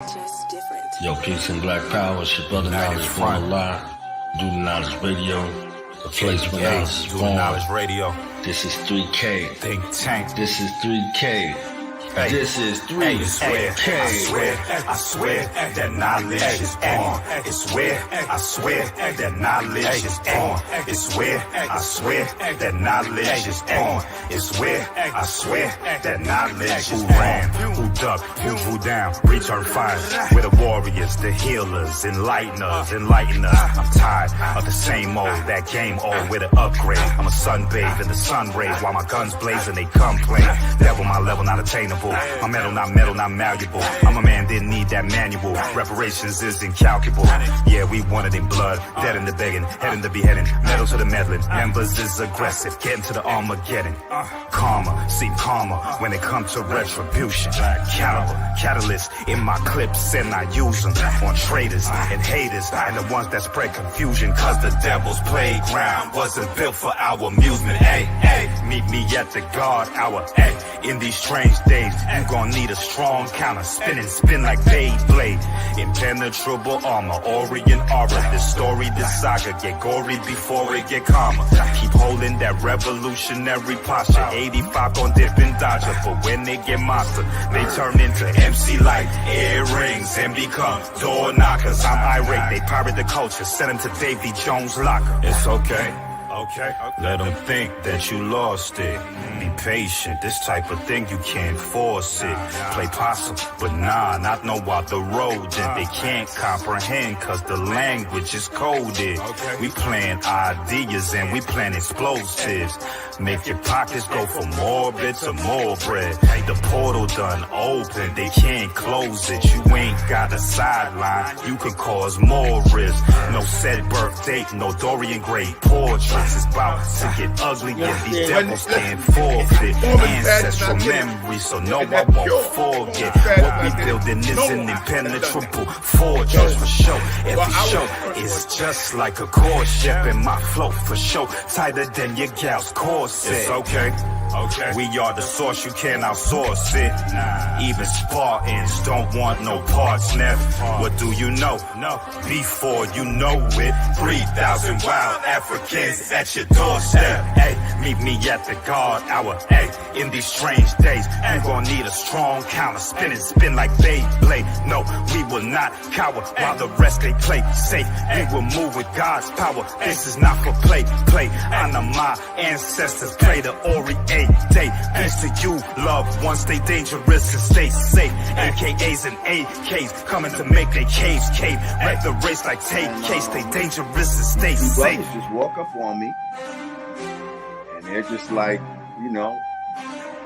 Just different. Yo, peace and black power. It's your brother Knowledge born alive. Do the Knowledge Radio. The place where knowledge is born. Knowledge Radio. This is 3K. Think Tank. This is 3K. Hey. This is 3K. I swear that knowledge is born. It's where I swear that knowledge is born. It's where I swear that knowledge is born. It's where I swear that knowledge is born. Who ran, who ducked, who drew down, return fire. We're the warriors, the healers, enlighten us. I'm tired of the same old, that game old with an upgrade. I'm a sunbathe in the sun rays while my guns blaze and they complain. Devil, my level not attainable. I'm metal, not malleable. I'm a man, didn't need that manual. Reparations is incalculable. Yeah, we wanted in blood, dead in the begging, head in the beheading, metal to the meddling. Members is aggressive, getting to the Armageddon. Karma, see karma when it comes to retribution. Catalyst in my clips and I use them on traitors and haters and the ones that spread confusion. Cause the devil's playground wasn't built for our amusement. Hey, meet me at the guard hour. Hey, in these strange days, you gon' need a strong counter. Spin like Beyblade. Impenetrable armor, Orient aura. This story, this saga get gory before it get calmer. Keep holding that revolutionary posture. 85 on dip and dodger, but when they get monster, they turn into MC Light, earrings, and become door knockers. I'm irate, they pirate the culture, send them to Davy Jones' locker. It's okay. Let them think that you lost it. Be patient, this type of thing you can't force it. Play possum, but not know what the road. And they can't comprehend cause the language is coded. We plan ideas and we plan explosives. Make your pockets go from more bits to more bread. The portal done open, they can't close it. You ain't got a sideline, you could cause more risk. No set birth date, no Dorian Gray portraits. It's about to get ugly and these devils can't forfeit. Ancestral memories, so no I won't forget. What we building is an impenetrable fortress for sure. Every show is just like a courtship, and my flow for sure tighter than your gal's corset. It's okay. We are the source, you can't outsource it. Even Spartans don't want no parts left. What do you know? Before you know it, 3,000 wild Africans at your doorstep. Hey, meet me at the guard hour. Hey, in these strange days, you gon' need a strong counter. Spin like Beyblade. No, we will not cower while the rest they play safe. We will move with God's power. This is not for play. Honor my ancestors, play the Orient day. Peace to you, loved ones, stay dangerous and stay safe. AKAs and AKs coming to make their caves cave. Wreck the race like take case, stay dangerous and stay safe. Brothers just walk up on me, and they're just like, you know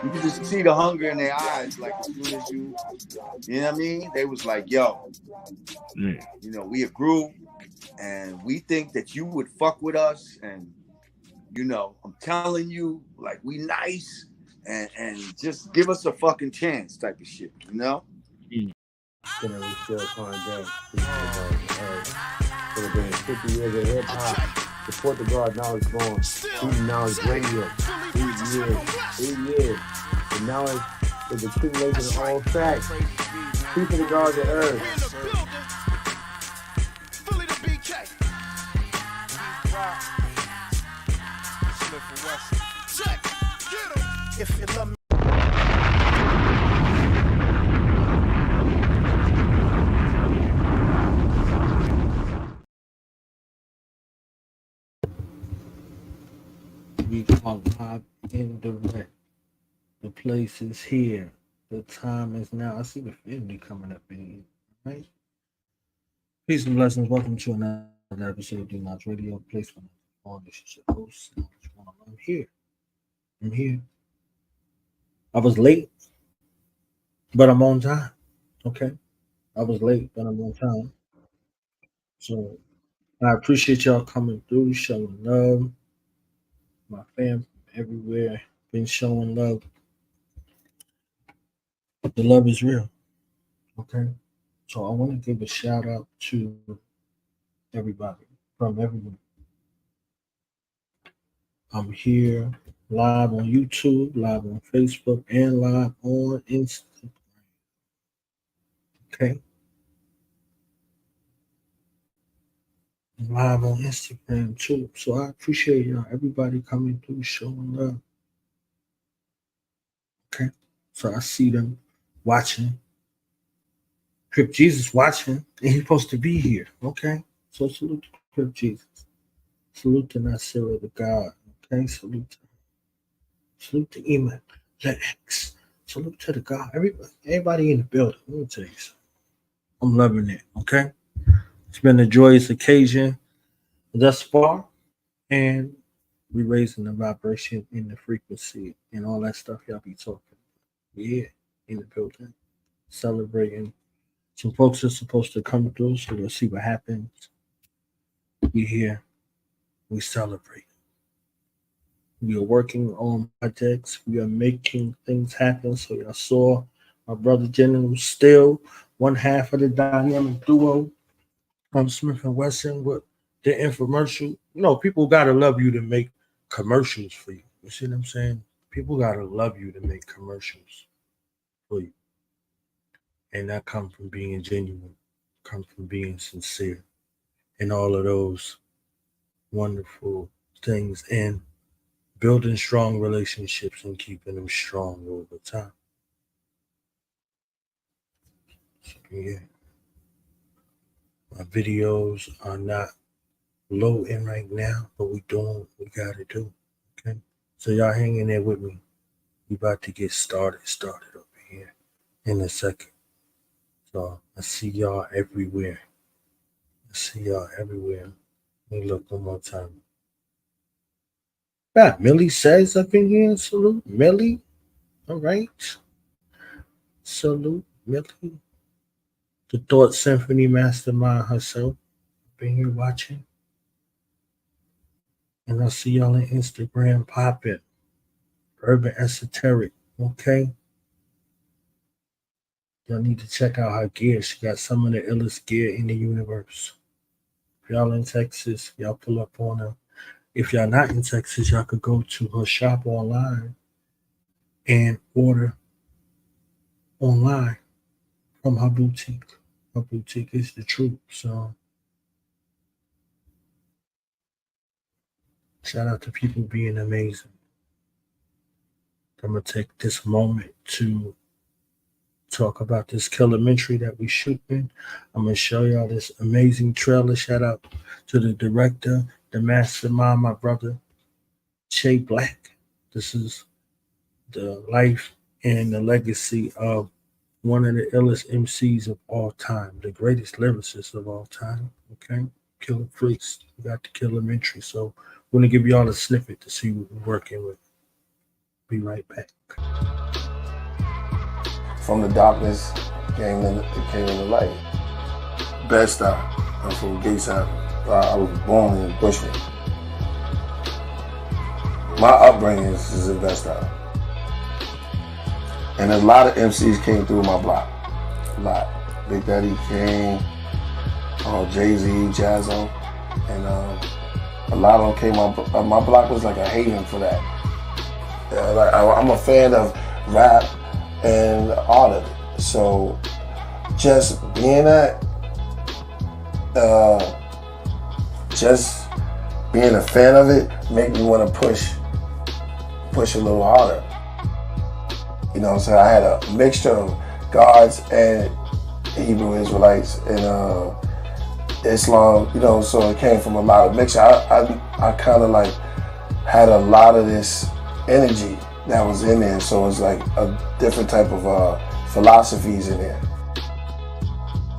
can just see the hunger in their eyes. Like as soon as you know what I mean? They was like, yo, we agree, and we think that you would fuck with us, and I'm telling you, like, we nice, and just give us a fucking chance type of shit, We still calling down. Celebrating 50 years of hip hop. Support the God Knowledge Born. Do Knowledge Radio. 8 years. The knowledge is the accumulation of all facts. People the gods of earth. If you love me. We are live and direct. The place is here. The time is now. I see the family coming up in here. Right? Peace and blessings. Welcome to another episode of Do Not Radio. Place on this is your host. I'm here. I was late, but I'm on time. Okay? I was late, but I'm on time. So I appreciate y'all coming through, showing love. My fam everywhere been showing love. The love is real. Okay? So I want to give a shout out to everybody, from everyone. I'm here live on YouTube, live on Facebook, and live on Instagram. Okay? live on Instagram too. So I appreciate y'all, everybody coming through, showing love. Okay. So I see them watching. Crip Jesus watching, and he's supposed to be here. Okay. So salute to Crip Jesus. Salute to Nasira the God. Okay. Salute to Eman. X. Salute to the God. Everybody in the building. Let me tell you something. I'm loving it. Okay. It's been a joyous occasion thus far, and we raising the vibration in the frequency and all that stuff y'all be talking. Yeah, in the building, celebrating. Some folks are supposed to come through, so we'll see what happens. We here, we celebrate. We are working on projects. We are making things happen. So y'all saw my brother General still one half of the dynamic duo from Smith and Wesson with the infomercial. You know, people gotta love you to make commercials for you. You see what I'm saying? People gotta love you to make commercials for you. And that comes from being genuine, comes from being sincere, and all of those wonderful things, and building strong relationships and keeping them strong over time. So, yeah. My videos are not loading right now, but we doing what we gotta do. Okay. So y'all hang in there with me. We about to get started over here in a second. So I see y'all everywhere. Let me look one more time. Millie says up in here. Salute, Millie. All right. Salute, Millie. The Thought Symphony Mastermind herself up in here watching. And I'll see y'all on Instagram popping. Urban Esoteric. Okay. Y'all need to check out her gear. She got some of the illest gear in the universe. If y'all in Texas, y'all pull up on her. If y'all not in Texas, y'all could go to her shop online and order online from her boutique. Her boutique is the truth. So shout out to people being amazing. I'm going to take this moment to talk about this Killimentary that we shooting. I'm going to show y'all this amazing trailer. Shout out to the director, the mastermind, my brother, Shay Black. This is the life and the legacy of one of the illest MCs of all time, the greatest lyricist of all time. Okay? Killer Priest. We got the Killimentary. So we're going to give y'all a snippet to see what we're working with. Be right back. From the darkness came in the light. Best I'm from Gateside. I was born in Bushwick. My upbringing is in Best and a lot of MCs came through my block. A lot. Big Daddy Kane, Jay-Z, Jazzo, and a lot of them came up. My block was like a haven for that. I'm a fan of rap and all of it. So just being just being a fan of it make me want to push a little harder. You know what I'm saying? I had a mixture of gods and Hebrew Israelites and Islam, you know, so it came from a lot of mixture. I kind of like had a lot of this energy that was in there, so it's like a different type of philosophies in there.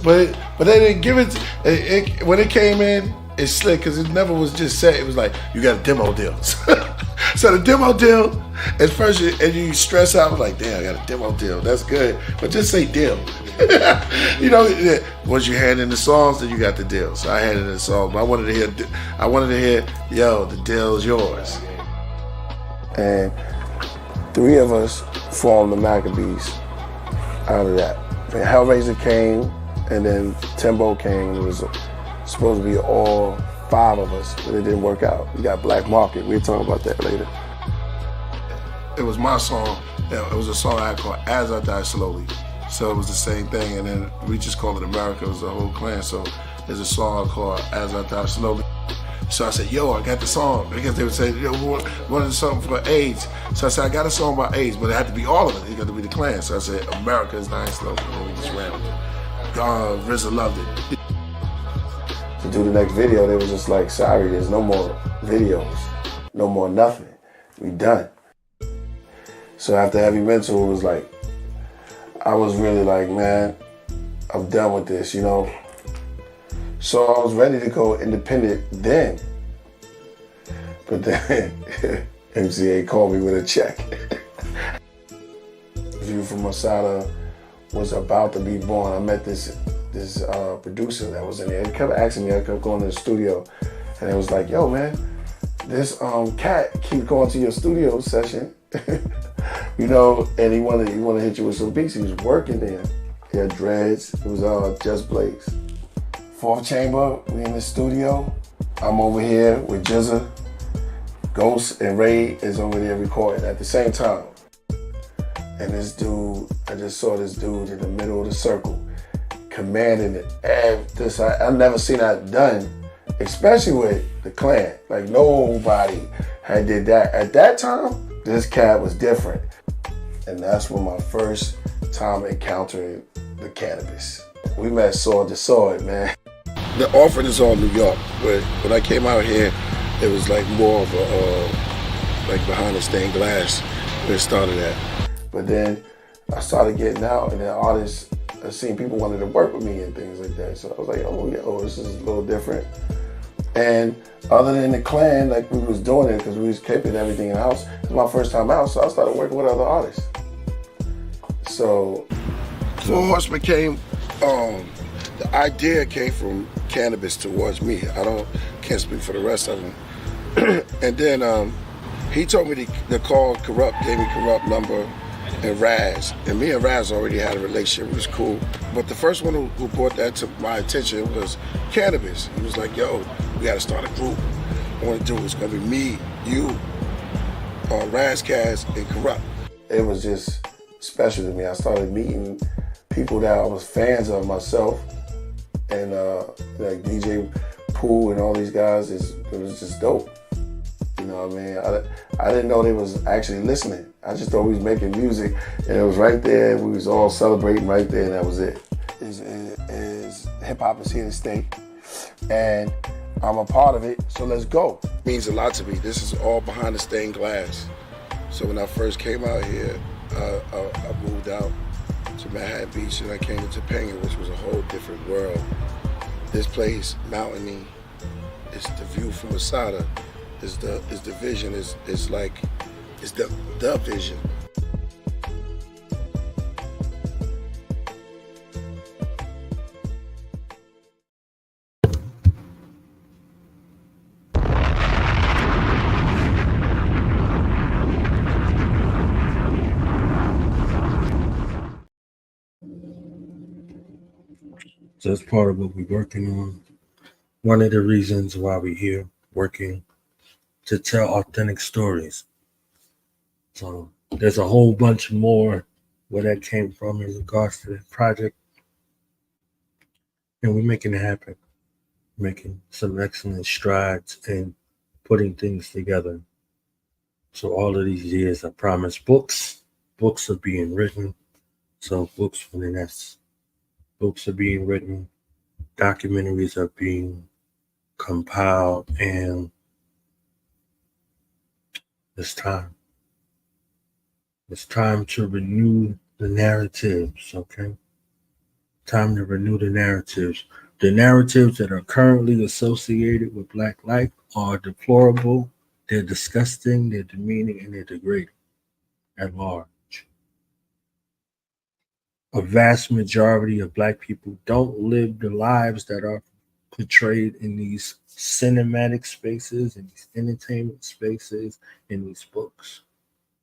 But they didn't give it when it came in. It's slick because it never was just set. It was like you got a demo deal. So the demo deal at first, and you stress out like, damn, I got a demo deal. That's good, but just say deal. You know, once you hand in the songs, then you got the deal. So I handed in the songs. But I wanted to hear, yo, the deal's yours. And 3 of us formed the Maccabees out of that. And Hellraiser came, and then Timbo came, and it was supposed to be all 5 of us, but it didn't work out. We got Black Market. We'll talk about that later. It was my song. It was a song I had called As I Die Slowly. So it was the same thing, and then we just called it America. It was the whole clan. So there's a song called As I Die Slowly. So I said, yo, I got the song. Because they would say, yo, we wanted something for AIDS. So I said, I got a song about AIDS, but it had to be all of it. It got to be the Klan. So I said, America is dying slowly. And we just ran with it. RZA loved it. To do the next video, they was just like, sorry, there's no more videos. No more nothing. We done. So after Heavy Mental, it was like, I was really like, man, I'm done with this, you know? So I was ready to go independent then. But then MCA called me with a check. View from Masada was about to be born. I met this producer that was in there. He kept asking me, I kept going to the studio, and it was like, yo, man, this cat keep going to your studio session, you know, and he wanted to hit you with some beats. He was working there. He had dreads. It was Just Blaze. Fourth chamber, we in the studio. I'm over here with Jizza. Ghost and Ray is over there recording at the same time. And this dude, I just saw this dude in the middle of the circle, commanding it. I've never seen that done, especially with the Klan. Like nobody had did that. At that time, this cat was different. And that's when my first time encountering the cannabis. We met sword to sword, man. The offering is all New York. When I came out here, it was like more of a, like behind the stained glass where it started at. But then I started getting out, and then artists, I seen people wanted to work with me and things like that. So I was like, oh, yo, this is a little different. And other than the Klan, like we was doing it because we was keeping everything in the house. It was my first time out, so I started working with other artists. So Four Horsemen came, the idea came from cannabis towards me. Can't speak for the rest of them. And then he told me to call Corrupt, gave me Corrupt number, and Raz. And me and Raz already had a relationship, it was cool. But the first one who brought that to my attention was cannabis. He was like, yo, we gotta start a group. I wanna do it, it's gonna be me, you, Raz, Kaz, and Corrupt. It was just special to me. I started meeting people that I was fans of myself, and like DJ Pooh and all these guys, it was just dope. You know what I mean? I didn't know they was actually listening. I just thought we was making music, and it was right there. We was all celebrating right there, and that was it. Hip hop is here to stay, and I'm a part of it. So let's go. It means a lot to me. This is all behind the stained glass. So when I first came out here, I moved out to Manhattan Beach, and I came to Topanga, which was a whole different world. This place, mountainy, it's the view from Masada. Is the vision, is the vision. So that's part of what we're working on. One of the reasons why we're here working to tell authentic stories. So there's a whole bunch more where that came from in regards to the project. And we're making it happen, making some excellent strides and putting things together. So all of these years, I promise books are being written. So books for the next, books are being written, documentaries are being compiled, and it's time. It's time to renew the narratives, okay? Time to renew the narratives. The narratives that are currently associated with Black life are deplorable, they're disgusting, they're demeaning, and they're degrading at large. A vast majority of Black people don't live the lives that are portrayed in these cinematic spaces, in these entertainment spaces, in these books.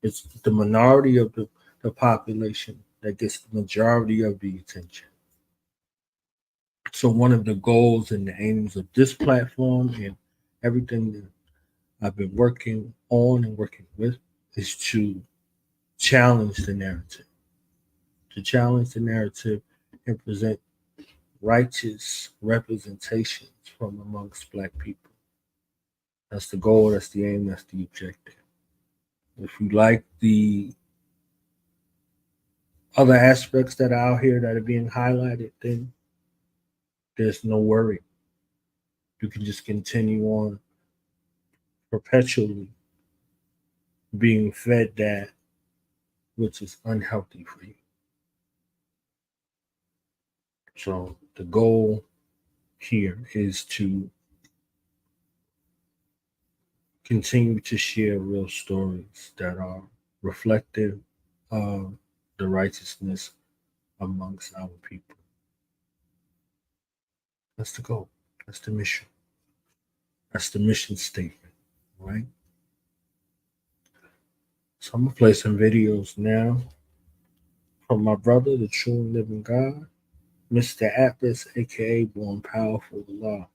It's the minority of the population that gets the majority of the attention. So one of the goals and the aims of this platform and everything that I've been working on and working with is to challenge the narrative. To challenge the narrative and present righteous representations from amongst Black people. That's the goal, that's the aim, that's the objective. If you like the other aspects that are out here that are being highlighted, then there's no worry. You can just continue on perpetually being fed that which is unhealthy for you. So the goal here is to continue to share real stories that are reflective of the righteousness amongst our people. That's the goal. That's the mission. That's the mission statement, right? So I'm going to play some videos now from my brother, the true and living God, Mr. Atlas, aka Born Powerful Allah.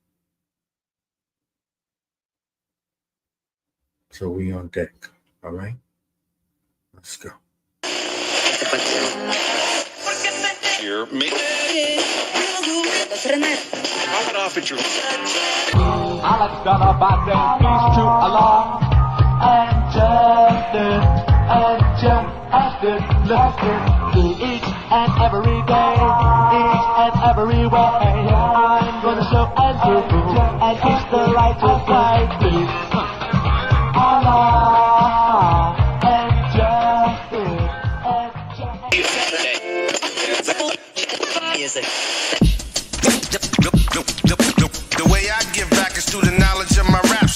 So we on deck, all right? Let's go. Here, me. Knock it off at your. Alex got a bad day, peace to Allah. And justice, each and every day, each and every way. I'm gonna show and prove and teach the righteous way. Allah and justice. The way I give back is through the knowledge of my raps.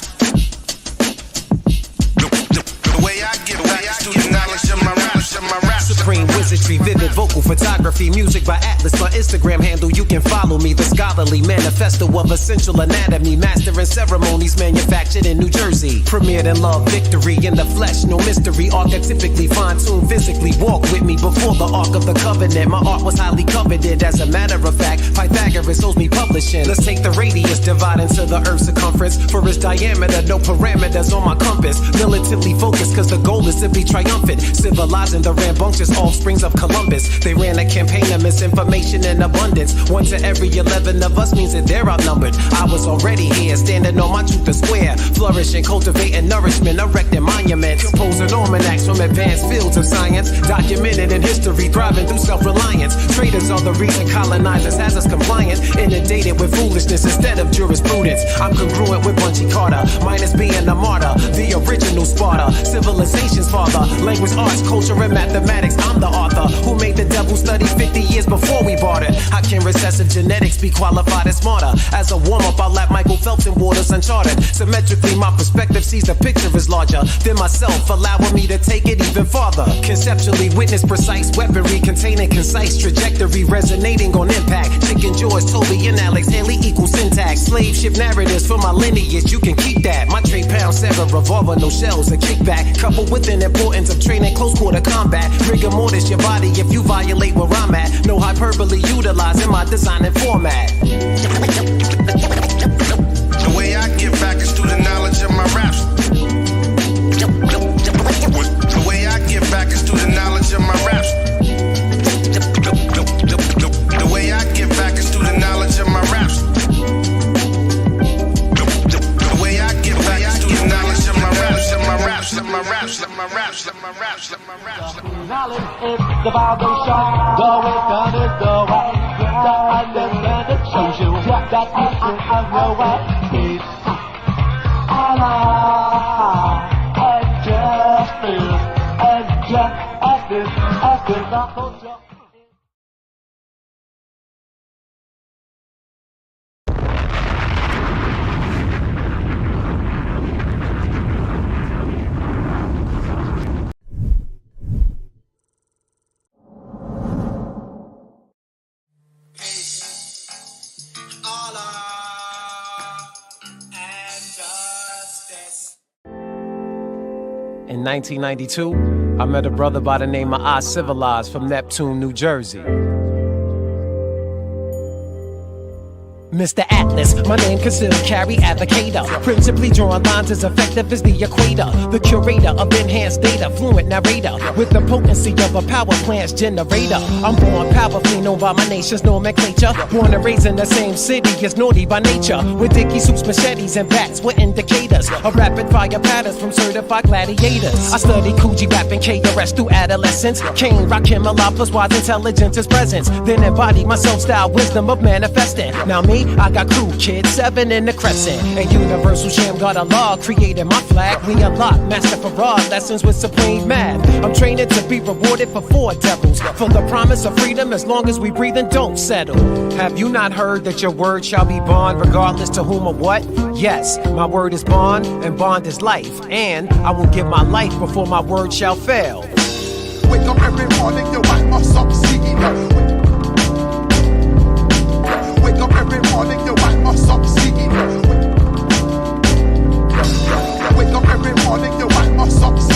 The way I give back is through the knowledge of my raps. Supreme wizardry, vivid vocal photography, music by Atlas. My Instagram handle, you can follow me. The scholarly manifesto of essential anatomy, mastering ceremonies manufactured in New Jersey. Premiered in love, victory in the flesh, no mystery. Archetypically fine-tuned, physically walk with me before the Ark of the Covenant. My art was highly coveted. As a matter of fact, Pythagoras owes me publishing. Let's take the radius, divide into the Earth's circumference. For its diameter, no parameters on my compass. Militarily focused, cause the goal is simply triumphant. Civilizing the rambunctious offsprings of Columbus. They ran a campaign of misinformation in abundance. 1 to every 11 of us means that they're outnumbered. I was already here, standing on my truth the square. Flourishing, cultivating nourishment, erecting monuments. Composing almanacs from advanced fields of science. Documented in history, thriving through self-reliance. Traders are the reason colonizers has us compliant. Inundated with foolishness instead of jurisprudence. I'm congruent with Bunchy Carter, minus being a martyr. The original Sparta, civilization's father. Language, arts, culture, and mathematics. I'm the author who made the devil study 50 years before we bartered. How can recessive genetics be qualified as smarter? As a warm-up, I'll lap Michael Phelps in waters uncharted. Symmetrically, my perspective sees the picture is larger than myself, allowing me to take it even farther. Conceptually, witness precise weaponry containing concise trajectory, resonating on impact. Chicken George, Toby, and Alex Haley equal syntax. Slave ship narratives for my lineage, you can keep that. My trade pound, Sarah, revolver, no shells, a kickback. Coupled with an importance of training close quarter combat. Rigor mortis your body if you violate where I'm at. No hyperbole utilizing my design and format. The way I give back is through the knowledge of my raps. The way I give back is through the knowledge of my raps. The way I give back is through the knowledge of my raps. The way I give back is through the knowledge of my raps. Let my raps, let my raps, let my raps, let my raps, let my raps. Knowledge is the foundation. The wisdom is the way. The understanding shows you that you should have your way. Peace, Allah, and justice, as this not culture. In 1992, I met a brother by the name of I Civilized from Neptune, New Jersey. Mr. Atlas, my name considered carry advocator. Principally drawing lines as effective as the equator. The curator of enhanced data, fluent narrator with the potency of a power plant's generator. I'm born powerfully known by my nation's nomenclature. Born and raised in the same city as naughty by nature. With dicky soups, machetes, and bats were indicators of rapid fire patterns from certified gladiators. I studied Coogee rap and KRS through adolescence. Kane, Rakim, Allah plus wise intelligence is presence. Then embodied my self-style wisdom of manifesting. Now me, I got crew, kid, 7 in the crescent. And universal sham got a law, created my flag. We unlock master for raw lessons with supreme math. I'm training to be rewarded for 4 devils. For the promise of freedom as long as we breathe and don't settle. Have you not heard that your word shall be bond regardless to whom or what? Yes, my word is bond and bond is life. And I will give my life before my word shall fail. Wake up every morning, you wipe my socks, wake up every morning, you wipe my socks, wake up every morning, you wipe my socks,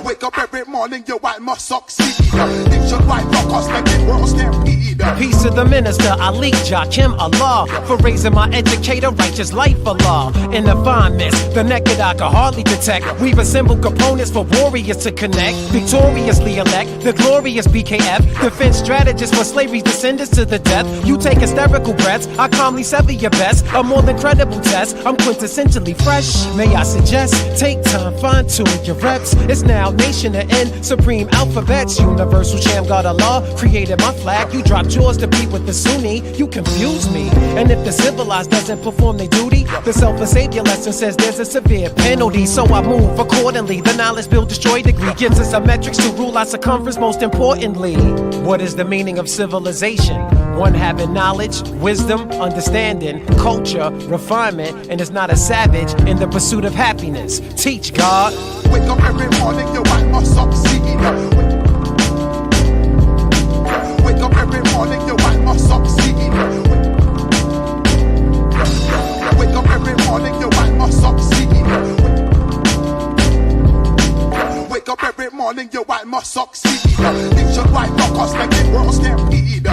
wake up every morning, you wipe my socks, should white rockers make it world stampede. Peace to the minister, Ali Jakim Allah, for raising my educator, righteous life Allah. In the fine mist, the naked I can hardly detect. We've assembled components for warriors to connect. Victoriously elect the glorious BKF, defense strategist for slavery's descendants to the death. You take hysterical breaths, I calmly sever your best. A more than credible test, I'm quintessentially fresh. May I suggest, take time, fine tune your reps. It's now nation to end, supreme alphabets. Universal sham God Allah created my flag. You dropped yours to be with the Sunni. You confuse me. And if the civilized doesn't perform their duty, the self-savior lesson says there's a severe penalty. So I move accordingly. The knowledge build destroy degree gives us a metrics to rule our circumference. Most importantly, what is the meaning of civilization? One having knowledge, wisdom, understanding, culture, refinement, and is not a savage in the pursuit of happiness. Teach God. Wake up every morning, you wipe my socks, wake up every morning, you wipe my socks, wake up every morning, you wipe my socks, wake up every morning, you wipe my socks, things should white rockers make it world stampede.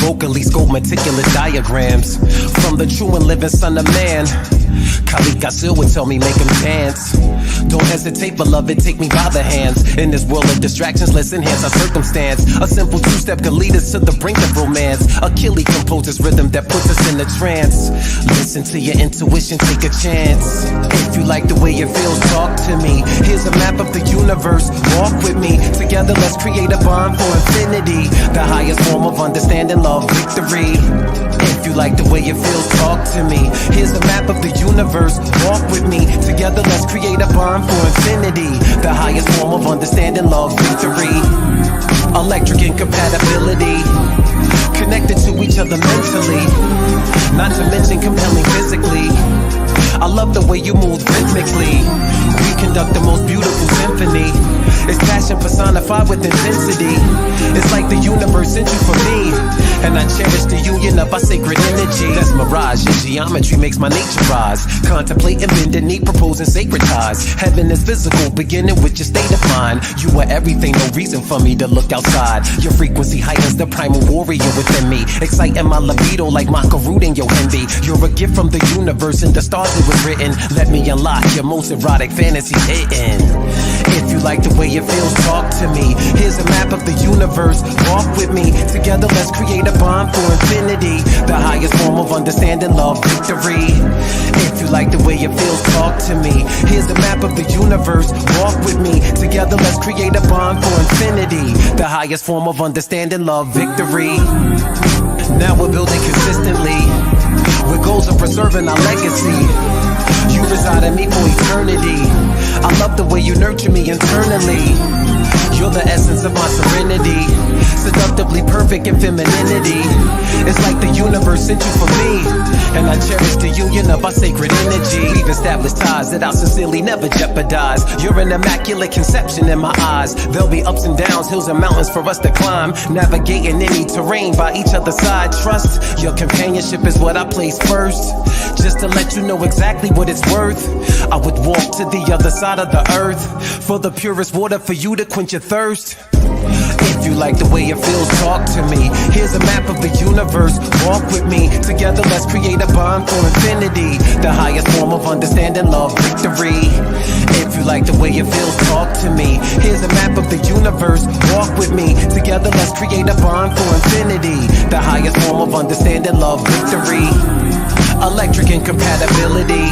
Vocally scope meticulous diagrams from the true and living son of man. Khalid Gassil would tell me make him dance. Don't hesitate, beloved, take me by the hands. In this world of distractions, let's enhance our circumstance. A simple two-step could lead us to the brink of romance. Achilles composes rhythm that puts us in a trance. Listen to your intuition, take a chance. If you like the way it feels, talk to me. Here's a map of the universe, walk with me. Together, let's create a bond for infinity. The highest form of understanding, love, victory. If you like the way it feels, talk to me. Here's a map of the universe, walk with me. Together, let's create a bond for infinity. The highest form of understanding, love, victory. Electric incompatibility, connected to each other mentally, not to mention compelling physically. I love the way you move rhythmically. We conduct the most beautiful symphony. It's passion personified with intensity. It's like the universe sent you for me, and I cherish the union of our sacred energy. That's mirage, and geometry makes my nature rise. Contemplate and bend the knee, proposing sacred ties. Heaven is physical, beginning with your state of mind. You are everything, no reason for me to look outside. Your frequency heightens the primal warrior within me, exciting my libido like Makarut in your envy. You're a gift from the universe, and the stars it was written. Let me unlock your most erotic fantasy hidden. If you like the way it feels, talk to me. Here's a map of the universe, walk with me. Together, let's create a bond for infinity. The highest form of understanding, love, victory. If you like the way it feels, talk to me. Here's a map of the universe, walk with me. Together, let's create a bond for infinity. The highest form of understanding, love, victory. Now we're building consistently, with goals of preserving our legacy. You reside of me for eternity. I love the way you nurture me internally. You're the essence of my serenity, seductively perfect in femininity. It's like the universe sent you for me, and I cherish the union of our sacred energy. We've established ties that I'll sincerely never jeopardize. You're an immaculate conception in my eyes. There'll be ups and downs, hills and mountains for us to climb, navigating any terrain by each other's side. Trust your companionship is what I place first. Just to let you know exactly what it's worth, I would walk to the other side of the earth for the purest water for you to quench your thirst. If you like the way it feels, talk to me. Here's a map of the universe, walk with me. Together let's create a bond for infinity. The highest form of understanding, love, victory. If you like the way it feels, talk to me. Here's a map of the universe, walk with me. Together let's create a bond for infinity. The highest form of understanding, love, victory. Electric incompatibility,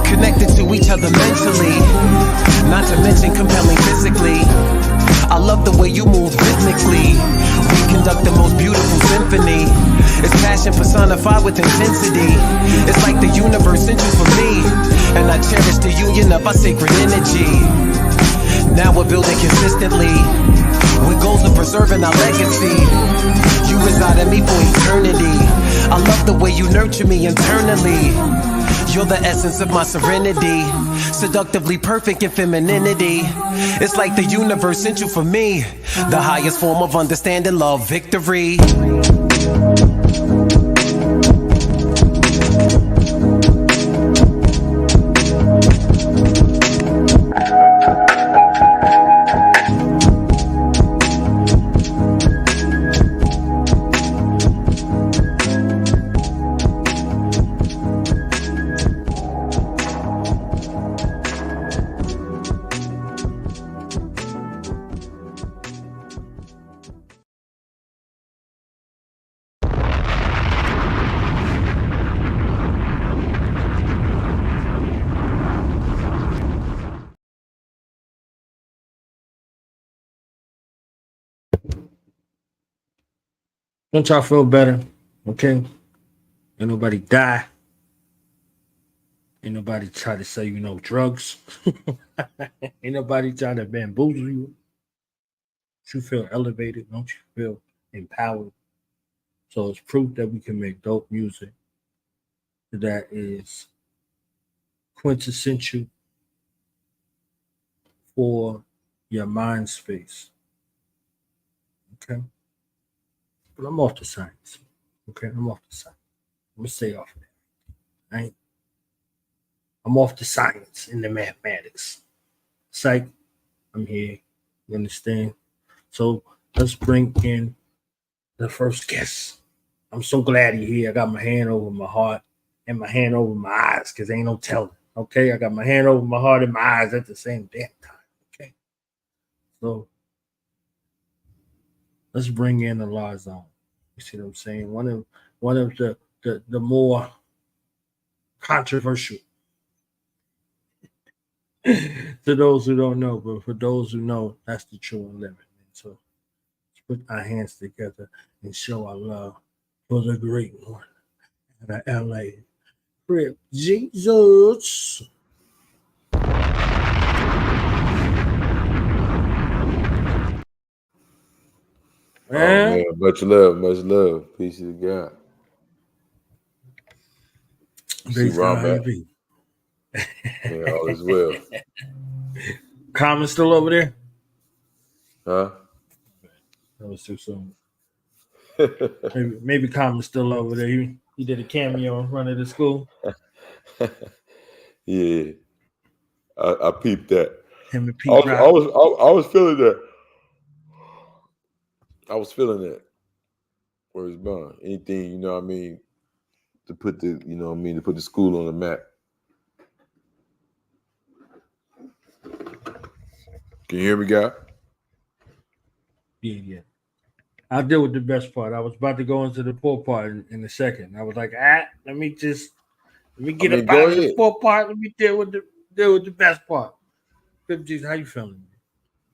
connected to each other mentally, not to mention compelling physically. I love the way you move rhythmically. We conduct the most beautiful symphony. It's passion personified with intensity. It's like the universe sent you for me, and I cherish the union of our sacred energy. Now we're building consistently, with goals of preserving our legacy. You reside in me for eternity. I love the way you nurture me internally. You're the essence of my serenity, seductively perfect in femininity. It's like the universe sent you for me, the highest form of understanding, love, victory. Don't y'all feel better? Okay? Ain't nobody die. Ain't nobody try to say you know drugs. Ain't nobody try to bamboozle you. Don't you feel elevated? Don't you feel empowered? So it's proof that we can make dope music that is quintessential for your mind space. Okay? But I'm off the science. Okay? I'm off the science. I'm going to stay off of that. Right? I'm off the science and the mathematics. Psych, I'm here. You understand? So let's bring in the first guest. I'm so glad you're here. I got my hand over my heart and my hand over my eyes because ain't no telling. Okay? I got my hand over my heart and my eyes at the same damn time. Okay? So let's bring in the Larzon. You see what I'm saying? One of the more controversial to those who don't know, but for those who know, that's the true and living. So let's put our hands together and show our love for the great one at the LA Crip Jesus. Oh man, much love. Peace to God. See Ron back. Yeah, all is well. Common still over there? Huh? That was too soon. maybe Common's still over there. He did a cameo in front of the school. Yeah, I peeped that. Him and Pete I was feeling that. I was feeling that. Where it's gone. Anything, you know what I mean, to put the, you know what I mean, to put the school on the map. Can you hear me, guy? Yeah. I'll deal with the best part. I was about to go into the poor part in a second. I was like, let me get up out of the poor part. Let me deal with the best part. Jeez, how you feeling?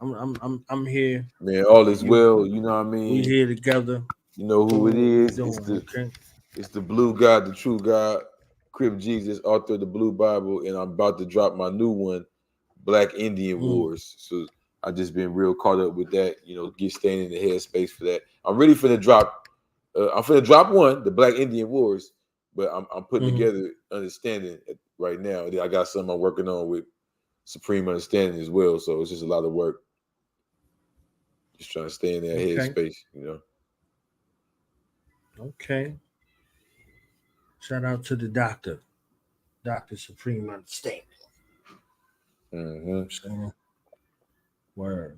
I'm here. Man, all is well. You know what I mean. We here together. You know who it is. It's the blue God, the true God, Crib Jesus, author of the Blue Bible, and I'm about to drop my new one, Black Indian Wars. So I just been real caught up with that, staying in the headspace for that. I'm really finna drop. I'm finna drop one, the Black Indian Wars, but I'm putting together understanding right now. I got something I'm working on with Supreme Understanding as well. So it's just a lot of work. Just trying to stay in that headspace, Okay. Shout out to the doctor, Dr. Supreme Understanding. So, word.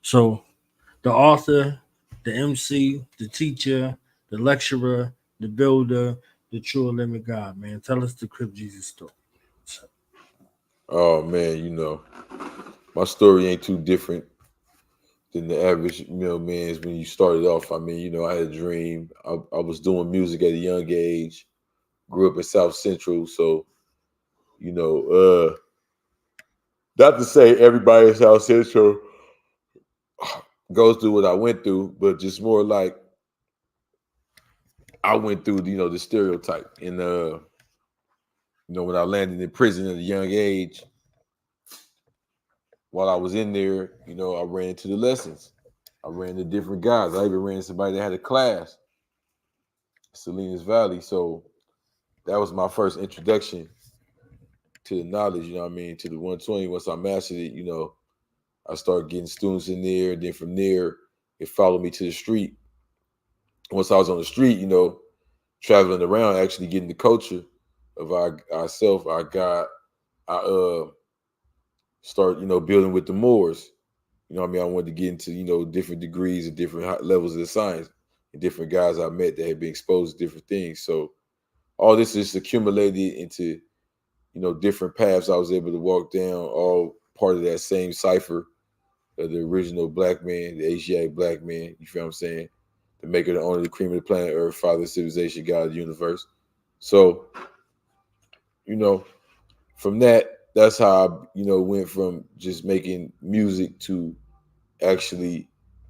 So the author, the MC, the teacher, the lecturer, the builder, the true and living God, man. Tell us the Crib Jesus story. Oh man, my story ain't too different than the average, man's when you started off. I mean, I had a dream. I was doing music at a young age, grew up in South Central, so, not to say everybody in South Central goes through what I went through, but just more like I went through, the stereotype. And, when I landed in prison at a young age, while I was in there, I ran into the lessons. I ran into different guys. I even ran into somebody that had a class, Salinas Valley. So that was my first introduction to the knowledge, to the 120. Once I mastered it, I started getting students in there. And then from there, it followed me to the street. Once I was on the street, traveling around, actually getting the culture of ourself, our God, I start, building with the Moors. I wanted to get into, different degrees and different levels of the science and different guys I met that had been exposed to different things. So all this is accumulated into, different paths I was able to walk down, all part of that same cipher of the original black man, the Asiatic black man, you feel what I'm saying? The maker, the owner, the cream of the planet Earth, father of civilization, God of the universe. So, from that's how I, went from just making music to actually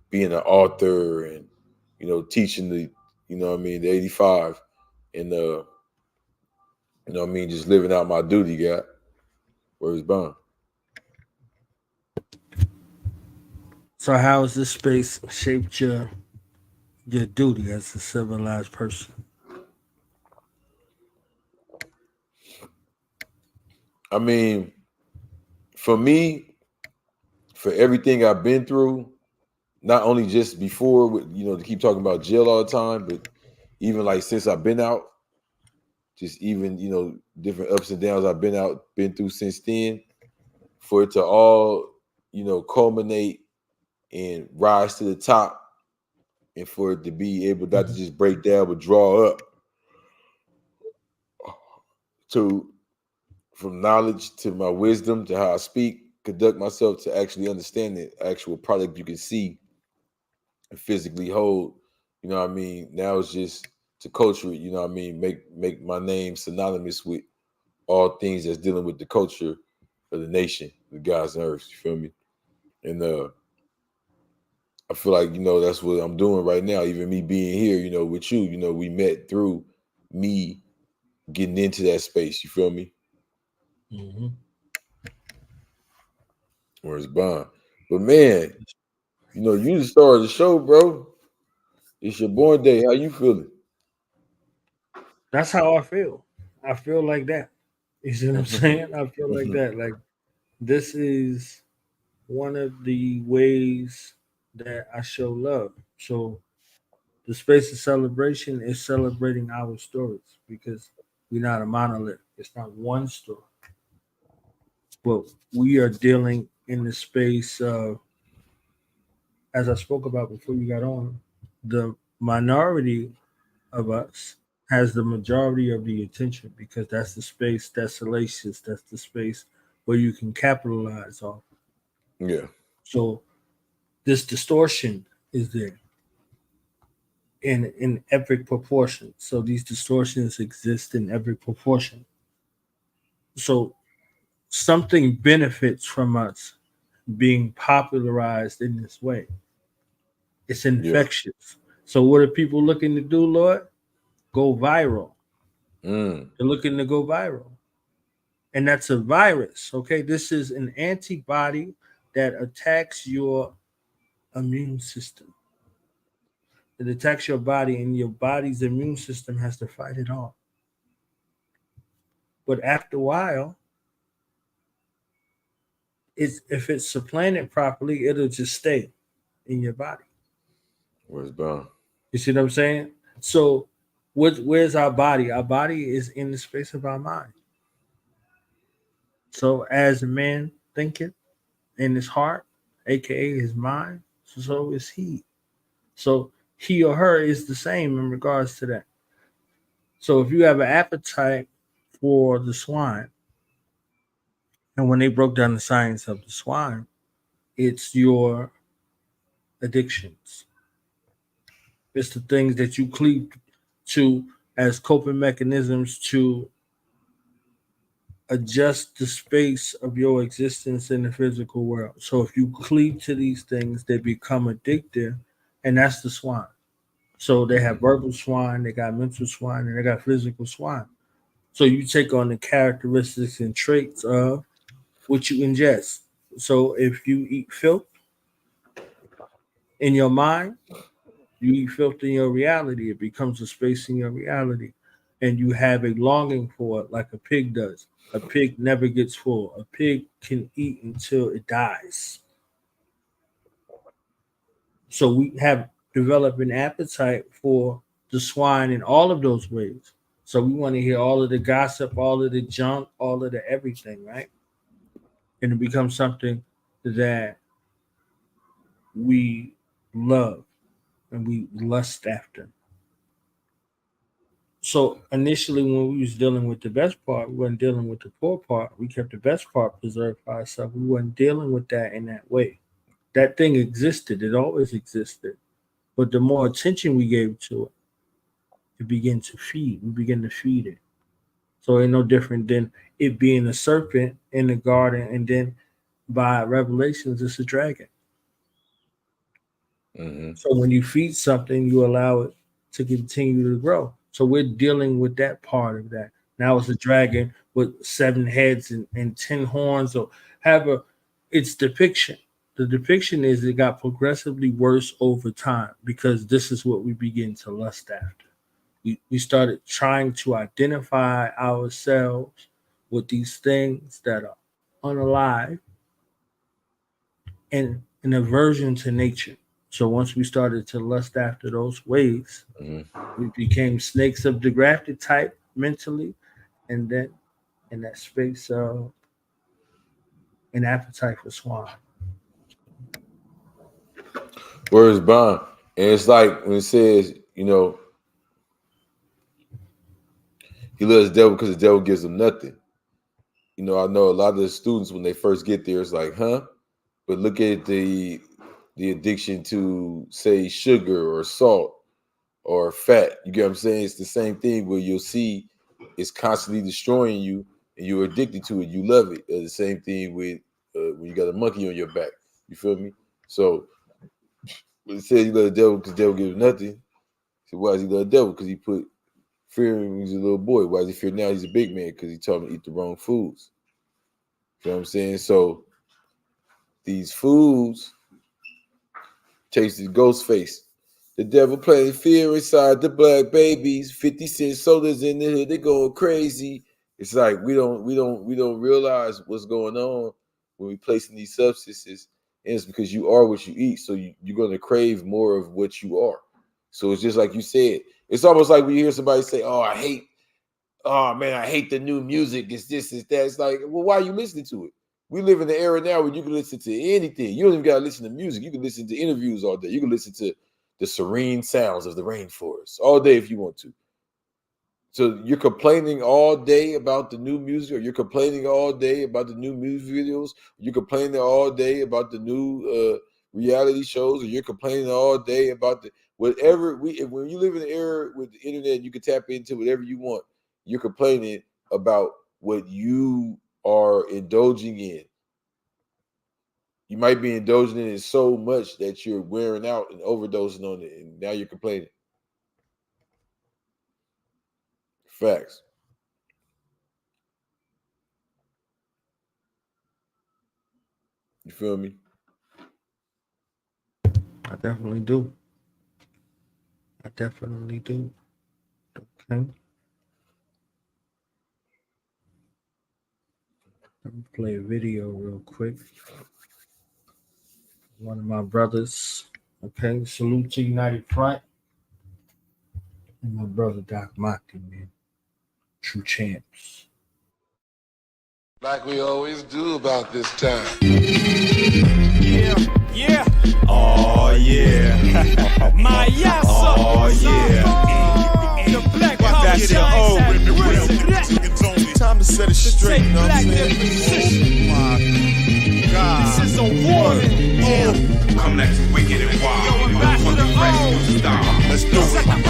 being an author and, teaching the, the 85 and, just living out my duty, God. Where it's bound. So how has this space shaped your duty as a civilized person? I mean, for me, for everything I've been through, not only just before, to keep talking about jail all the time, but even like since I've been out, just even, different ups and downs I've been through since then, for it to all, culminate and rise to the top, and for it to be able not to just break down, but draw up to from knowledge to my wisdom to how I speak, conduct myself to actually understand the actual product you can see and physically hold. Now it's just to culture it, make my name synonymous with all things that's dealing with the culture of the nation, the gods and earth. You feel me? And I feel like, that's what I'm doing right now. Even me being here, with you, we met through me getting into that space. You feel me? Where it's bond. But man, you the star of the show, bro. It's your born day. How you feeling? That's how I feel. I feel like that. You see what I'm saying? I feel like that. Like this is one of the ways that I show love. So the space of celebration is celebrating our stories because we're not a monolith. It's not one story. But we are dealing in the space of, as I spoke about before you got on, the minority of us has the majority of the attention because that's the space that's salacious. That's the space where you can capitalize off. Yeah. So this distortion is there in every proportion. So these distortions exist in every proportion. So something benefits from us being popularized in this way. It's infectious. So what are people looking to do, Lord? Go viral. Mm. They're looking to go viral. And that's a virus. Okay. This is an antibody that attacks your immune system. It attacks your body, and your body's immune system has to fight it off. But after a while, if it's supplanted properly, it'll just stay in your body. Where's Bound? You see what I'm saying? So, where's our body? Our body is in the space of our mind. So, as a man thinketh in his heart, aka his mind, so is he. So, he or her is the same in regards to that. So, if you have an appetite for the swine, and when they broke down the science of the swine, it's your addictions. It's the things that you cleave to as coping mechanisms to adjust the space of your existence in the physical world. So if you cleave to these things, they become addictive, and that's the swine. So they have verbal swine, they got mental swine, and they got physical swine. So you take on the characteristics and traits of what you ingest. So if you eat filth in your mind, you eat filth in your reality. It becomes a space in your reality. And you have a longing for it like a pig does. A pig never gets full. A pig can eat until it dies. So we have developed an appetite for the swine in all of those ways. So we want to hear all of the gossip, all of the junk, all of the everything, right? And it becomes something that we love and we lust after. So initially, when we was dealing with the best part, we wasn't dealing with the poor part. We kept the best part preserved for ourselves. We wasn't dealing with that in that way. That thing existed. It always existed. But the more attention we gave to it, it began to feed. We began to feed it. So ain't no different than it being a serpent in the garden, and then by revelations, it's a dragon. Mm-hmm. So when you feed something, you allow it to continue to grow. So we're dealing with that part of that. Now it's a dragon with 7 heads and 10 horns, or however it's depiction. The depiction is it got progressively worse over time because this is what we begin to lust after. We started trying to identify ourselves with these things that are unalive and an aversion to nature. So once we started to lust after those ways, we became snakes of the grafted type mentally, and then in that space of an appetite for swine. Where's Bond? And it's like when it says, he loves the devil because the devil gives him nothing. I know a lot of the students when they first get there, it's like, huh? But look at the addiction to, say, sugar or salt or fat. You get what I'm saying? It's the same thing where you'll see it's constantly destroying you and you're addicted to it. You love it. The same thing with when you got a monkey on your back. You feel me? So when it says you love the devil because the devil gives nothing, so why does he love the devil? Because he put fear in him when he was a little boy. Why does he fear now? He's a big man because he taught him to eat the wrong foods. You know what I'm saying? So these foods tasted ghost face. The devil playing fear inside the black babies. 50 cent sodas in the hood, they going crazy. It's like we don't realize what's going on when we placing these substances. And it's because you are what you eat. So you're gonna crave more of what you are. So it's just like you said. It's almost like when you hear somebody say, oh man, I hate the new music. It's this, it's that. It's like, well, why are you listening to it? We live in an era now where you can listen to anything. You don't even gotta listen to music. You can listen to interviews all day. You can listen to the serene sounds of the rainforest all day if you want to. So you're complaining all day about the new music, or you're complaining all day about the new music videos, you're complaining all day about the new reality shows, or you're complaining all day about the whatever when you live in an era with the internet, you can tap into whatever you want. You're complaining about what you are indulging in. You might be indulging in it so much that you're wearing out and overdosing on it, and now you're complaining. Facts. You feel me? I definitely do. Okay. Let me play a video real quick. One of my brothers. Okay. Salute to United Front. And my brother Doc Mockey, man. True champs. Like we always do about this time. Yeah. Oh, yeah. My yes. Oh, yeah. The black power shines at risen. Time to set it straight, you know what I'm saying? Oh, my God. This is a warning. Come next, wicked and wild. Let's do it. I'm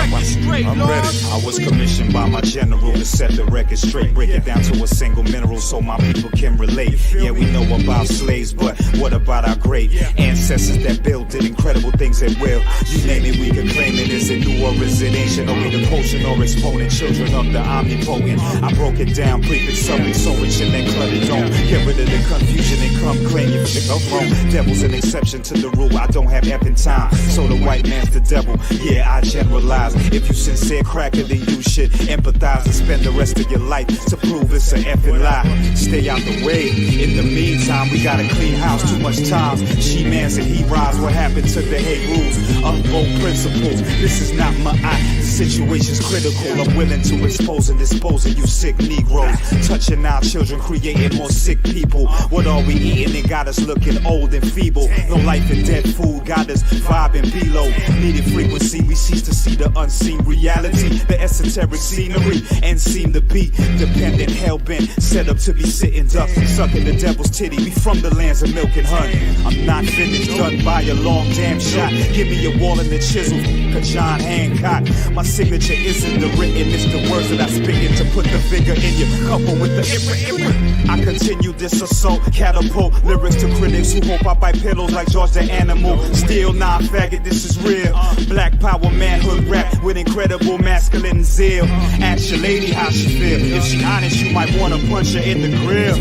ready. I was commissioned by my general to set the record straight, break it down to a single mineral so my people can relate. Yeah, we know about slaves, but what about our great ancestors that built it, incredible things at will? You name it, we can claim it. Is it new or is it ancient? Are we the potion or exponent? Children of the omnipotent. I broke it down, prefix something so rich in that cluttered dome. Get rid of the confusion and come claim you pick up wrong. Devil's an exception to the rule. I don't have effing time, so the white man's the devil. Yeah, I generalize. If you sincere cracker, then you should empathize and spend the rest of your life to prove it's an effing lie. Stay out the way. In the meantime, we got a clean house. Too much time. She mans and he rise. What happened to the hate rules? Upvote principles. This is not my eye. The situation's critical. I'm willing to expose and dispose of you sick Negroes. Touching our children, creating more sick people. What are we eating? It got us looking old and feeble. No life and dead food got us vibing below. Needed frequency. We cease to see the unseen reality, the esoteric scenery, and seem to be dependent, hell-bent, set up to be sitting duck, sucking the devil's titty. We from the lands of milk and honey. I'm not finished, done by a long damn shot. Give me a wall and a chisel, a John Hancock. My signature isn't the written, it's the words that I spit to put the figure in your couple with the I continue this assault, catapult lyrics to critics who hope I buy pillows like George the Animal. Still not faggot, this is real. Black power manhood rap with incredible masculine zeal. Ask your lady how she feel. If she honest, you might wanna punch her in the grill.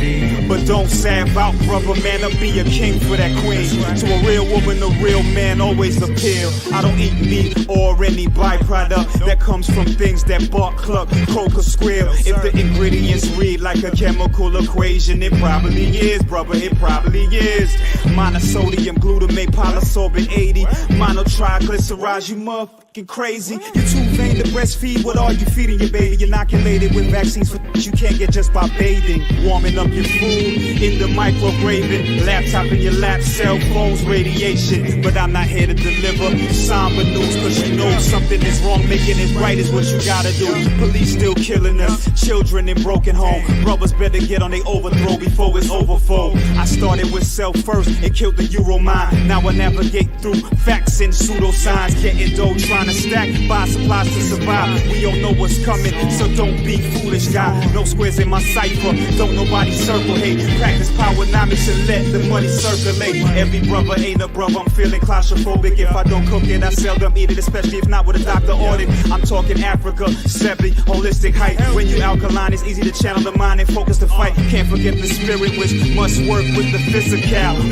But don't sab out, brother, man, I'll be a king for that queen. To a real woman, a real man always appeal. I don't eat meat or any byproduct that comes from things that bark, cluck, croak or squeal. If the ingredients read like a chemical equation, it probably is, brother, it probably is. Monosodium glutamate, polysorbate 80, monotriglycerides, you motherfucking crazy. You're too vain to breastfeed, what are you feeding your baby? Inoculated with vaccines for you can't get just by bathing. Warming up your food in the micrograving, laptop in your lap, cell phones, radiation. But I'm not here to deliver somber news, cause you know something is wrong. Making it right is what you gotta do. Police still killing us, children in broken home. Brothers better get on their overthrow before it's overflow. I started with self first and killed the Euro mind. Now I navigate through facts and pseudoscience, getting dough, trying to stack, buy supplies to survive. We all know what's coming, so don't be foolish, guy. No squares in my cipher, don't nobody circle hate. Practice powernomics and let the money circulate. Every brother ain't a brother, I'm feeling claustrophobic. If I don't cook it, I seldom eat it, especially if not with a doctor ordered. I'm talking Africa, 70, holistic height. When you alkaline, it's easy to channel the mind and focus the fight. Can't forget the spirit, which must work with the physical.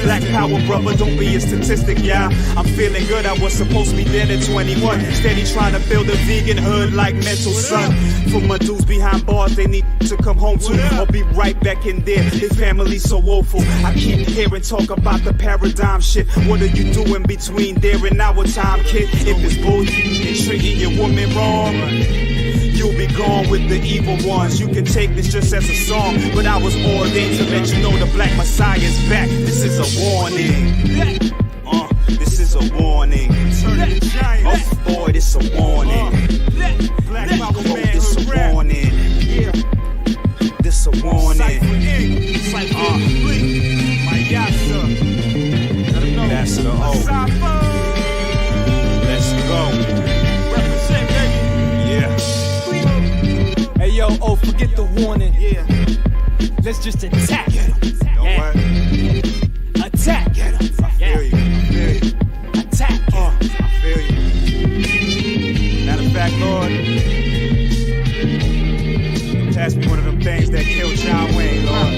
Black power, brother, don't be a statistic, yeah. I'm feeling good, I was supposed to be dead at 21. Steady trying to build a vegan hood like mental son. For my dudes behind bars, they need to come home to, or be right back in there. Their family's so woeful. I keep hearing talk about the paradigm shit. What are you doing between there and our time, kid? If it's bullshit and treating your woman wrong, you'll be gone with the evil ones. You can take this just as a song, but I was ordained to let you know the Black Messiah's back. This is a warning. This is a warning. Oh boy, this a warning. Oh, this a warning. This a warning. That's the O. Let's go. Represent, baby. Yeah. Hey yo, oh, forget the warning. Yeah. Let's just attack. Know what? Attack. pass me one of them things that kill John Wayne, Lord.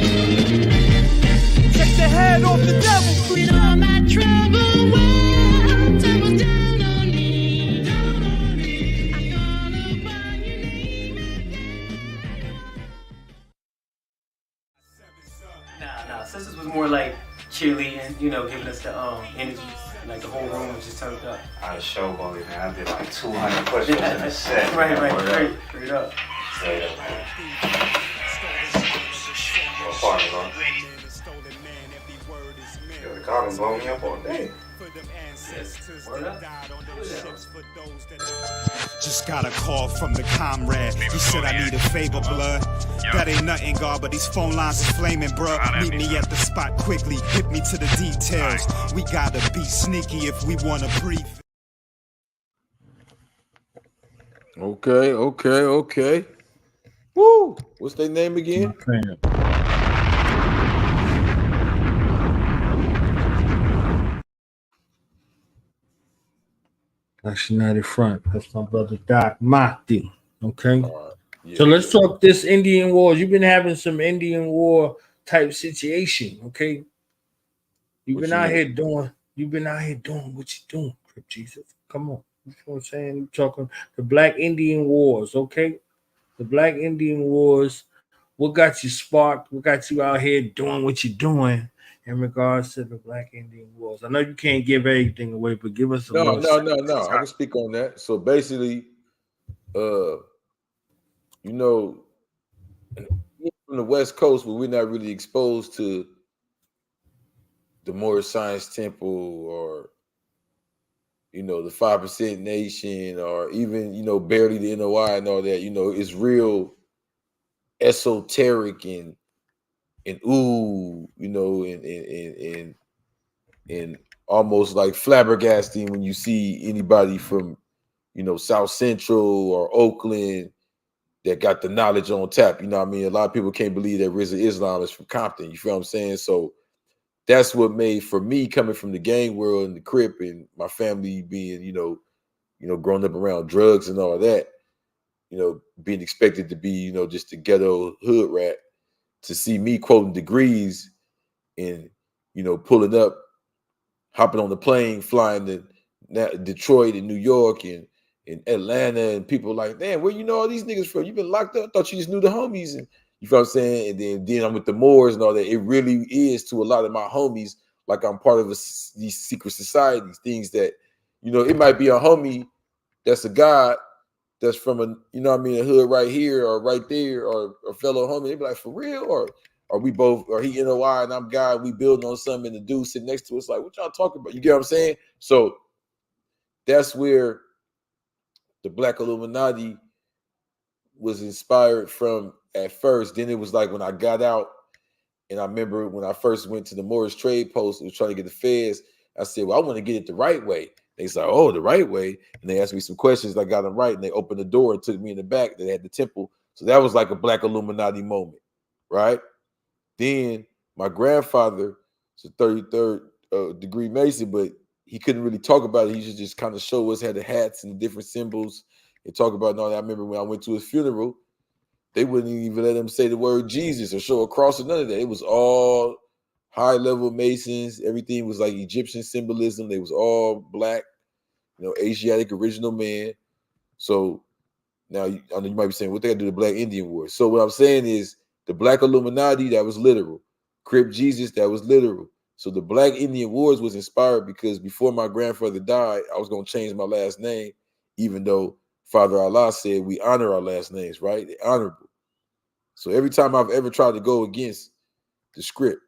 Take the head off the devil, please. With all my trouble, when someone's down on me, I call upon your name. Nah. Sisters was more like cheerleading, you know, giving us the energy. Like the whole room was just turned up. I was showboating, man. I did like 200 push-ups in a set. Right, straight up. Straight up, man. What part is on? Yo, the car been blowing me up all day. Word up. Just got a call from the comrade. He said I need a favor, blood. That ain't nothing, God, but these phone lines is flaming, bruh. Meet me at the spot quickly. Hit me to the details. We gotta be sneaky if we wanna breathe. Okay. Woo! What's their name again? That's United Front. That's my brother Doc Mati. Okay. Yeah, so let's talk this Indian Wars. You've been having some Indian War type situation, okay? You've been out here doing what you doing, Crip Jesus. Come on. You know what I'm saying? You're talking the Black Indian Wars, okay? The Black Indian Wars. What got you sparked? What got you out here doing what you're doing in regards to the Black Indian Wars? I know you can't give everything away, but give us a No. I can speak on that. So basically, you know, from the West Coast, where we're not really exposed to the Moorish Science Temple or, you know, the 5% Nation or even, you know, barely the NOI and all that, you know, it's real esoteric and ooh, you know, and almost like flabbergasting when you see anybody from, you know, South Central or Oakland that got the knowledge on tap. You know what I mean? A lot of people can't believe that Rizza Islam is from Compton. You feel what I'm saying? So that's what made, for me, coming from the gang world and the Crip and my family being, you know, growing up around drugs and all that, you know, being expected to be, you know, just a ghetto hood rat, to see me quoting degrees and, you know, pulling up, hopping on the plane, flying to Detroit and New York and Atlanta, and people like, damn, where you know all these niggas from? You been locked up? I thought you just knew the homies. And you feel what I'm saying? And then I'm with the Moors and all that. It really is to a lot of my homies like I'm part of these secret societies, things that, you know, it might be a homie that's a god that's from a, you know what I mean, a hood right here or right there, or a fellow homie. They be like, for real? Or are we both, or he NOI and I'm God, we building on something, and the dude sitting next to us like, what y'all talking about? You get what I'm saying? So that's where the Black Illuminati was inspired from at first. Then it was like when I got out, and I remember when I first went to the Morris Trade Post, was trying to get the feds, I said, well, I want to get it the right way. They said, oh, the right way. And they asked me some questions. I got them right. And they opened the door and took me in the back. They had the temple. So that was like a Black Illuminati moment, right? Then my grandfather is a 33rd degree Mason, but he couldn't really talk about it. He should just kind of show us, had the hats and the different symbols and talk about it. I remember when I went to his funeral, they wouldn't even let him say the word Jesus or show a cross or none of that. It was all high-level Masons. Everything was like Egyptian symbolism. They was all black, you know, Asiatic original man. So now I know you might be saying, what they got to do with the Black Indian War? So what I'm saying is the Black Illuminati, that was literal. Crip Jesus, that was literal. So the Black Indian Wars was inspired because before my grandfather died, I was going to change my last name, even though Father Allah said we honor our last names, right? They're honorable. So every time I've ever tried to go against the script,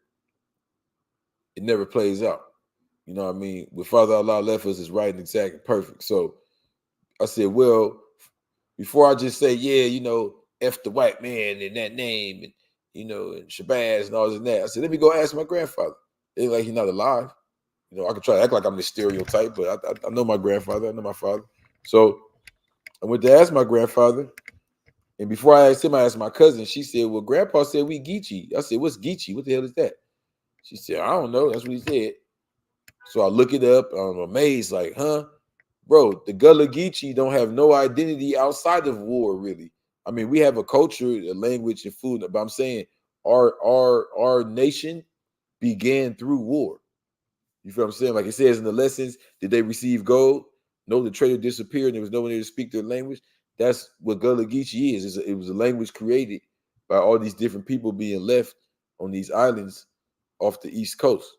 it never plays out. You know what I mean? What Father Allah left us is right and exact and perfect. So I said, well, before I just say, yeah, you know, F the white man and that name and, you know, and Shabazz and all this and that, I said, let me go ask my grandfather. They're like, he's not alive. You know, I could try to act like I'm the stereotype, but I know my grandfather. I know my father. So I went to ask my grandfather. And before I asked him, I asked my cousin. She said, well, Grandpa said we Geechee. I said, what's Geechee? What the hell is that? She said, I don't know. That's what he said. So I look it up. I'm amazed, like, huh? Bro, the Gullah Geechee don't have no identity outside of war, really. I mean, we have a culture, a language, and food, but I'm saying our nation began through war. You feel what I'm saying? Like it says in the lessons, did they receive gold? No, the trader disappeared and there was no one there to speak their language. That's what Gullah Geechee is. It was a language created by all these different people being left on these islands off the East Coast.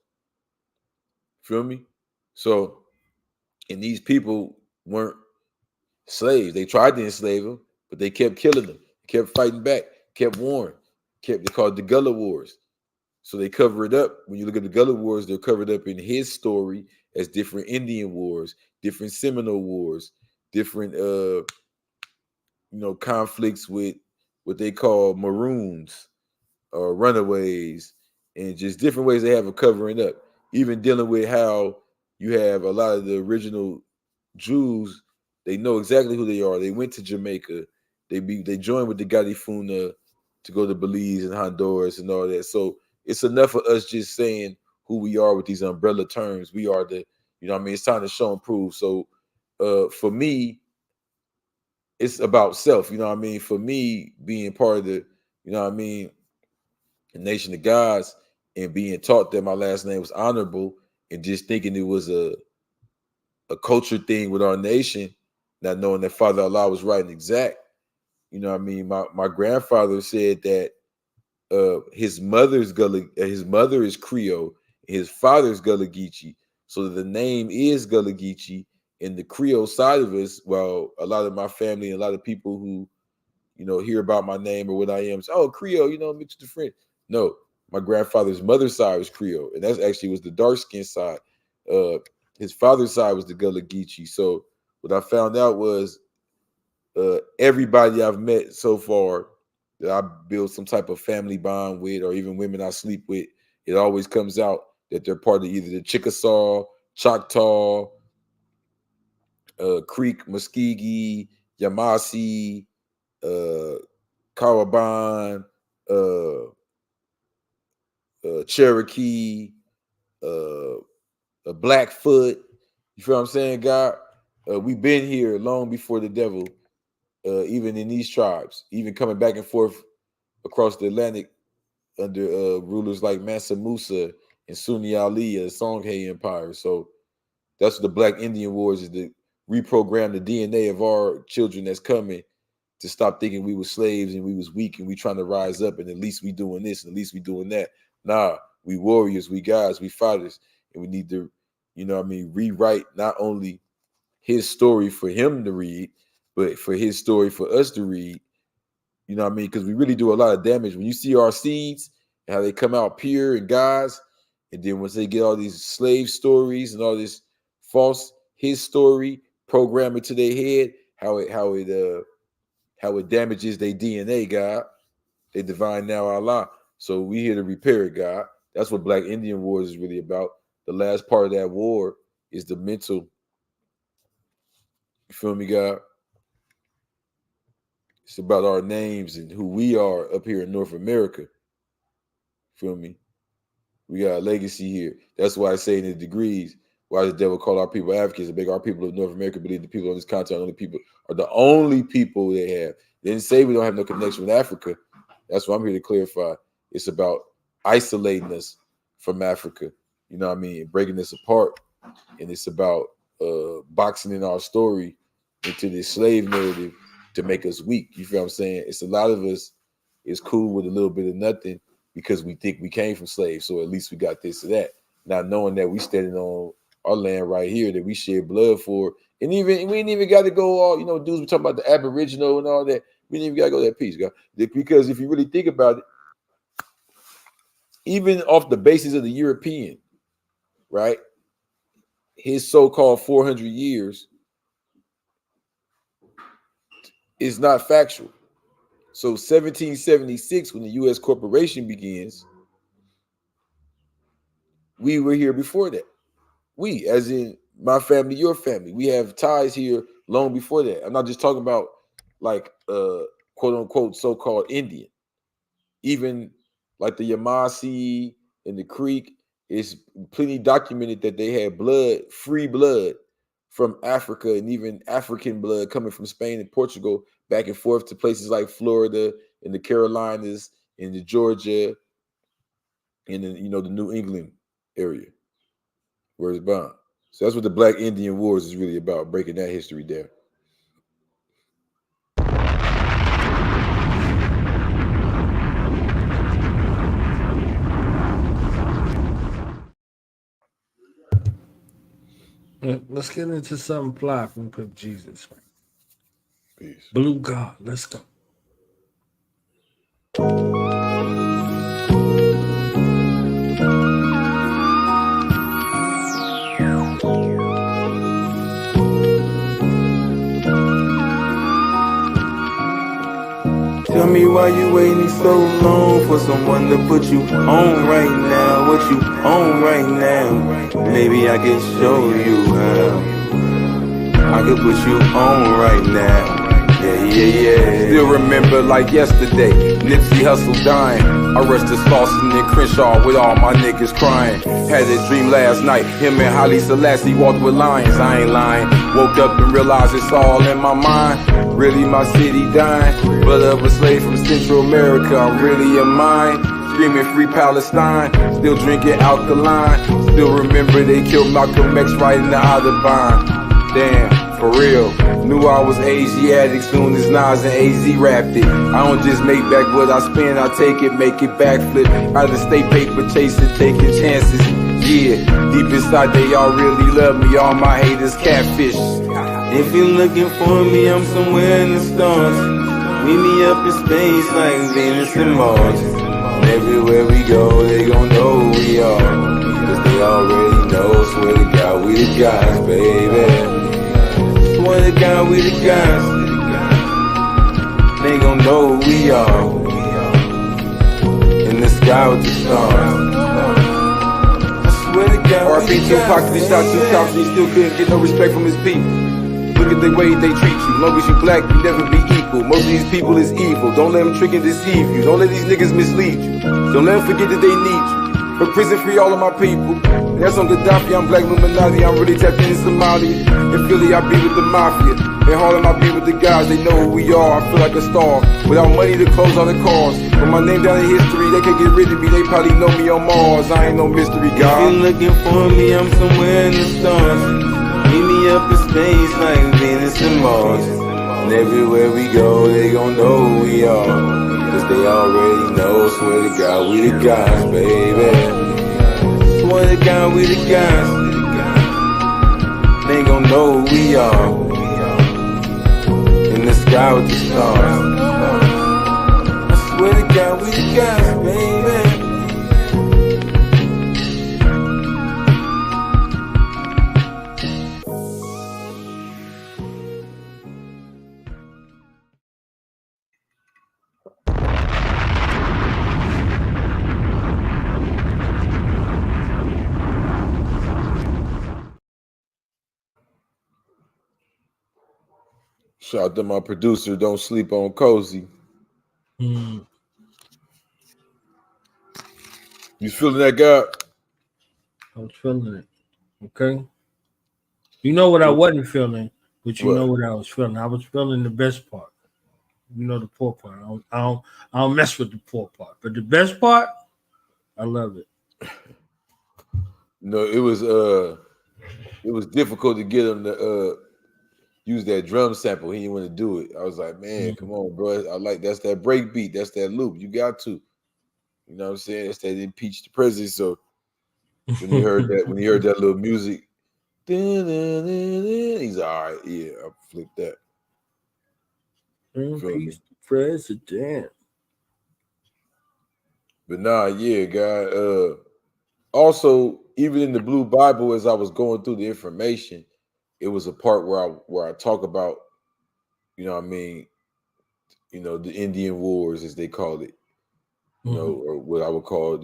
Feel me? So, and these people weren't slaves. They tried to enslave them, but they kept killing them, kept fighting back, kept warring, they called the Gullah Wars. So they cover it up. When you look at the Gullah Wars, they're covered up in his story as different Indian wars, different Seminole wars, different conflicts with what they call Maroons or runaways, and just different ways they have of covering up. Even dealing with how you have a lot of the original Jews, they know exactly who they are. They went to Jamaica. They joined with the Garifuna to go to Belize and Honduras and all that. So it's enough of us just saying who we are with these umbrella terms. We are the, it's time to show and prove. So for me, it's about self, For me, being part of the, the nation of gods and being taught that my last name was honorable and just thinking it was a culture thing with our nation, not knowing that Father Allah was right and exact. My grandfather said that his mother is Creole, his father's Gullah Geechee. So the name is Gullah Geechee, and the Creole side of us, well, a lot of my family and a lot of people who, hear about my name or what I am, say, oh, Creole, mixed with the French. No, my grandfather's mother's side was Creole, and that actually was the dark skin side. His father's side was the Gullah Geechee. So what I found out was everybody I've met so far that I build some type of family bond with, or even women I sleep with, it always comes out that they're part of either the Chickasaw, Choctaw, Creek, Muskegee, Yamasee, Caravan, Cherokee, Blackfoot. You feel what I'm saying, God? We've been here long before the devil, even in these tribes, even coming back and forth across the Atlantic under rulers like Mansa Musa and Sunni Ali and the Songhai Empire. So that's what the Black Indian Wars is, to reprogram the DNA of our children that's coming, to stop thinking we were slaves and we was weak and we trying to rise up and at least we doing this and at least we doing that. Nah, we warriors, we guys, we fighters, and we need to, rewrite not only his story for him to read, but for his story for us to read. Because we really do a lot of damage. When you see our seeds and how they come out pure and guys, and then once they get all these slave stories and all this false his story program into their head, how it damages their DNA, God, they divine now Allah. So we here to repair it, God. That's what Black Indian Wars is really about. The last part of that war is the mental. You feel me, God? It's about our names and who we are up here in North America. Feel me? We got a legacy here. That's why I say in the degrees, why the devil call our people Africans and make our people of North America believe the people on this continent are the only people they have. They didn't say we don't have no connection with Africa. That's what I'm here to clarify. It's about isolating us from Africa, breaking us apart. And it's about boxing in our story into this slave narrative to make us weak. You feel what I'm saying? It's a lot of us is cool with a little bit of nothing because we think we came from slaves. So at least we got this or that. Not knowing that we standing on our land right here that we shed blood for. And we ain't even got to go all, dudes were talking about the Aboriginal and all that. We didn't even got to go that piece, God. Because if you really think about it, even off the basis of the European, right? His so-called 400 years is not factual. So 1776, when the U.S. corporation begins, we were here before that. We, as in my family, your family, we have ties here long before that. I'm not just talking about like quote unquote so-called Indian. Even like the Yamasee and the Creek, it's plenty documented that they had blood, free blood from Africa, and even African blood coming from Spain and Portugal back and forth to places like Florida and the Carolinas and the Georgia and then, the New England area where it's bound. So that's what the Black Indian Wars is really about, breaking that history down. Let's get into something fly from Pimp Jesus. Peace. Blue God, let's go. Tell me why you waiting so long for someone to put you on right now. What you on right now? Maybe I can show you how I could put you on right now. Yeah. Still remember like yesterday, Nipsey Hussle dying. I rushed to Slauson and Crenshaw with all my niggas crying. Had a dream last night, him and Haile Selassie walked with lions. I ain't lying. Woke up and realized it's all in my mind. Really my city dying. Blood of a slave from Central America, I'm really a mind. Screaming free Palestine, still drinking alkaline. Still remember they killed Malcolm X right in the Audubon. Damn, for real. Knew I was Asiatic soon as Nas and AZ rapped it. I don't just make back what I spend, I take it, make it backflip. Out of state paper chasing, taking chances. Yeah, deep inside they all really love me, all my haters catfish. If you're looking for me, I'm somewhere in the stars. Meet me up in space like Venus and Mars. And everywhere we go, they gon' know who we are. Cause they already know, swear to God, we the guys, baby. Swear to God, we the guys. They gon' know who we are. In the sky with the stars. I swear to God, RP Tupac, they shot two cops and he still couldn't get no respect from his people. Look at the way they treat you. Long as you black, you never be equal. Most of these people is evil. Don't let them trick and deceive you. Don't let these niggas mislead you. Don't let them forget that they need you. For prison free all of my people. That's on Gaddafi, I'm Black Illuminati. I'm really tapped in Somalia. In Philly, I be with the Mafia. In Harlem, I be with the guys. They know who we are. I feel like a star. Without money to close all the cars. With my name down in history, they can't get rid of me. They probably know me on Mars. I ain't no mystery guy. If you're looking for me, I'm somewhere in the stars. Meet me up in space like Venus and Mars. And everywhere we go, they gon' know who we are. Cause they already know, swear to God, we the guys, baby. Swear to God, we the guys. They gon' know who we are. In the sky with the stars. I swear to God, we the guys, baby. Shout out to my producer, Don't Sleep on Cozy. Mm. You feeling that, God? I was feeling it. Okay. You know what I wasn't feeling, but you know what I was feeling. I was feeling the best part. You know the poor part. I don't mess with the poor part, but the best part, I love it. No, it was difficult to get him to use that drum sample. He didn't want to do it. I was like, man, come on, bro. I like that's that break beat. That's that loop. You got to. You know what I'm saying? That's that impeach the president. So when he heard that little music, he's all right. Yeah, I flipped that. Impeach the president. But nah, yeah, God. Also, even in the Blue Bible, as I was going through the information, it was a part where I talk about, you know what I mean, the Indian Wars, as they call it, or what I would call,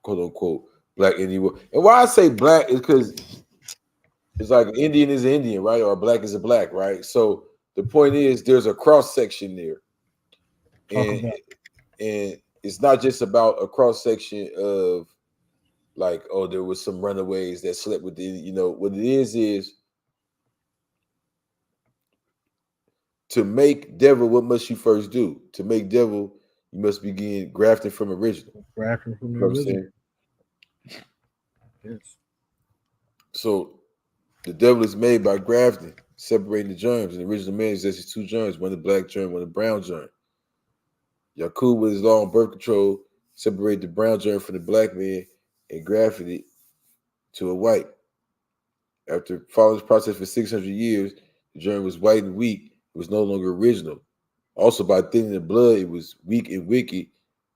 quote unquote, Black Indian War. And why I say black is because it's like Indian is an Indian, right? Or black is a black, right? So the point is there's a cross section there. And it's not just about a cross section of like, oh, there was some runaways that slept with the, what it is To make devil, what must you first do? To make devil, you must begin grafting from original. Grafting from the You know what I'm original. saying? Yes. So the devil is made by grafting, separating the germs. And the original man is just two germs, one the black germ, one the brown germ. Yakub with his law on birth control separated the brown germ from the black man and grafted it to a white. After following this process for 600 years, the germ was white and weak. It was no longer original. Also, by thinning the blood, it was weak and wicked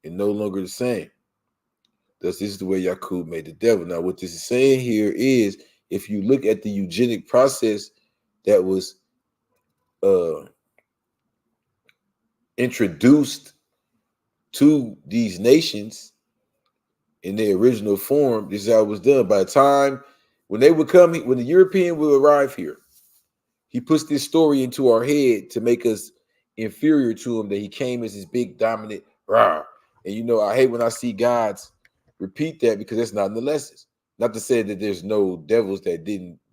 and no longer the same. Thus, this is the way Yakub made the devil. Now, what this is saying here is, if you look at the eugenic process that was introduced to these nations in their original form, this is how it was done. By the time when they would come, when the European would arrive here, he puts this story into our head to make us inferior to him, that he came as this big dominant rah. And you know, I hate when I see gods repeat that, because that's not in the lessons. Not to say that there's no devils that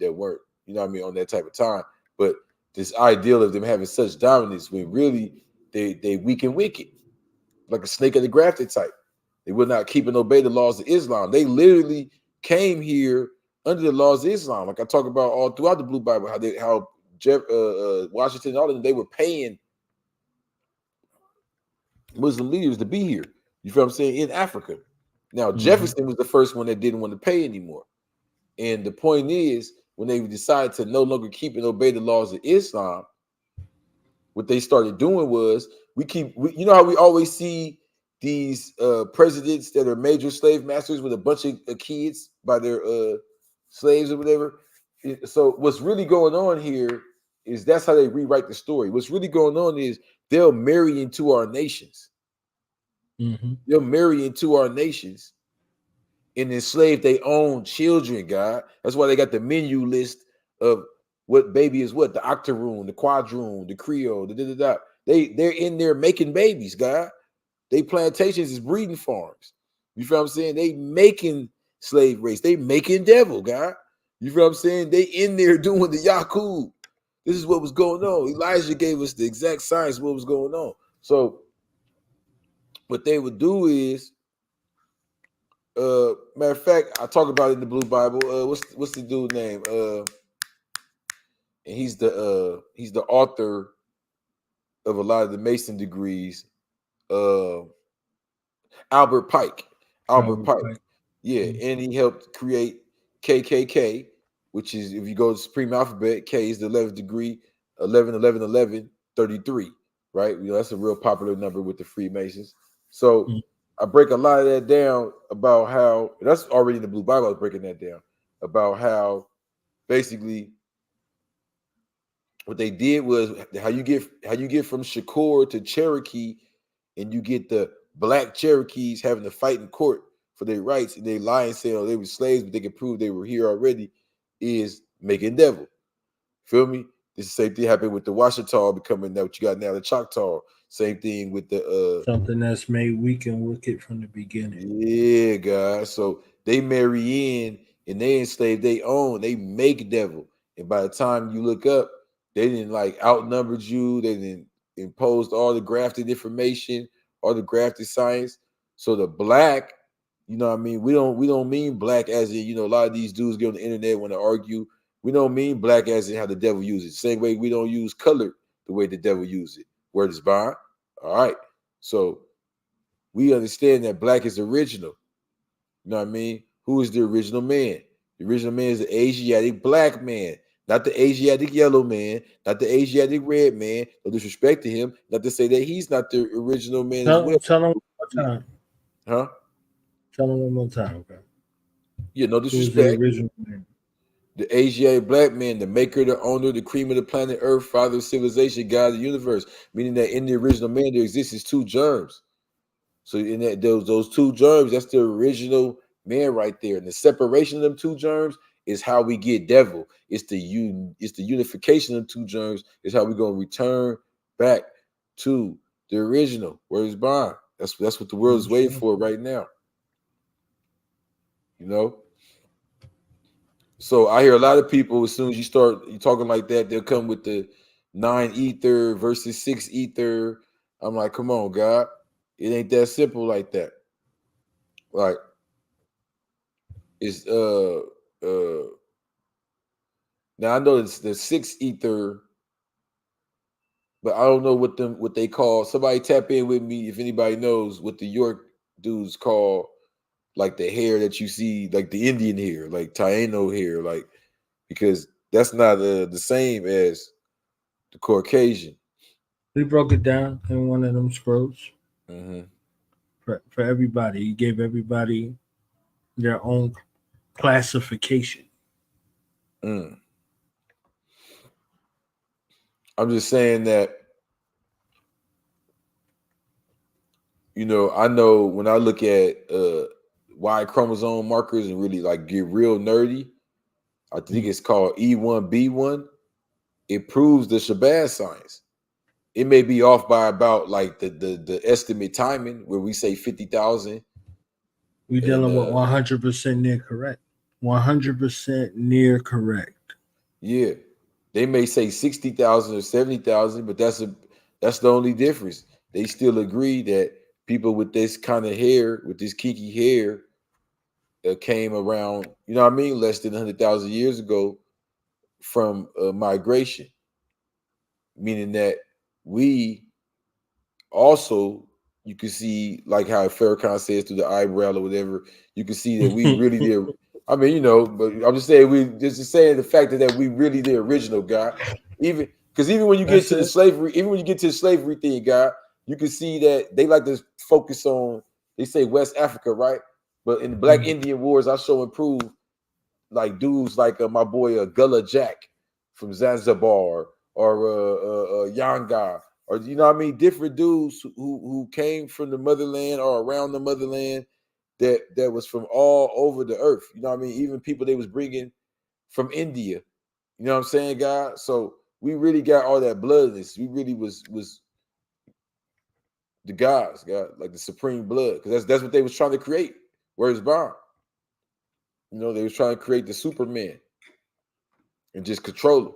weren't, you know what I mean, on that type of time, but this ideal of them having such dominance when really they weak and wicked, like a snake of the grafted type. They would not keep and obey the laws of Islam. They literally came here under the laws of Islam, like I talk about all throughout the Blue Bible, how Washington, all of them, they were paying Muslim leaders to be here. You feel what I'm saying? In Africa. Now, Jefferson was the first one that didn't want to pay anymore. And the point is, when they decided to no longer keep and obey the laws of Islam, what they started doing was, you know how we always see these presidents that are major slave masters with a bunch of kids by their slaves or whatever. So what's really going on here is that's how they rewrite the story. What's really going on is they'll marry into our nations. They'll marry into our nations and enslave their own children, God. That's why they got the menu list of what baby is what, the octoroon, the quadroon, the creole, the da-da-da. They're in there making babies, God. They plantations is breeding farms. You feel what I'm saying? They making slave race. They making devil, God. You feel what I'm saying? They in there doing the Yakub. This is what was going on. Elijah gave us the exact science of what was going on. So what they would do is, matter of fact, I talk about it in the Blue Bible. What's the dude's name? And he's the author of a lot of the Mason degrees. Albert Pike. Albert Pike. Yeah, and he helped create KKK, which is, if you go to the Supreme Alphabet, K is the 11th degree, 11, 11, 11, 33, right? You know, that's a real popular number with the Freemasons. So I break a lot of that down about how, that's already in the Blue Bible, I was breaking that down, about how basically what they did was how you get from Shakur to Cherokee, and you get the black Cherokees having to fight in court for their rights, and they lie and say, oh, they were slaves, but they can prove they were here already, is making devil. Feel me? This is the same thing happened with the Washita becoming what you got now, the Choctaw. Same thing with the something that's made weak and wicked from the beginning. Yeah, guys. So they marry in and they enslave their own. They make devil. And by the time you look up, they didn't like outnumbered you. They didn't imposed all the grafted information, all the grafted science. So the black, you know what I mean? We don't mean black as in, you know, a lot of these dudes get on the internet want to argue. We don't mean black as in how the devil uses it. Same way we don't use colored the way the devil uses it. Word is bond. All right. So we understand that black is original. You know what I mean? Who is the original man? The original man is the Asiatic black man, not the Asiatic yellow man, not the Asiatic red man. No disrespect to him. Not to say that he's not the original man as well. Tell him one more time. Huh? Tell him one more time, bro. Yeah, no Who's disrespect. the original man? The Asiatic black man, the maker, the owner, the cream of the planet Earth, father of civilization, God of the universe. Meaning that in the original man there exists two germs. So in that those two germs, that's the original man right there. And the separation of them two germs is how we get devil. It's the unification of two germs is how we're gonna return back to the original. Where is bond? That's what the world is waiting for right now. You know. So I hear a lot of people, as soon as you start talking like that, they'll come with the 9 ether versus 6 ether. I'm like, come on, God. It ain't that simple like that. Like, it's now I know it's the 6 ether, but I don't know what they call. Somebody tap in with me if anybody knows what the York dudes call like the hair that you see, like the Indian hair, like Taino hair, like, because that's not the same as the Caucasian. He broke it down in one of them scrolls Mm-hmm. for everybody. He gave everybody their own classification. I'm just saying that, you know, I know when I look at Y chromosome markers and really like get real nerdy, I think it's called E1B1. It proves the Shabazz signs. It may be off by about like the estimate timing where we say 50,000. We're dealing with 100% near correct. 100% near correct. Yeah, they may say 60,000 or 70,000, but that's the only difference. They still agree that people with this kind of hair, with this kinky hair, came around, you know what I mean, less than 100,000 years ago from migration, meaning that we also, you can see like how Farrakhan says through the eyebrow or whatever, you can see that we really did. I mean, you know, but I'm just saying the fact that we really the original guy, even when you get to the slavery thing, guy, you can see that they like to focus on, they say West Africa, right? But in the Black Indian Wars, I show and prove like dudes like my boy Gullah Jack from Zanzibar or Yanga, or you know what I mean, different dudes who came from the motherland or around the motherland that was from all over the earth. You know what I mean? Even people they was bringing from India. You know what I'm saying, God? So we really got all that bloodness. We really was the gods, God, like the supreme blood, because that's what they was trying to create. Where's Bomb? You know, they was trying to create the Superman and just control them.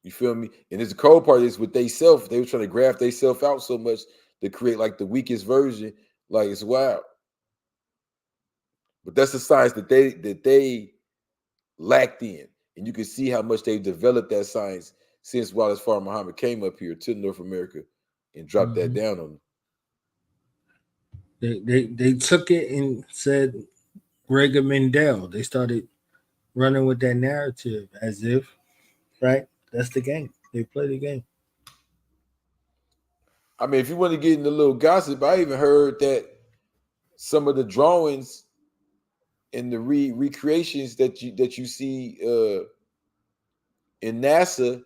You feel me? And there's the cold part is with they were trying to graft they self out so much to create like the weakest version. Like, it's wild. But that's the science that they lacked in. And you can see how much they've developed that science since Wallace Farr Muhammad came up here to North America and dropped that down on them. They took it and said Gregor Mendel. They started running with that narrative as if, right? That's the game. They play the game. I mean, if you want to get into a little gossip, I even heard that some of the drawings and the recreations that you see in NASA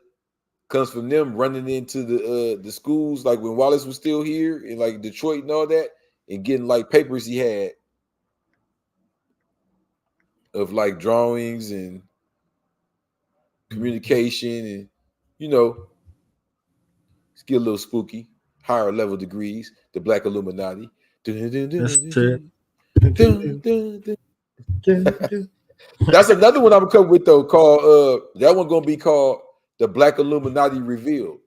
comes from them running into the schools, like when Wallace was still here in like Detroit and all that, and getting like papers he had of like drawings and communication, and you know, it's get a little spooky. Higher level degrees, the Black Illuminati. That's another one I'm gonna come with though, called that one gonna be called the Black Illuminati Revealed.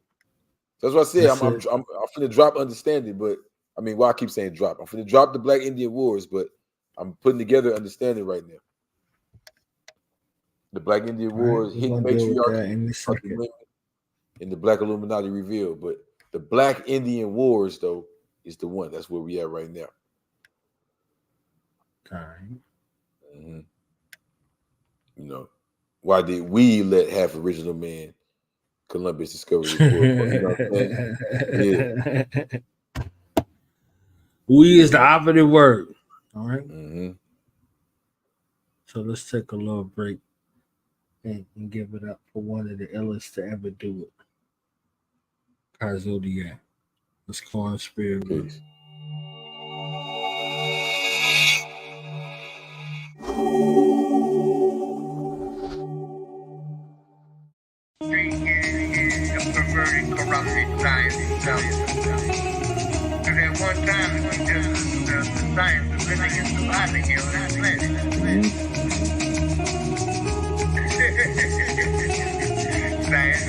That's what I said. I'm finna drop Understanding, but I mean, why I keep saying drop? I'm finna drop the Black Indian Wars, but I'm putting together Understanding right now. The Black Indian Wars, hidden matriarchy, and the Black Illuminati Revealed. But the Black Indian Wars, though, is the one. That's where we at right now. Time. Mm-hmm. You know, why did we let half original man Columbus discover the report? You know what I'm saying? Yeah. We is the operative word. All right. Mm-hmm. So let's take a little break and give it up for one of the illest to ever do it. Zodiac. Let's go on Spirit. Peace. Corrupted science itself. Because at one time it was just the science of living and surviving here on this planet. You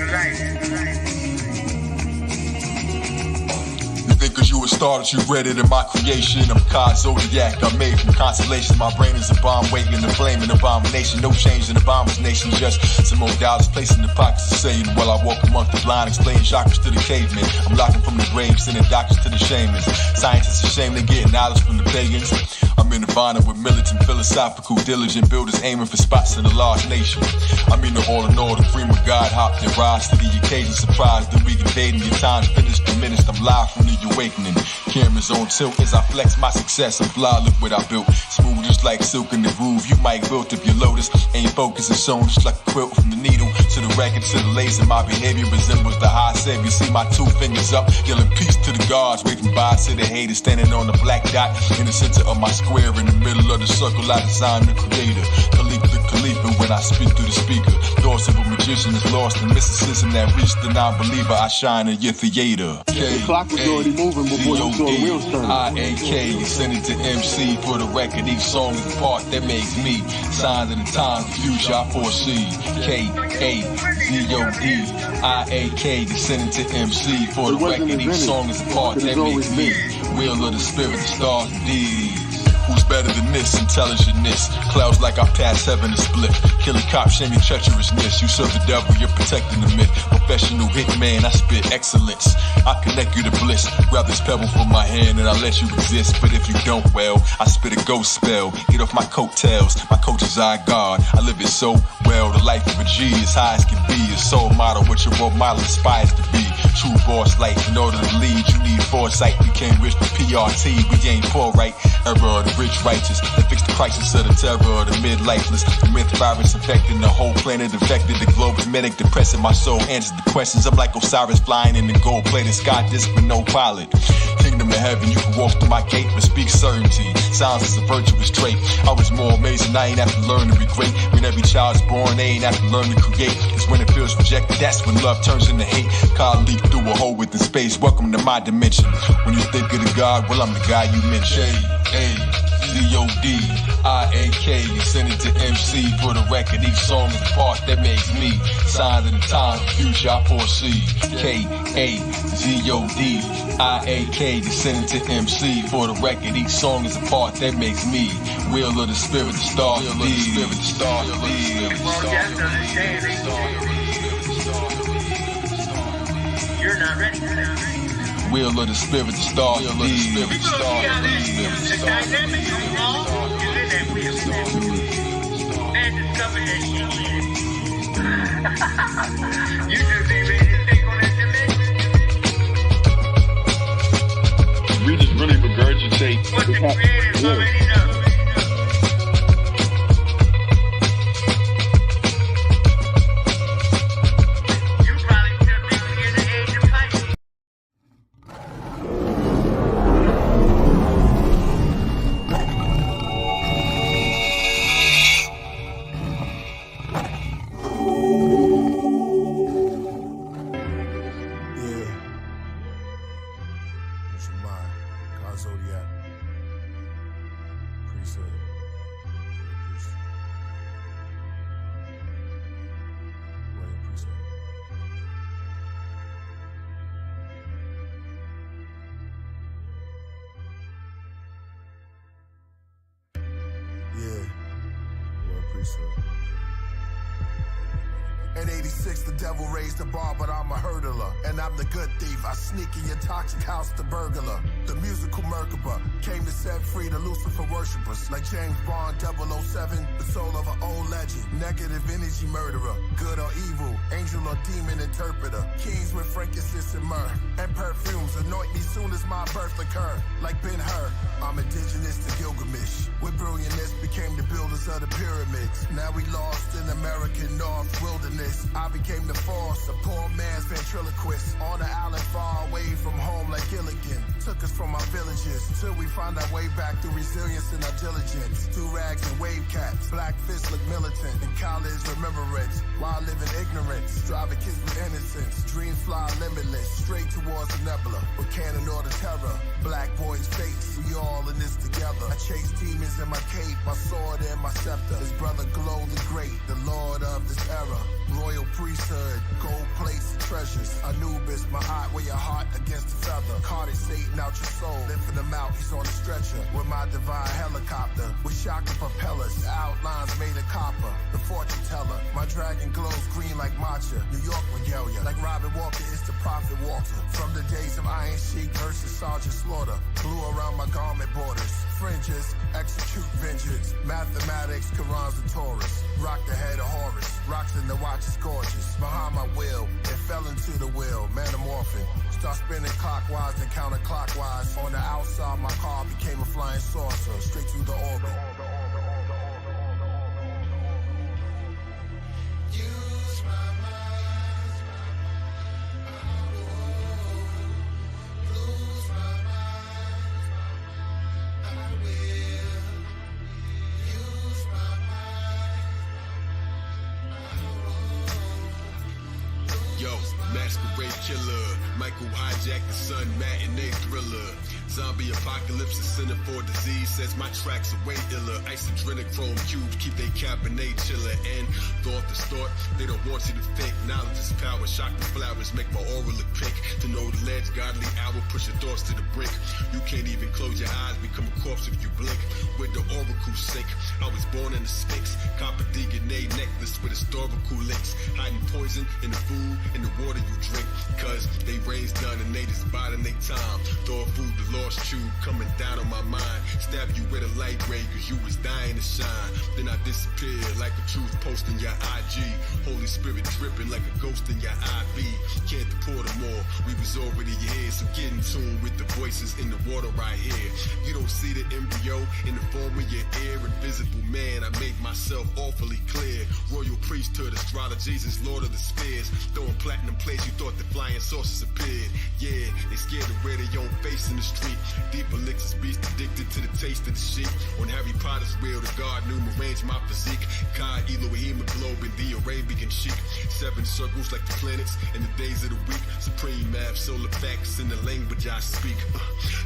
think cause you a star that you read it in my creation. I'm Kai Zodiac, I'm made from constellations. My brain is a bomb waiting to flame an abomination. No change in the bomber's nation, just some more dollars placed in the pockets of Satan. While I walk amongst the blind, explaining chakras to the cavemen. I'm locking from the grave, sending doctors to the shamans. Scientists ashamed they getting knowledge from the pagans. I'm in Nirvana with militant, philosophical, diligent builders aiming for spots in a large nation. I mean the all in all, the cream of God hopped and rise to the occasion. Surprised that we invading your time's finished, diminished. I'm live from the awakening. Cameras on tilt as I flex my success. I'm fly, look what I built. Smooth just like silk in the groove. You might wilt if your lotus ain't focused and sewn just like a quilt. From the needle to the record to the laser, my behavior resembles the high savior. See my 2 fingers up, yelling peace to the gods. Waving by to the haters, standing on the black dot in the center of my square. In the middle of the circle, I designed the creator. Khalifa when I speak through the speaker. Thoughts of a magician is lost in mysticism that reached the non-believer. I shine in your theater. The clock was already moving before you saw the wheels turn. I-A-K, you send it to MC for the record. Each song is the part that makes me. Signs of the times, the future I foresee. K-A-Z-O-D. I-A-K, you send it to MC for the record. Each song is the part that makes me. Wheel of the spirit, the stars indeed. Who's better than this? Intelligentness. Clouds like I pass heaven to split. Killing cops, shaming treacherousness. You serve the devil, you're protecting the myth. Professional hitman, I spit excellence. I connect you to bliss. Grab this pebble from my hand and I let you exist. But if you don't, well, I spit a ghost spell. Get off my coattails. My coach is our God. I live it so well. The life of a G is high as can be. A soul model, what your role model aspires to be. True boss life. In order to lead, you need foresight. We came rich for PRT. We ain't poor, right? Error of the rich righteous. They fix the crisis of the terror of the mid-lifeless. The myth virus infecting the whole planet. Infected the globe with medic depressing my soul. Answers the questions. I'm like Osiris flying in the gold-plated sky disc with no pilot. Kingdom of heaven, you can walk through my gate but speak certainty. Silence is a virtuous trait. I was more amazing. I ain't have to learn to be great. When every child is born, they ain't have to learn to create. It's when it feels rejected, that's when love turns into hate. God leap through a hole within space. Welcome to my dimension. When you think of the God, well, I'm the guy you mentioned. A-Z-O-D, I-A-K, you send it to MC for the record. Each song is the part that makes me. Signs of the times, the future I foresee. K-A-Z-O-D, I-A-K, you send it to MC for the record. Each song is the part that makes me. Wheel of the spirit, the star, the spirit, the star, the You're not ready for that. Wheel of the spirit, the star, the spirit, the star, The dynamic of all is in that wheel. Man discovered that shit. You just ain't ready to take on that dimension. We just really regurgitate what the creator's already done. In 86, the devil raised the bar, but I'm a hurdler. And I'm the good thief. I sneak in your toxic house, the burglar. The musical Merkaba came to set free the Lucifer worshippers. Like James Bond 007, the soul of an old legend. Negative energy murderer. Good or evil, angel or demon interpreter. Kings with frankincense and myrrh. And perfumes anoint me soon as my birth occur. Like Ben-Hur, I'm indigenous to Gilgamesh. With brilliantness became the builders of the pyramids. Now we lost in American North wilderness. I became the force, a poor man's ventriloquist. On the island far away from home like Gilligan. Took us from our villages till we found our way back through resilience and our diligence. Through rags and wave caps, black fists look militant. In college remembrance, while living ignorance. Driving kids with innocence, dreams fly limitless. Straight towards the nebula, with cannon or the terror. Black boys face, we all in this together. I chase demons Diamonds in my cape, my sword and my scepter. His brother Glow the Great, the lord of this era. Royal priesthood, gold plates and treasures. Anubis, my eye, wear your heart against the feather. Carted Satan out your soul, lifting him out, he's on a stretcher. With my divine helicopter, with shocking propellers. The outlines made of copper, the fortune teller. My dragon glows green like matcha. New York regalia, like Robin Walker is the prophet Walter. From the days of Iron Sheik versus Sergeant Slaughter. Blue around my garment borders. Fringes, execute vengeance. Mathematics, Quran's and Taurus. Rock the head of Horus. Rocks in the watch is gorgeous. Behind my will, it fell into the wheel. Metamorphing. Start spinning clockwise and counterclockwise. On the outside, my car became a flying saucer. Straight through the orbit. Use my mind. Lose my mind. I will. Use my mind. Yo, masquerade killer, Michael hijack the sun, matinee thriller. Zombie apocalypse is center for disease, says my tracks are way iller. Isodrenochrome cubes keep they cabernet chiller. And thought this thought, they don't want you to think. Knowledge is power, shock the flowers, make my aura look pink. To know the ledge, godly hour, push your thoughts to the brink. You can't even close your eyes, become a corpse if you blink. Where the oracle sink, I was born in the Sphinx. Copper DNA necklace with historical links. Hiding poison in the food, in the water you drink. Cause they raised done and they just biding their time. Throw food the lost tube coming down on my mind. Stab you with a light ray cause you was dying to shine. Then I disappeared like a truth post in your IG. Holy Spirit dripping like a ghost in your IV. Can't deport them all, we was already here. So get in tune with the voices in the water right here. You don't see the embryo in the form of your ear. Invisible man, I made myself awfully clear. Royal priesthood, astrologies is Lord of the Spheres. Throwing platinum plates, you thought the flying saucers appeared. Yeah, they scared to wear their own face in the street. Deep elixirs, beast addicted to the taste of the sheep. On Harry Potter's wheel, the god knew arrange my physique. Kai, Elohim, hemoglobin, the Arabian chic. 7 circles like the planets in the days of the week. Supreme math, solar facts in the language I speak.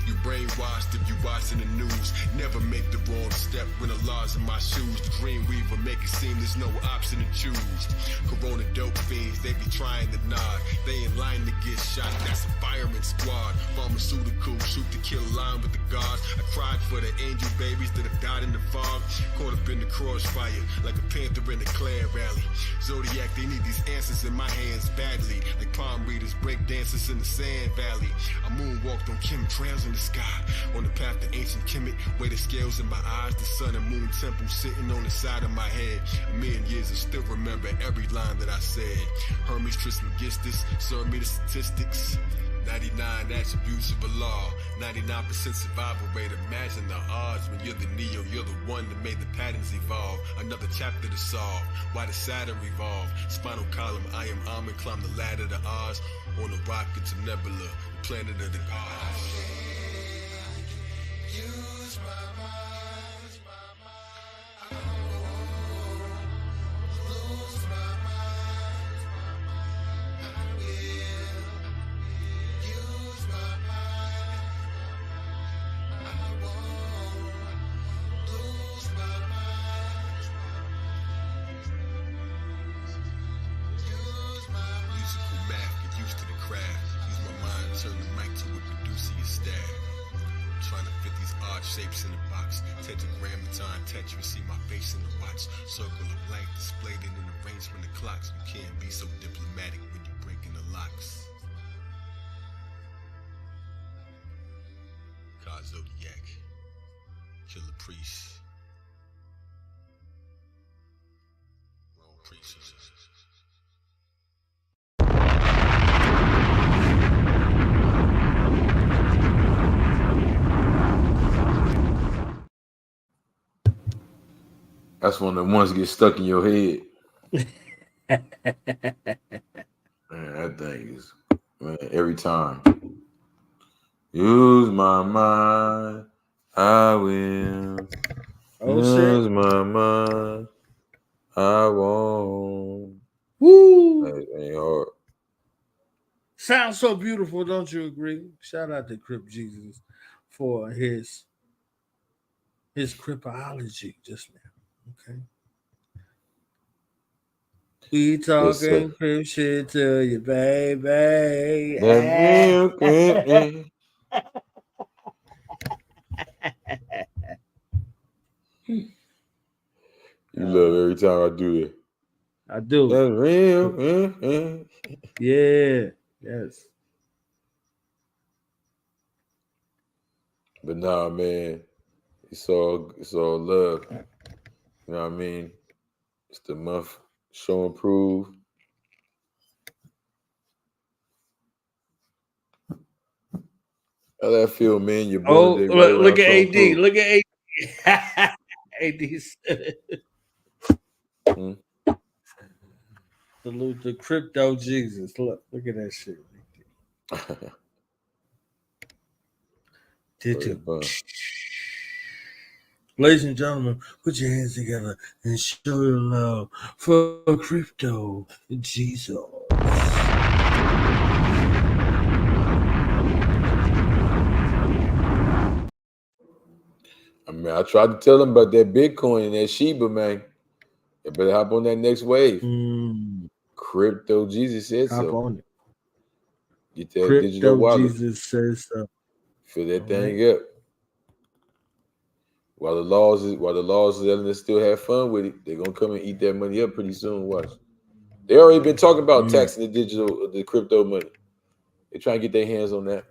You brainwashed if you watching the news. Never make the wrong step when the law's in my shoes. The dream weaver make it seem there's no option to choose. Corona dope fiends, they be trying to nod. They in line to get shot, that's a fireman squad. Pharmaceutical, shoot to kill line with the gods. I cried for the angel babies that have died in the fog. Caught up in the crossfire, like a panther in a Klan rally. Zodiac, they need these answers in my hands badly. Like palm readers, break dancers in the sand valley. I moonwalked on chemtrails in the sky. On the path to ancient Kemet, where the scales in my eyes. The sun and moon temple sitting on the side of my head. A million years I still remember every line that I said. Hermes Trismegistus, serve me the statistics. 99 attributes of Allah, 99% survival rate. Imagine the odds when you're the Neo, you're the one that made the patterns evolve. Another chapter to solve, why the Saturn revolve. Spinal column, I am Amen, climb the ladder to Oz. On the rocket to Nebula, the planet of the gods. Use my mind. Lose my mind. I will. Use my mind. I won't lose my mind. Use my mind. Musical math, get used to the craft. Use my mind, turn the mic to a Caduceus stab. Trying to fit these odd shapes in the box. Tetragrammaton, Tetris, see my face in the watch. Circle of light displayed in an arrangement of clocks. You can't be so diplomatic when you're breaking the locks. God Zodiac, Killer Priest, Wrong Priest. That's one of the ones that get stuck in your head. Man, that thing is, man, every time. Use my mind, I will. Use my mind, I won't. Woo! That ain't hard. Sounds so beautiful, don't you agree? Shout out to Crip Jesus for his his cryptology just now. Okay. We talking crip shit to you, baby. That real crip. You love every time I do that. I do. That's real. Yeah. Yes. But nah, man, it's all love. You know what I mean? It's the month. Show and prove. How that feel, man? You're born today, right around look at Show and AD. Prove. Look at AD. AD said it. Salute the crypto Jesus. Look at that shit. Did you? Ladies and gentlemen, put your hands together and show your love for crypto Jesus. I mean, I tried to tell them about that Bitcoin and that Shiba, man. You better hop on that next wave. Crypto Jesus said Hop so. on it. Get that Crypto digital wallet. Jesus says so. Fill that thing up. While the laws is letting us still have fun with it, they're gonna come and eat that money up pretty soon. Watch. They already been talking about taxing the crypto money. They're trying to get their hands on that.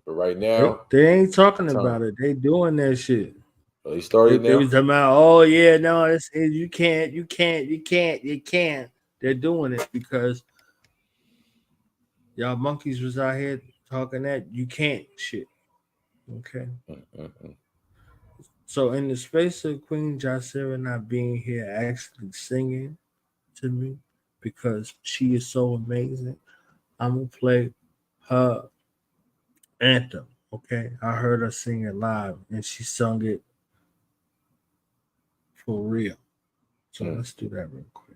But right now, they ain't talking about it. They doing that shit. Well, they started They now. was talking about, oh yeah, no, you can't. They're doing it because y'all monkeys was out here talking that you can't shit. Okay. So in the space of Queen Jacera not being here, actually singing to me because she is so amazing, I'm gonna play her anthem. Okay, I heard her sing it live, and she sung it for real. So let's do that real quick.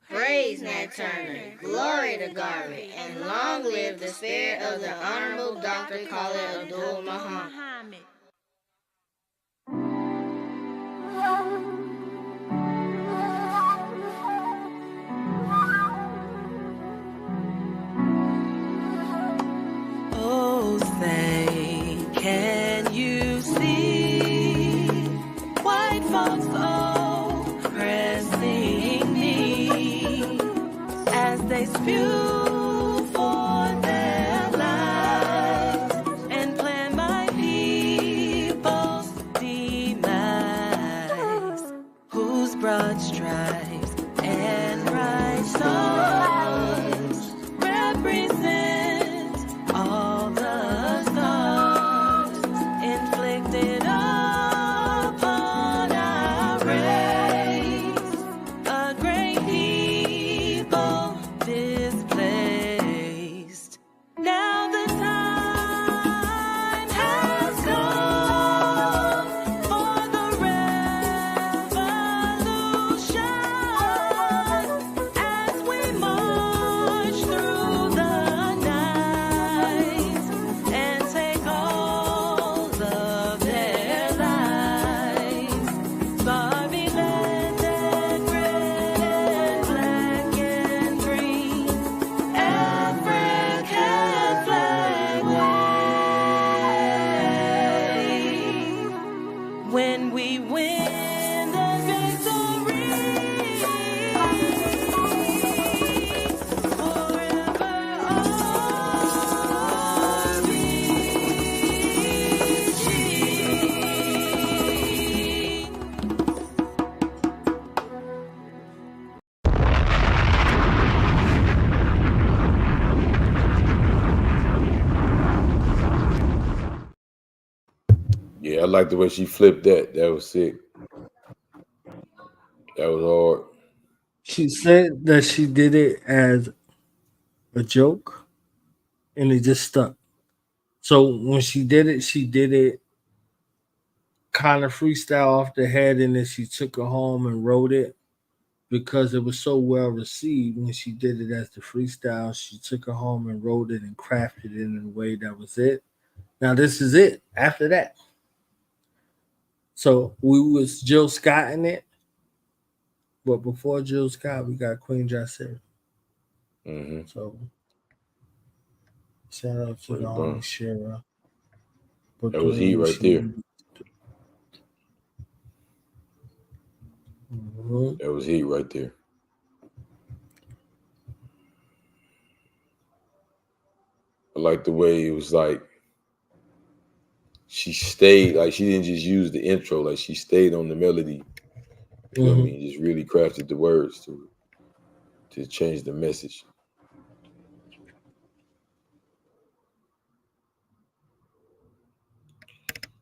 Praise Nat Turner, glory to Garvey, and long live the spirit of the Honorable Dr. Khalid Abdul Muhammad. Oh, say, can you see white folks oppressing me as they spew for their lives and plan my people's demise? Whose broad stripes and bright stars represent all the scars inflicted upon our race, a great people displaced. Now the time has come for the revolution as we march through the night and take all of their lives. Barbie land and red and black and green, African flag wave. When we win the victory, forever Yeah, I like the way she flipped that. That was sick. That was hard. She said that she did it as a joke, and it just stuck. So when she did it kind of freestyle off the head, and then she took it home and wrote it because it was so well received. When she did it as the freestyle, she took it home and wrote it and crafted it in a way that was it. Now this is it. After that, So we was Jill Scott in it, but before Jill Scott, we got Queen Jacera. Mm-hmm. So shout out to Pretty the bomb. homie Shira. That was heat right there. Mm-hmm. That was heat right there. I like the way it was like she stayed, like she didn't just use the intro, like she stayed on the melody. You know what I mean? Just really crafted the words to change the message.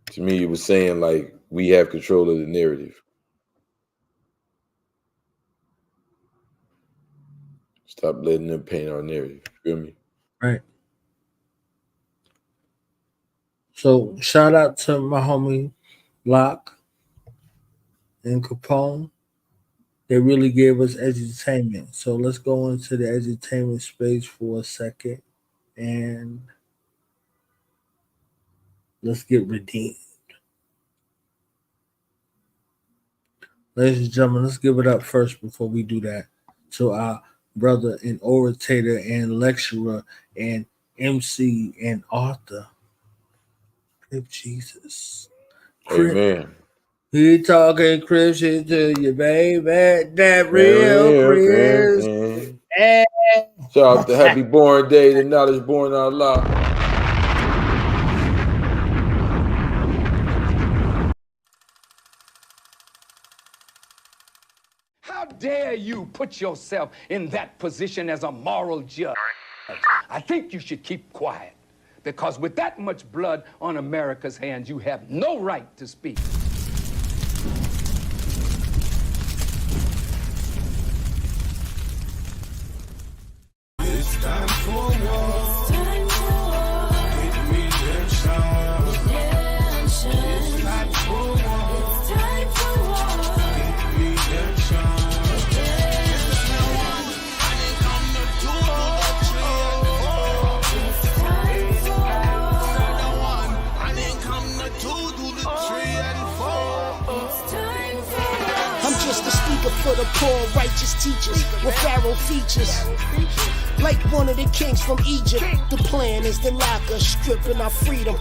To me, it was saying like we have control of the narrative. Stop letting them paint our narrative. You feel me? Right. So shout out to my homie Locke and Capone. They really gave us edutainment. So let's go into the edutainment space for a second and let's get redeemed. Ladies and gentlemen, let's give it up first before we do that to our brother and orator and lecturer and MC and author, Crip Jesus. Crip. Amen. He talking Crip shit to you, baby. That real Chris. Hey. Shout out to Happy Born Day, the knowledge born out loud. How dare you put yourself in that position as a moral judge? I think you should keep quiet, because with that much blood on America's hands, you have no right to speak. It's time for war. Get redemption. It's time for war. Get redemption. I'm just a speaker for the poor, righteous teachers with pharaoh features. Like one of the kings from Egypt, the plan is to lock us, stripping our freedom.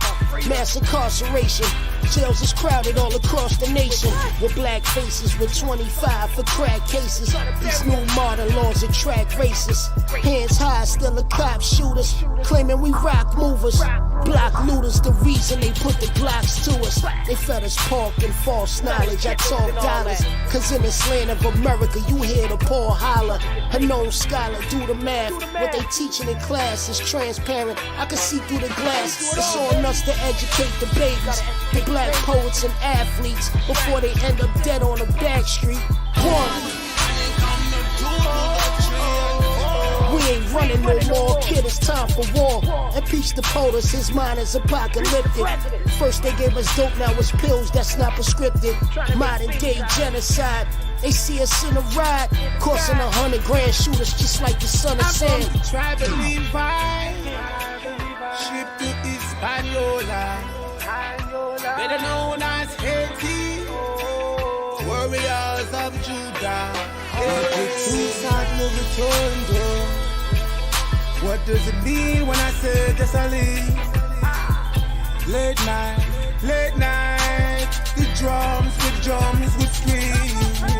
Mass incarceration, jails is crowded all across the nation. With black faces with 25 for crack cases. These new modern laws attract racists. Hands high, still a cop shooters, claiming we rock movers. Block looters, the reason they put the Glocks to us. They fed us pork and false knowledge. I talk dollars, cause in this land of America, you hear the poor holler. A known scholar, do the math. What they teaching in class is transparent. I can see through the glass. It's on us to educate the babies, the black poets and athletes, before they end up dead on a back street. We ain't running no more, kid, it's time for war. Impeach the POTUS, his mind is apocalyptic. First they gave us dope, now it's pills, that's not prescripted. Modern day genocide, they see us in a ride, costing $100 grand, shoot us just like the son of Sam. Tribe to revive, ship to Hispaniola, better known as Haiti, warriors of Judah. What does it mean when I say this I leave? Late night, the drums would scream.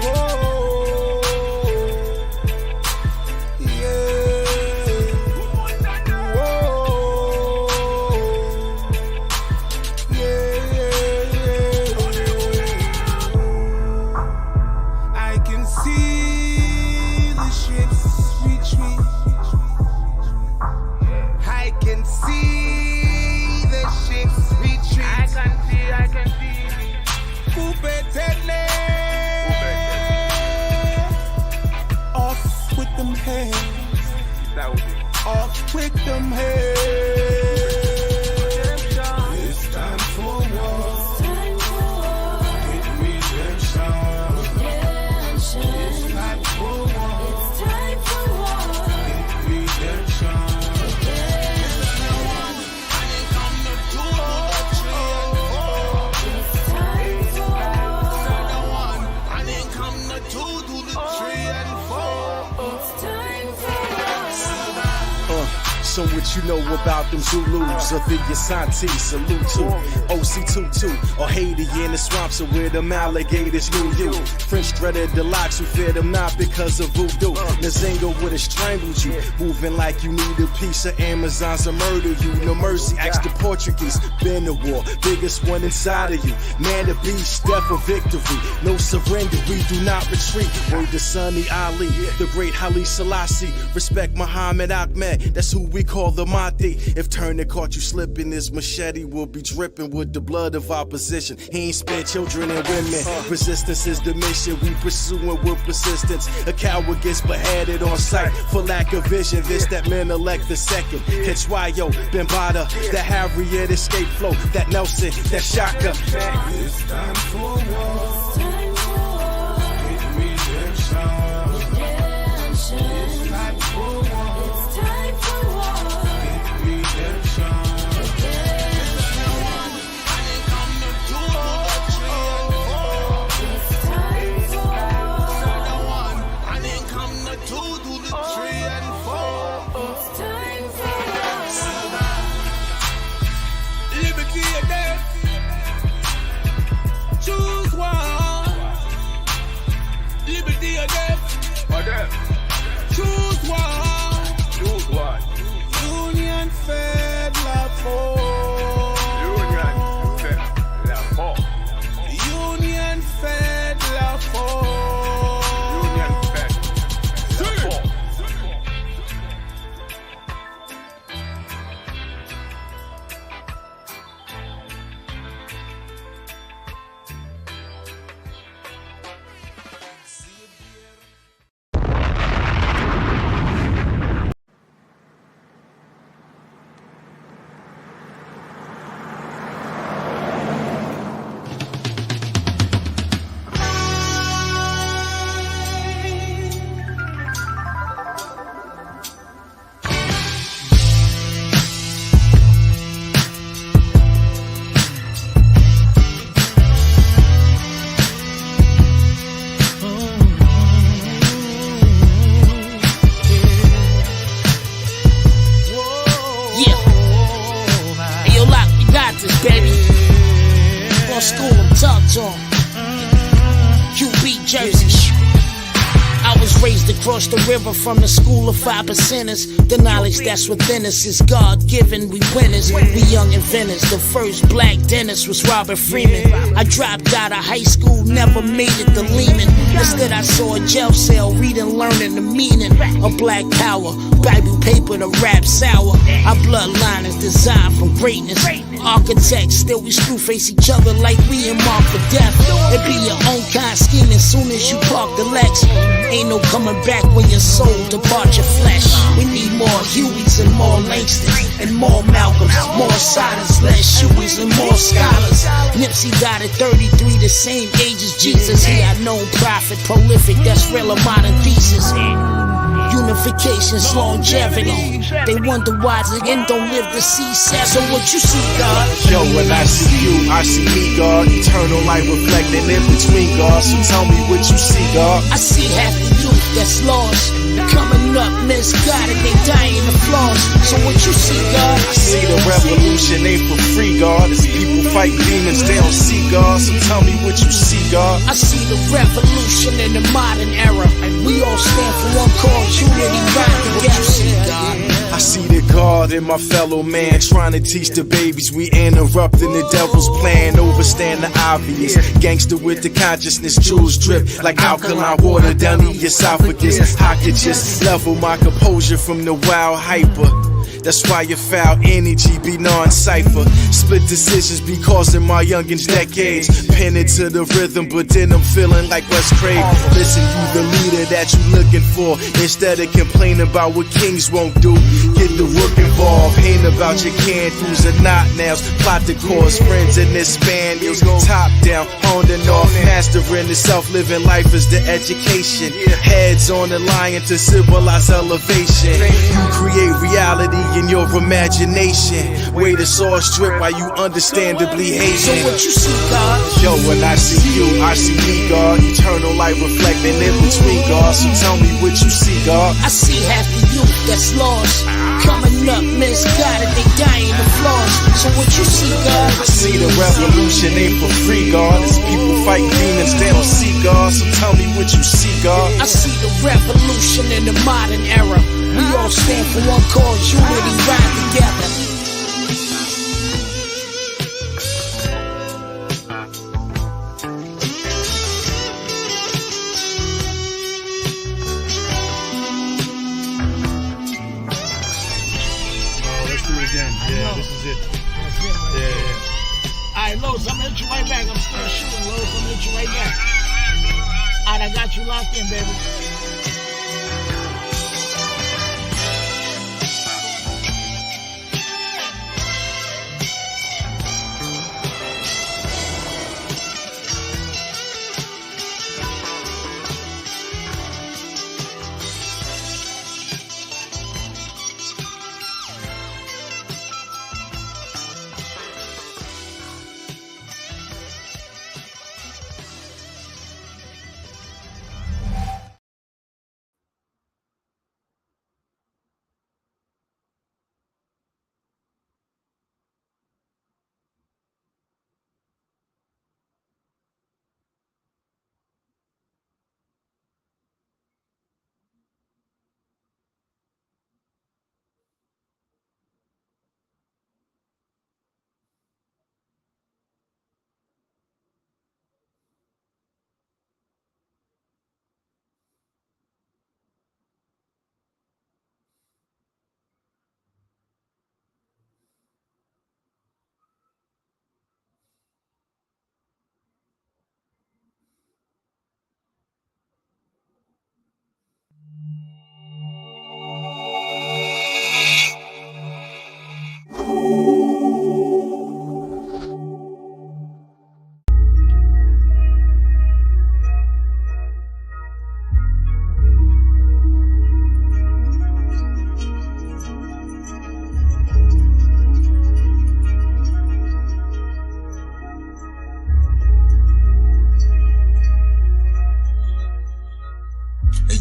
Whoa, yeah. Whoa, yeah. I can see the ships retreat. I can see the ships retreat. I can see. Kupetele. Off with them hands. Off with them hands. It's time for war. Get redemption. It's time for war. Get redemption. What you know about them Zulus or the Asante? Salute to OC22 or Haiti in the swamps or where them alligators knew you. French threaded the locks who fear them not because of voodoo. Nazinga would have strangled you, moving like you need a piece of Amazons to murder you. No mercy, ask the Portuguese. Been a war, biggest one inside of you. Man the beast, death or victory. No surrender, we do not retreat. Word to Sunny Ali, the great Haile Selassie. Respect Muhammad Ahmed, that's who we call the Mahdi. If Turner caught you slipping, his machete will be dripping with the blood of opposition. He ain't spared children and women. Resistance is the mission, we pursuing with persistence. A coward gets beheaded on sight for lack of vision. This that men elect the second. Ketchwayo, Bembada, that Harriet escape flow, that Nelson, that Shaka. It's time for war. Choose one. Choose one. Union Fed La Four. Union Fed La Four. Union Fed La Four. Union Fed La Four. Across the river from the school of 5%ers. The knowledge that's within us is God-given. We winners, we young inventors. The first black dentist was Robert Freeman. I dropped out of high school, never made it to Lehman. Instead I saw a jail cell, reading, learning the meaning of black power. Bible paper to rap sour. Our bloodline is designed for greatness. Architects, still we screw face each other like we in mark for death. It be your own kind scheming soon as you park the Lex. Ain't no coming back when your soul depart your flesh. We need more Hueys and more Langstons and more Malcolms, more silence, less Shoeys and more scholars. Nipsey died at 33, the same age as Jesus. He had known prophet, prolific, that's real a modern thesis. Unification's longevity. They wonder why the end don't live to see set. So what you see, God? Yo, when I see you, I see me, God. Eternal light reflecting in between, God. So tell me what you see, God. I see half the youth that's lost, coming up misguided, they dying the flaws. So what you see, God? I see the revolution ain't for free, God. As people fight demons, they don't see God. So tell me what you see, God. I see the revolution in the modern era. We all stand for one cause, unity, ride together. See, God. I see the God in my fellow man, trying to teach the babies we interrupting the devil's plan, overstand the obvious. Gangster with the consciousness, jewels drip like alkaline water down the esophagus. I could just level my composure from the wild hyper. That's why your foul energy be non-cypher. Split decisions be causing my youngins decades. Pin it to the rhythm, but then I'm feeling like Wes Craig. Listen, you the leader that you looking for. Instead of complaining about what kings won't do, get the rook involved. Ain't about your candles and knot nails. Plot to cause friends in this spaniels. Top down, on and off. Mastering the self-living life is the education. Heads on the line to civilize elevation. You create reality in your imagination. Way the sauce drip while you understandably hate. So what you see, God? Yo, when I see you, I see me, God. Eternal light reflecting in between, God. So tell me what you see, God. I see half the youth that's lost, coming up misguided, they dying of flaws. So what you see, God? I see the revolution ain't for free, God. It's people fighting demons, they don't see God. So tell me what you see, God. I see the revolution in the modern era. We all stand for one cause, unity, ride together. Let's do it again. Yeah, this is it. Yeah. Alright, Lowe's, I'm gonna hit you right back. I'm still shooting, Lowe's. I'm gonna hit you right back. Alright, I got you locked in, baby.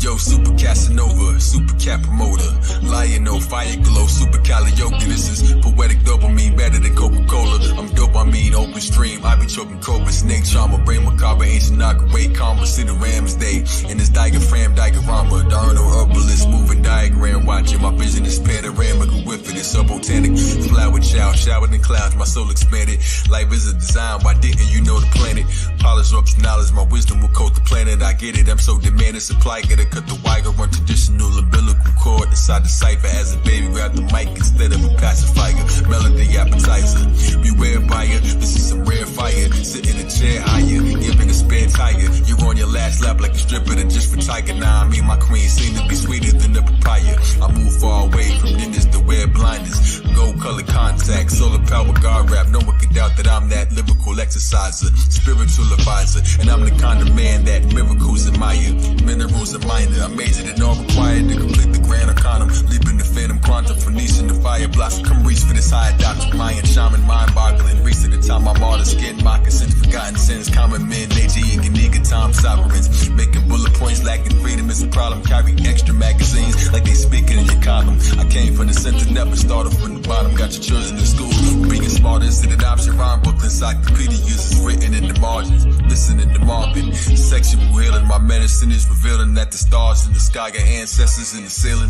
Yo, super Casanova, super cat promoter, lion, no fire glow, super karaoke. This is poetic dopamine, better than Coca-Cola. I'm dopamine, open stream. I be choking cobra, snake charmer, brain macabre, ancient knockaway, karma, see the Rams Day. In this diaphragm, diorama, Darno herbalist, moving diagram, watching my vision is panoramic with it. It's so botanic, flower child, showered in clouds, my soul expanded. Life is a design, why didn't you know the planet? Polish up some knowledge, my wisdom will coat the planet. I get it, I'm so demanding, supply, gotta cut the wire, run traditional umbilical cord inside the cipher. As a baby, grab the mic instead of a pacifier. Melody appetizer, beware buyer. This is some rare fire. Sit in a chair higher, giving a spare tire. You're on your last lap like a stripper that just for tiger. Now I mean my queen seem to be sweeter than the papaya. I move far away from dinners to wear blinders. Gold color contact, solar power guard rap. No one can doubt that I'm that lyrical exerciser, spiritual advisor, and I'm the kind of man that miracles admire. Minerals are minor. I majored in all required to complete the grand arcanum. Leaping the phantom quantum, Phoenician, the fire blossom. Come reach for this higher doctrine. Mayan, shaman, mind boggling. Reach to the time I'm all the skin, moccasins, forgotten sins. Common men, nature, eating, nigga, time, sovereigns. Making bullet points, lacking freedom is a problem. Carry extra magazines like they speaking in your column. I came from the center, never started from the bottom. Got your children in school. Being smart is an adoption. Rhyme book encyclopedias is written in the margins. Listen in the market. Sexual healing, my medicine is revealing that the stars in the sky got ancestors in the ceiling.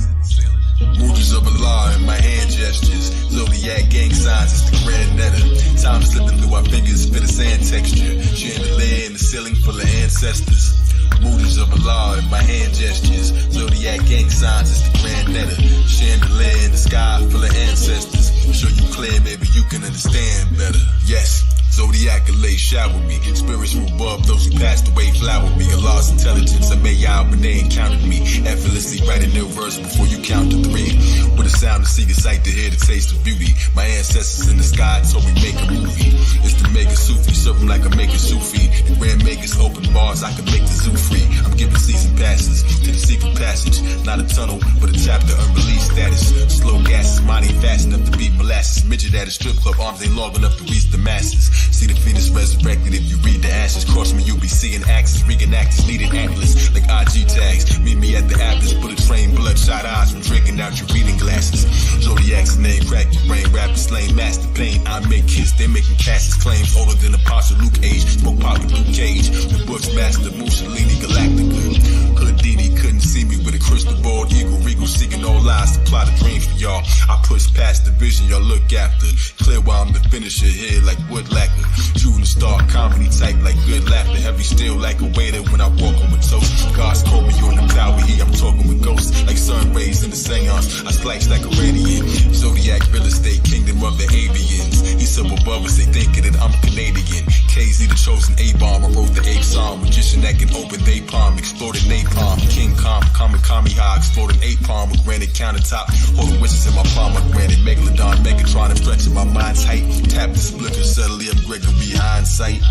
Moods of Allah in my hand gestures. Zodiac gang signs, it's the grand netter. Time slipping through our fingers, fit a sand texture. Chandelier in the ceiling full of ancestors. Moods of Allah in my hand gestures. Zodiac gang signs, it's the grand netter. Chandelier in the sky full of ancestors. Show you clear, maybe you can understand better. Yes. Zodiac lay shower me. Spirits from above, those who passed away flower me. Allah's intelligence, I may out, but they encountered me. Effortlessly writing their verse before you count to three. With a sound to see, a sight to hear, the taste of beauty. My ancestors in the sky told me make a movie. It's the mega Sufi, something like a mega Sufi. The grand maker's open bars, I can make the zoo free. I'm giving season passes to the secret passage. Not a tunnel, but a chapter unreleased status. Slow gases, mind ain't fast enough to beat molasses. Midget at a strip club, arms ain't long enough to reach the masses. See the Phoenix resurrected if you read the ashes. Cross me, you'll be seeing axes. Regan actors needed atlas, like IG tags. Meet me at the Atlas, put a train, bloodshot eyes from drinking out your reading glasses. Zodiac's name, crack your brain, rappers slain, master pain. I make hits, they making Cassius claims older than Apostle Luke age. Smoke popping through cage, the Bush master, Mussolini, Galactica. Houdini couldn't see me with a crystal ball, eagle, regal, seeking all lies to plot a dream for y'all. I push past the vision y'all look after. Clear while I'm the finisher here like wood lacquer. Shooting star comedy type like good laughter. Heavy still like a waiter when I walk on with toast. God's called me on the tower here, I'm talking with ghosts. Like sun rays in the seance, I slice like a radiant. Zodiac real estate, kingdom of the avians. He's up above us, they thinking that I'm Canadian. KZ the chosen A-bomb, I wrote the ape song. Magician that can open they palm, exploded napalm. King Kong, Kami high, exploded ape palm with granite countertop. Holding wishes in my palm, I granted Megalodon, Megatron, and stretching my mind's height. Tap the splitter, subtly, I'm Gregory hindsight.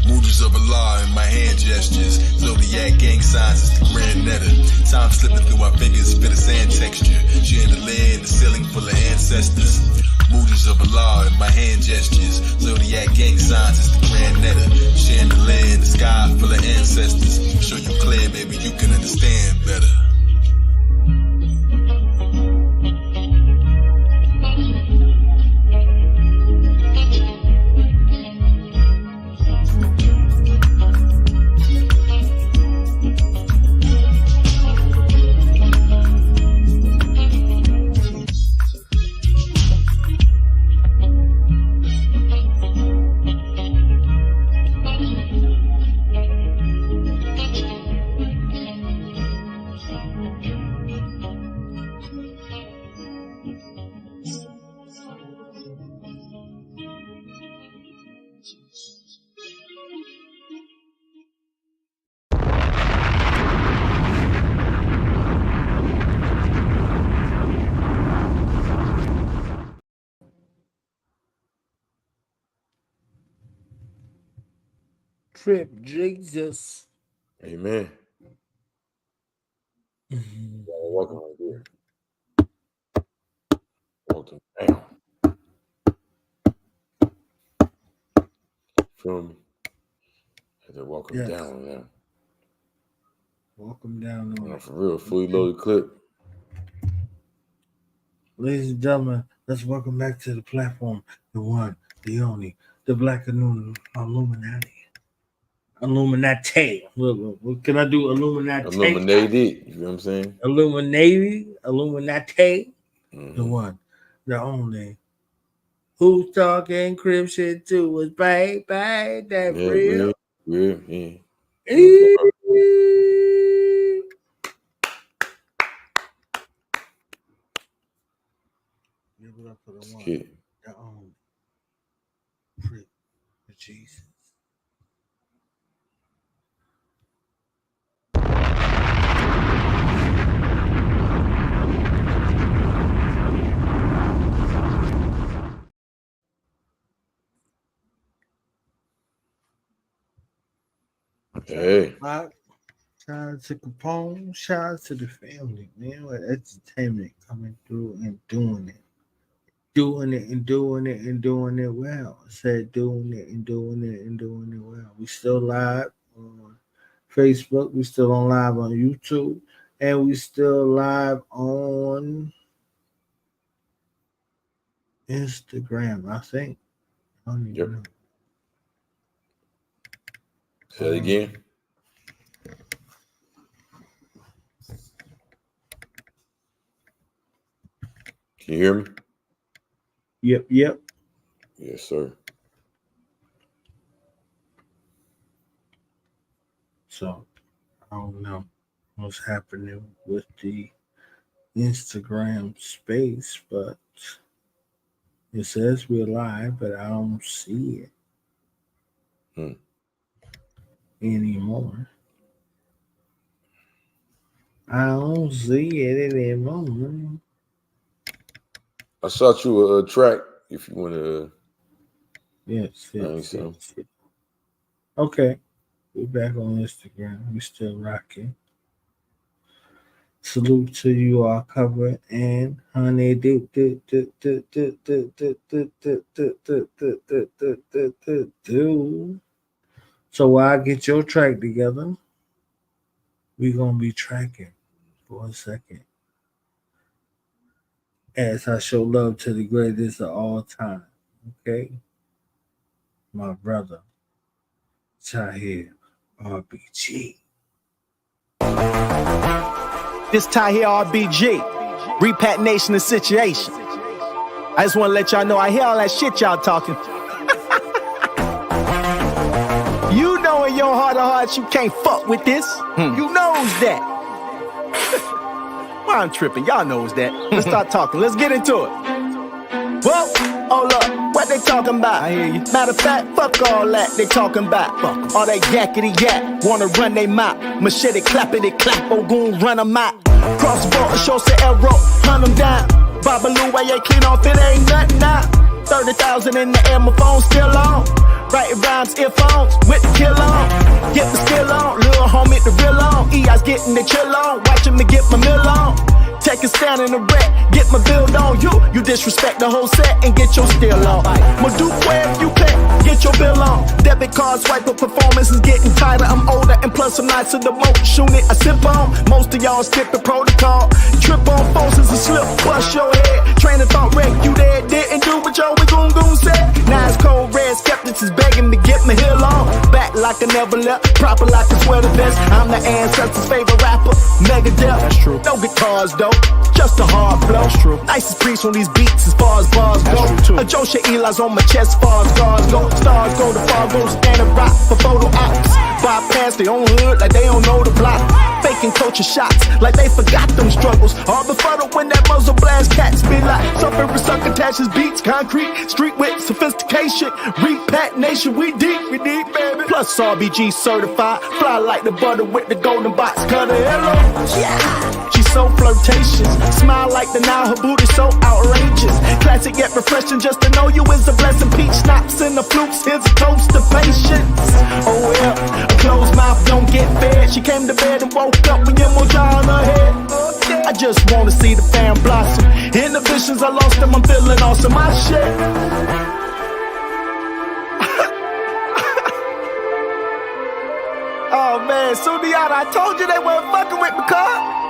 Mooders of Allah in my hand gestures. Zodiac gang signs is the grand netter. Time slipping through my fingers, fit a sand texture. Chandelier in the ceiling full of ancestors. Mooders of Allah in my hand gestures. Zodiac gang signs is the grand netter. Chandelier in the sky full of ancestors. Show you clear, maybe you can understand better. Trip Jesus. Amen. Welcome right there. Welcome down. Feel me? Had to welcome down now. Welcome down. On. For real, fully loaded clip. Ladies and gentlemen, let's welcome back to the platform the one, the only, the Black Illuminati. Illuminati. What can I do? Illuminati. Illuminated. You know what I'm saying? Illuminati. Mm-hmm. The one, the only. Who's talking crib shit to us, baby? That real. Yeah. Give it up for the one, kid. the only. Crib for Jesus. Hey. Shout out to Capone. Shout out to the family, man. With entertainment coming through and doing it. Doing it well. I said doing it well. We still live on Facebook. We still on live on YouTube. And we still live on Instagram, I think. I don't even know. Say it again. Can you hear me? Yep. Yes, sir. So, I don't know what's happening with the Instagram space, but it says we're live, but I don't see it anymore. I don't see it anymore. I shot you a track if you want to. Yes. Okay. We're back on Instagram. We still rocking. Salute to you, our cover and honey. So while I get your track together, we gonna be tracking for a second as I show love to the greatest of all time. Okay, my brother Tahir RBG. This Tahir RBG, repatriation the situation. I just want to let y'all know I hear all that shit y'all talking. You know in your heart of hearts you can't fuck with this. You knows that. Why I'm tripping, y'all knows that. Let's start talking, let's get into it. Whoa, hold up, what they talking about? I hear you. Matter of fact, fuck all that they talking about. Fuck all that yakety yak, wanna run they mouth. Machete clappity clap, oh goon run them out. Cross the border, show say arrow, hunt them down. Babaloo, why you clean off, it ain't nothing now. 30,000 in the air, my phone still on. Writing rhymes, earphones, with the kill on. Get the skill on, little homie, the real on. EI's getting the chill on, watching me get my meal on. Take a stand in the wreck, get my build on you. You disrespect the whole set and get your steal on. Ma do where if you can, get your bill on. Debit card swipe up performance is getting tighter. I'm older and plus I'm nicer the motion it I sip on. Most of y'all skip the protocol. Trip on forces and slip, bust your head. Train of thought wreck, you there, didn't do what your we goon said. Now it's cold red, skeptics is begging me get my heel on. Back like I never left, proper like a sweater vest. I'm the ancestors' favorite rapper, Megadeth. That's true. No guitars though, just a hard flow. That's true. Nicest piece on these beats as far as bars go. A Joshua Eli's on my chest as far as guards go. Stars go, the far go, stand and rock for photo ops. Bypass their own hood like they don't know the block. Faking culture shots like they forgot them struggles. All befuddled when that muzzle blast cats be like. Suffering succotaches beats, concrete, street with sophistication. Repat nation, we deep, baby. Plus RBG certified, fly like the butter with the golden box cutter. Hello, yeah. She's so flirtatious, smile like the Nile, her booty so outrageous. Classic yet refreshing, just to know you is a blessing. Peach schnapps and the flukes, here's a toast to patience. Oh well, a closed mouth don't get fed. She came to bed and woke up with your moja on her head. I just wanna see the fam blossom. Inhibitions, I lost them, I'm feeling awesome. My shit. Oh man, Sundiata, I told you they weren't fucking with me, car.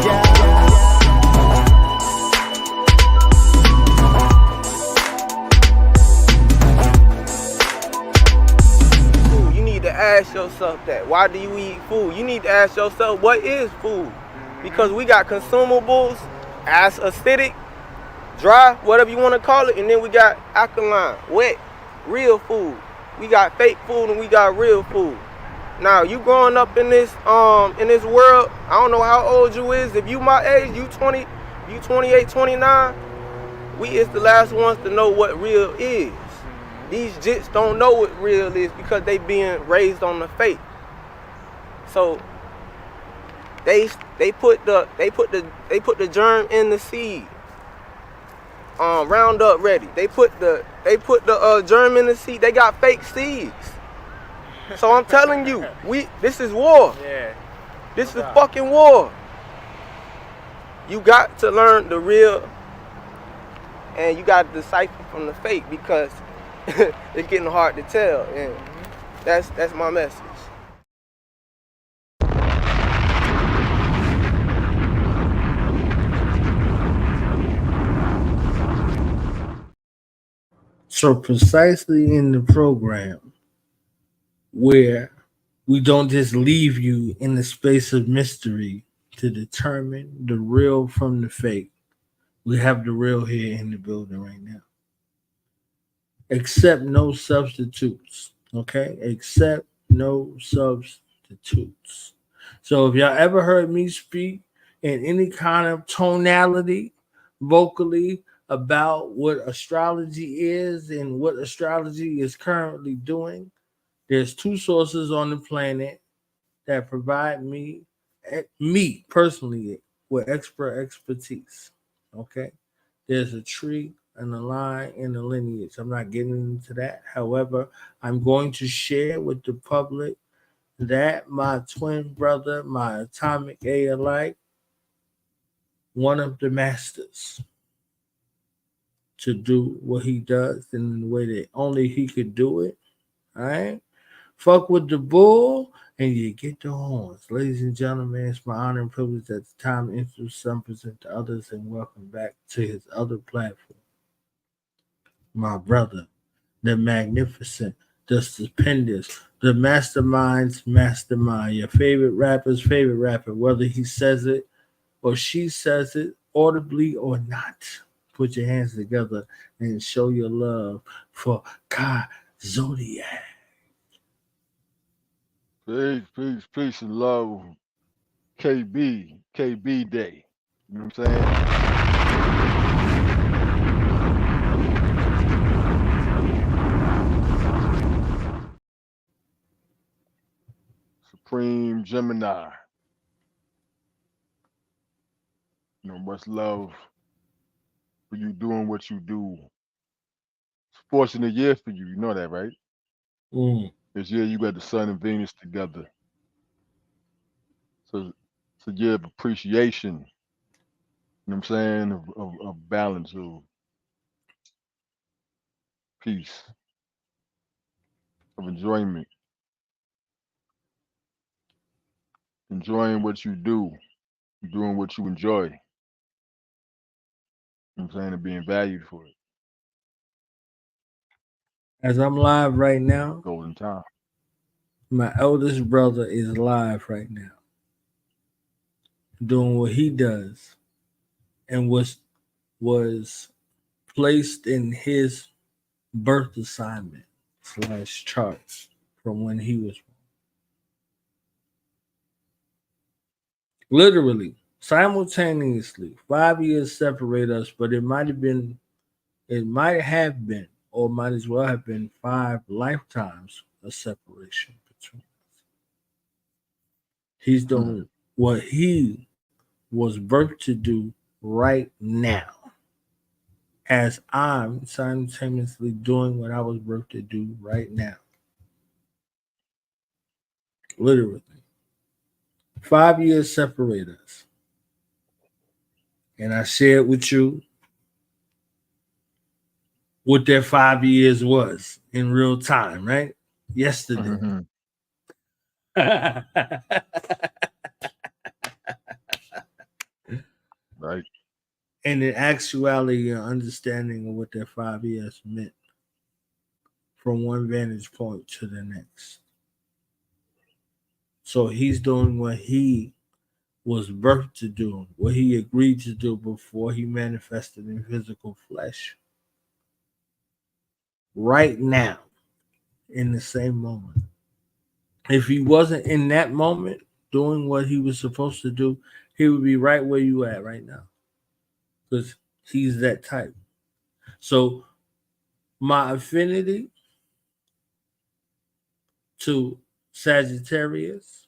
Yeah. You need to ask yourself that. Why do you eat food? You need to ask yourself, what is food? Because we got consumables, as acidic, dry, whatever you want to call it, and then we got alkaline, wet, real food. We got fake food and we got real food. Now, you growing up in this world, I don't know how old you is. If you my age, you 20, you 28, 29, we is the last ones to know what real is. These jits don't know what real is because they being raised on the fake. So they put the germ in the seed. Roundup ready. They put the germ in the seed. They got fake seeds. So I'm telling you, this is war. Yeah. This is fucking war. You got to learn the real, and you got to decipher from the fake because it's getting hard to tell. And that's my message. So precisely in the program where we don't just leave you in the space of mystery to determine the real from the fake, we have the real here in the building right now. Accept no substitutes, okay? Accept no substitutes. So if y'all ever heard me speak in any kind of tonality, vocally, about what astrology is and what astrology is currently doing, there's two sources on the planet that provide me personally with expertise. Okay, there's a tree and a line and a lineage. I'm not getting into that. However, I'm going to share with the public that my twin brother, my atomic A alike, one of the masters to do what he does in the way that only he could do it. All right. Fuck with the bull and you get the horns. Ladies and gentlemen, it's my honor and privilege at the time to introduce some, present to others, and welcome back to his other platform. My brother, the magnificent, the stupendous, the mastermind's mastermind, your favorite rapper's favorite rapper, whether he says it or she says it audibly or not. Put your hands together and show your love for Kai Zodiac. Peace and love. KB Day. You know what I'm saying? Supreme Gemini. You know, much love for you doing what you do. It's a fortunate year for you. You know that, right? This year you got the Sun and Venus together. So it's a year of appreciation. You know what I'm saying? Of balance, of peace, of enjoyment. Enjoying what you do, doing what you enjoy. You know what I'm saying? And being valued for it. As I'm live right now, Golden time. my eldest brother is live right now, doing what he does and was placed in his birth assignment / charts from when he was literally simultaneously 5 years separate us, but it might have been, or might as well have been 5 lifetimes of separation between us. He's doing what he was birthed to do right now, as I'm simultaneously doing what I was birthed to do right now. Literally. 5 years separate us. And I shared with you what that 5 years was in real time, right? Yesterday. Right. And in actuality, an understanding of what that 5 years meant from one vantage point to the next. So he's doing what he was birthed to do, what he agreed to do before he manifested in physical flesh. Right now, in the same moment. If he wasn't in that moment doing what he was supposed to do, he would be right where you at right now. Because he's that type. So my affinity to Sagittarius,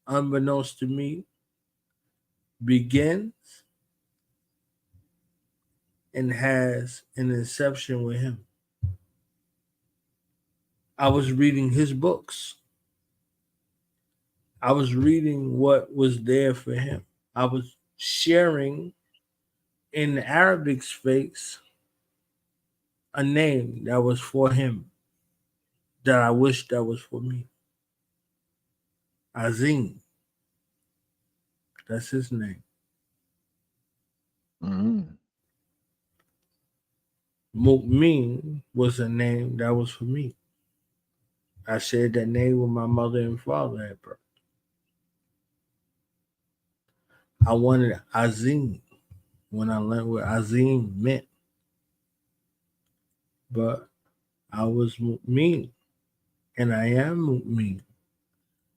unbeknownst to me, begins and has an inception with him. I was reading his books. I was reading what was there for him. I was sharing in the Arabic space a name that was for him that I wish that was for me. Azim. That's his name. Mu'min was a name that was for me. I shared that name with my mother and father at birth. I wanted Azim when I learned what Azim meant. But I was Mu'min, and I am Mu'min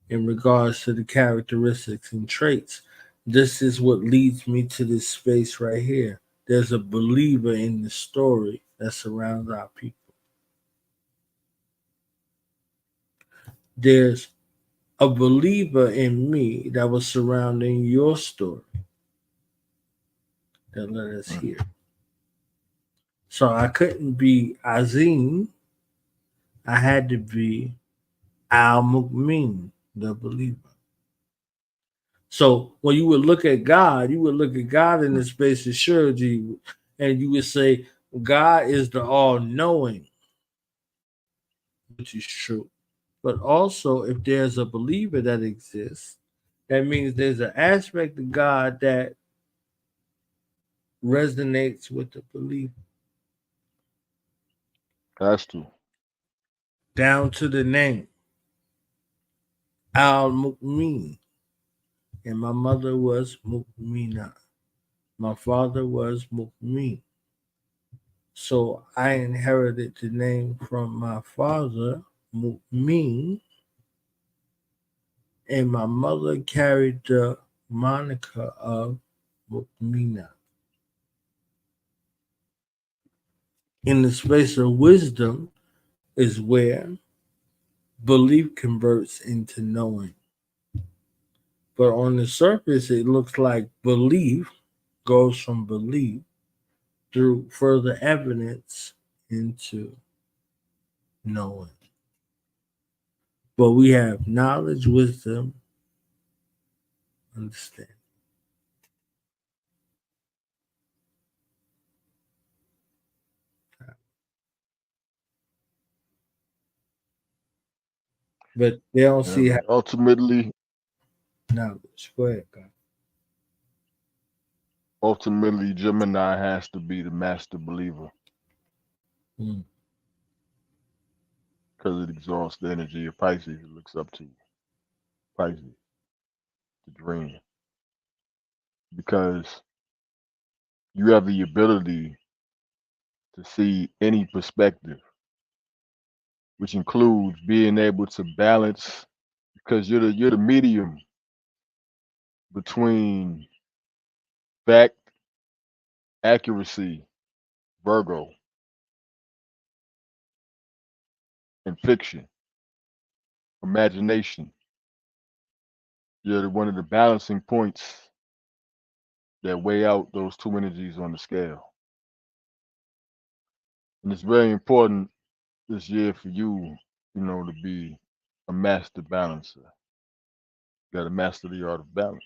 in regards to the characteristics and traits. This is what leads me to this space right here. There's a believer in the story that surrounds our people. There's a believer in me that was surrounding your story that led us here. So I couldn't be Azim. I had to be Al Mu'min, the believer. So when you would look at God, you would look at God in the space of surety, and you would say, God is the all knowing, which is true. But also, if there's a believer that exists, that means there's an aspect of God that resonates with the believer. Has to. Down to the name, Al Mukmin. And my mother was Mukmina. My father was Mukmin. So I inherited the name from my father, Mukmin, and my mother carried the moniker of Mukmina. In the space of wisdom is where belief converts into knowing. But on the surface, it looks like belief goes from belief through further evidence into knowing. But we have knowledge, wisdom, understanding. But they don't Yeah, see how man. Ultimately, knowledge. Go ahead, God. Gemini has to be the master believer Mm. because it exalts the energy of Pisces. It looks up to Pisces, the dream, because you have the ability to see any perspective, which includes being able to balance, because you're the medium between fact, accuracy, Virgo, and fiction, imagination. You're one of the balancing points that weigh out those two energies on the scale. And it's very important this year for you, to be a master balancer. You got to master the art of balance.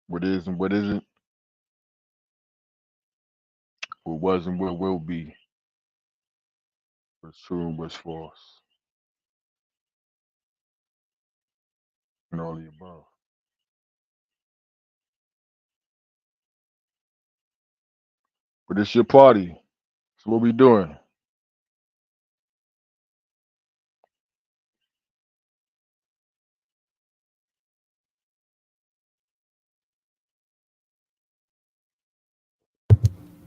What is and what isn't, what was and what will be, what's true and what's false, and all the above. But it's your party. So what we doing?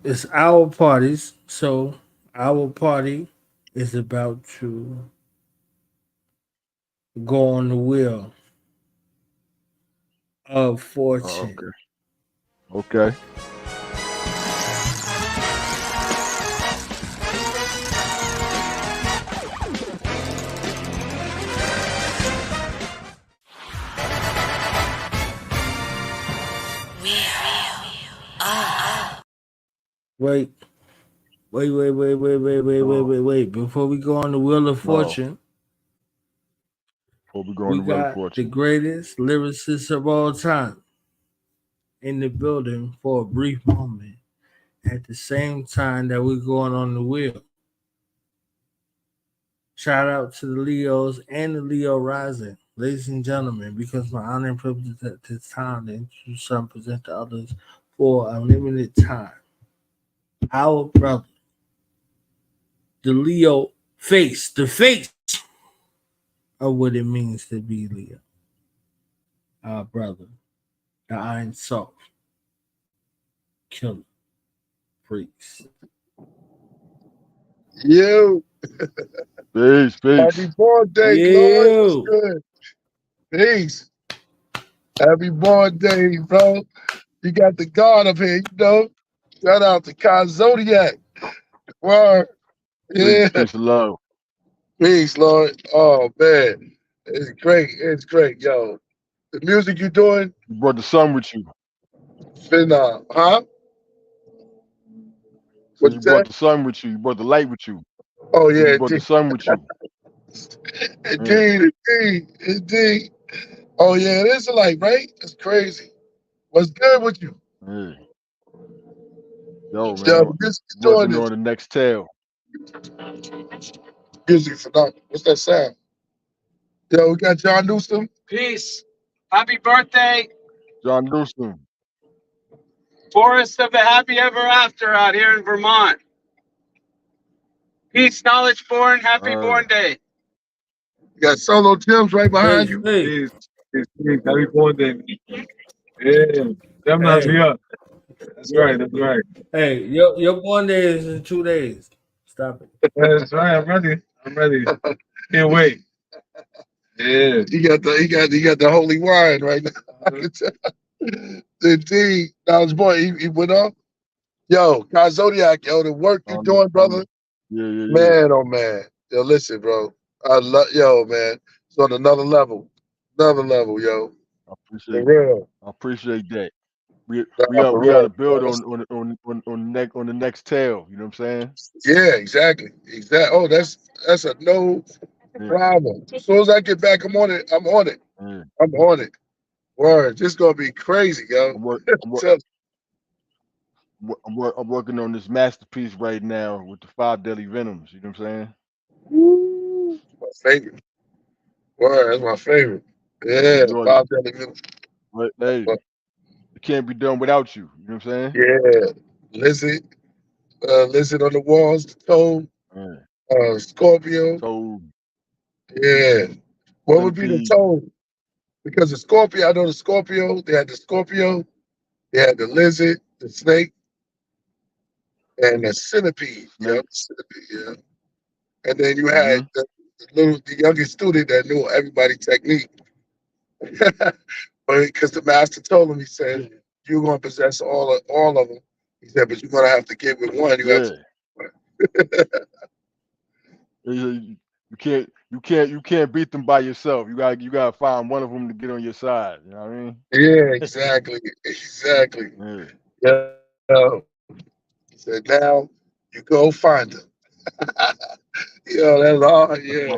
It's our parties, so our party is about to go on the wheel of Oh, fortune. okay. Okay. Wait, wait. Before we go on the wheel of No. fortune, Before we go on we the Wheel of got the Fortune. greatest lyricist of all time in the building for a brief moment at the same time that we're going on the wheel. Shout out to the Leos and the Leo rising, ladies and gentlemen, because my honor and privilege at this time to introduce some, present to others for a limited time. Our brother, the Leo face, the face of what it means to be Leo. Our brother, the Iron Salt, Killer, Priest. You. Peace, Happy peace. birthday, Lord. What's You. good? Peace. Happy birthday, bro. You got the God up here, Shout out to Kai Zodiac. Word. Peace, Yeah. peace and love. Peace, Lord. Oh, man. It's great. It's great, yo. The music you doing, You brought the sun with you. huh? So What you you brought said? the sun with you. You brought the light with you. Oh, So you yeah. brought the sun with you. Indeed. Oh yeah, it is a light, right? It's crazy. What's good with you? Yeah. Yo, Yo, man, this doing working this on the next tale. music phenomenal. What's that sound? Yo, we got John Newsom. Peace. Happy birthday. John Newsom. Forest of the happy ever after out here in Vermont. Peace, knowledge born, happy born day. You got Solo Tim's right behind you. Peace. Happy born day. Yeah. Gemini's Hey, here. That's right. That's right. hey, your born day is in 2 days. Stop it. That's right. I'm ready. Can't wait. Yeah. He got the holy wine right now. I can tell. Indeed. Now his boy, he went off. Yo, God Zodiac, yo, the work you doing, brother. Yeah. Man, oh man. Yo, listen, bro. Man. It's on another level. Yo. I For real. appreciate that. We Nah, for got to real. build on the next tale. You know what I'm saying? Yeah, exactly. Oh, that's a no problem. As soon as I get back, I'm on it. Yeah. I'm on it. Word. This gonna be crazy, yo. I'm working on this masterpiece right now with the 5 deadly venoms. You know what I'm saying? My favorite. Word, that's my favorite. Yeah, Yeah, you know, 5 deadly venoms. but hey, it can't be done without you. You know what I'm saying? Yeah. Lizard on the walls, Toad, Scorpio. So Yeah. What would be the centipede. Toad? Because the Scorpio, I know the Scorpio, they had the Scorpio, they had the lizard, the snake, and the centipede. Snake. Yep, centipede, yeah. And then you had the youngest student that knew everybody's technique. Because the master told him, he said, you're gonna possess all of them. He said, but you're gonna have to get with one. You have to You can't beat them by yourself. You gotta find one of them to get on your side. You know what I mean? Yeah, exactly. Yeah. Yeah. He said, now you go find them. Yeah, that's all. Yeah.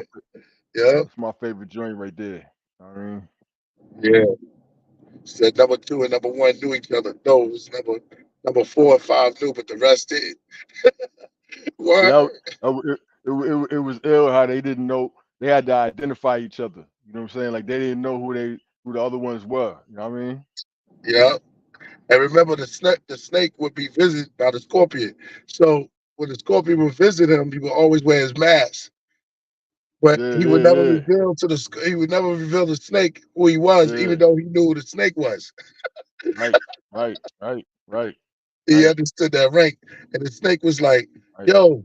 That's my favorite joint right there. You know what I mean? Yeah. Said number 2 and number 1 knew each other. No, it was number 4 and 5 knew, but the rest didn't. Yeah, it was ill how they didn't know. They had to identify each other. You know what I'm saying? Like they didn't know who the other ones were. You know what I mean? Yeah. And remember, the snake would be visited by the scorpion. So when the scorpion would visit him, he would always wear his mask. But he would never reveal the snake who he was, even though he knew who the snake was. Right. He understood that rank. And the snake was like, yo,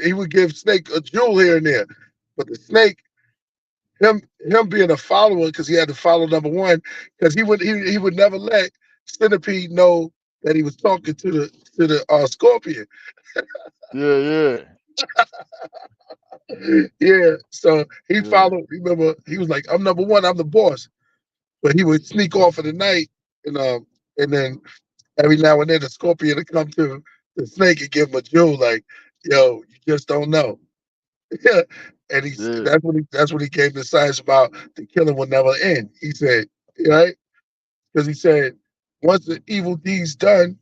he would give Snake a jewel here and there. But the snake, him being a follower, because he had to follow number 1, because he would never let Centipede know that he was talking to the scorpion. Yeah. Yeah. So he followed, remember, he was like, I'm number 1, I'm the boss. But he would sneak off in the night, and then every now and then the scorpion would come to the snake and give him a jewel, like, yo, you just don't know. Yeah. And that's when he came to science about the killing will never end. He said, right? Because he said, once the evil deed's done,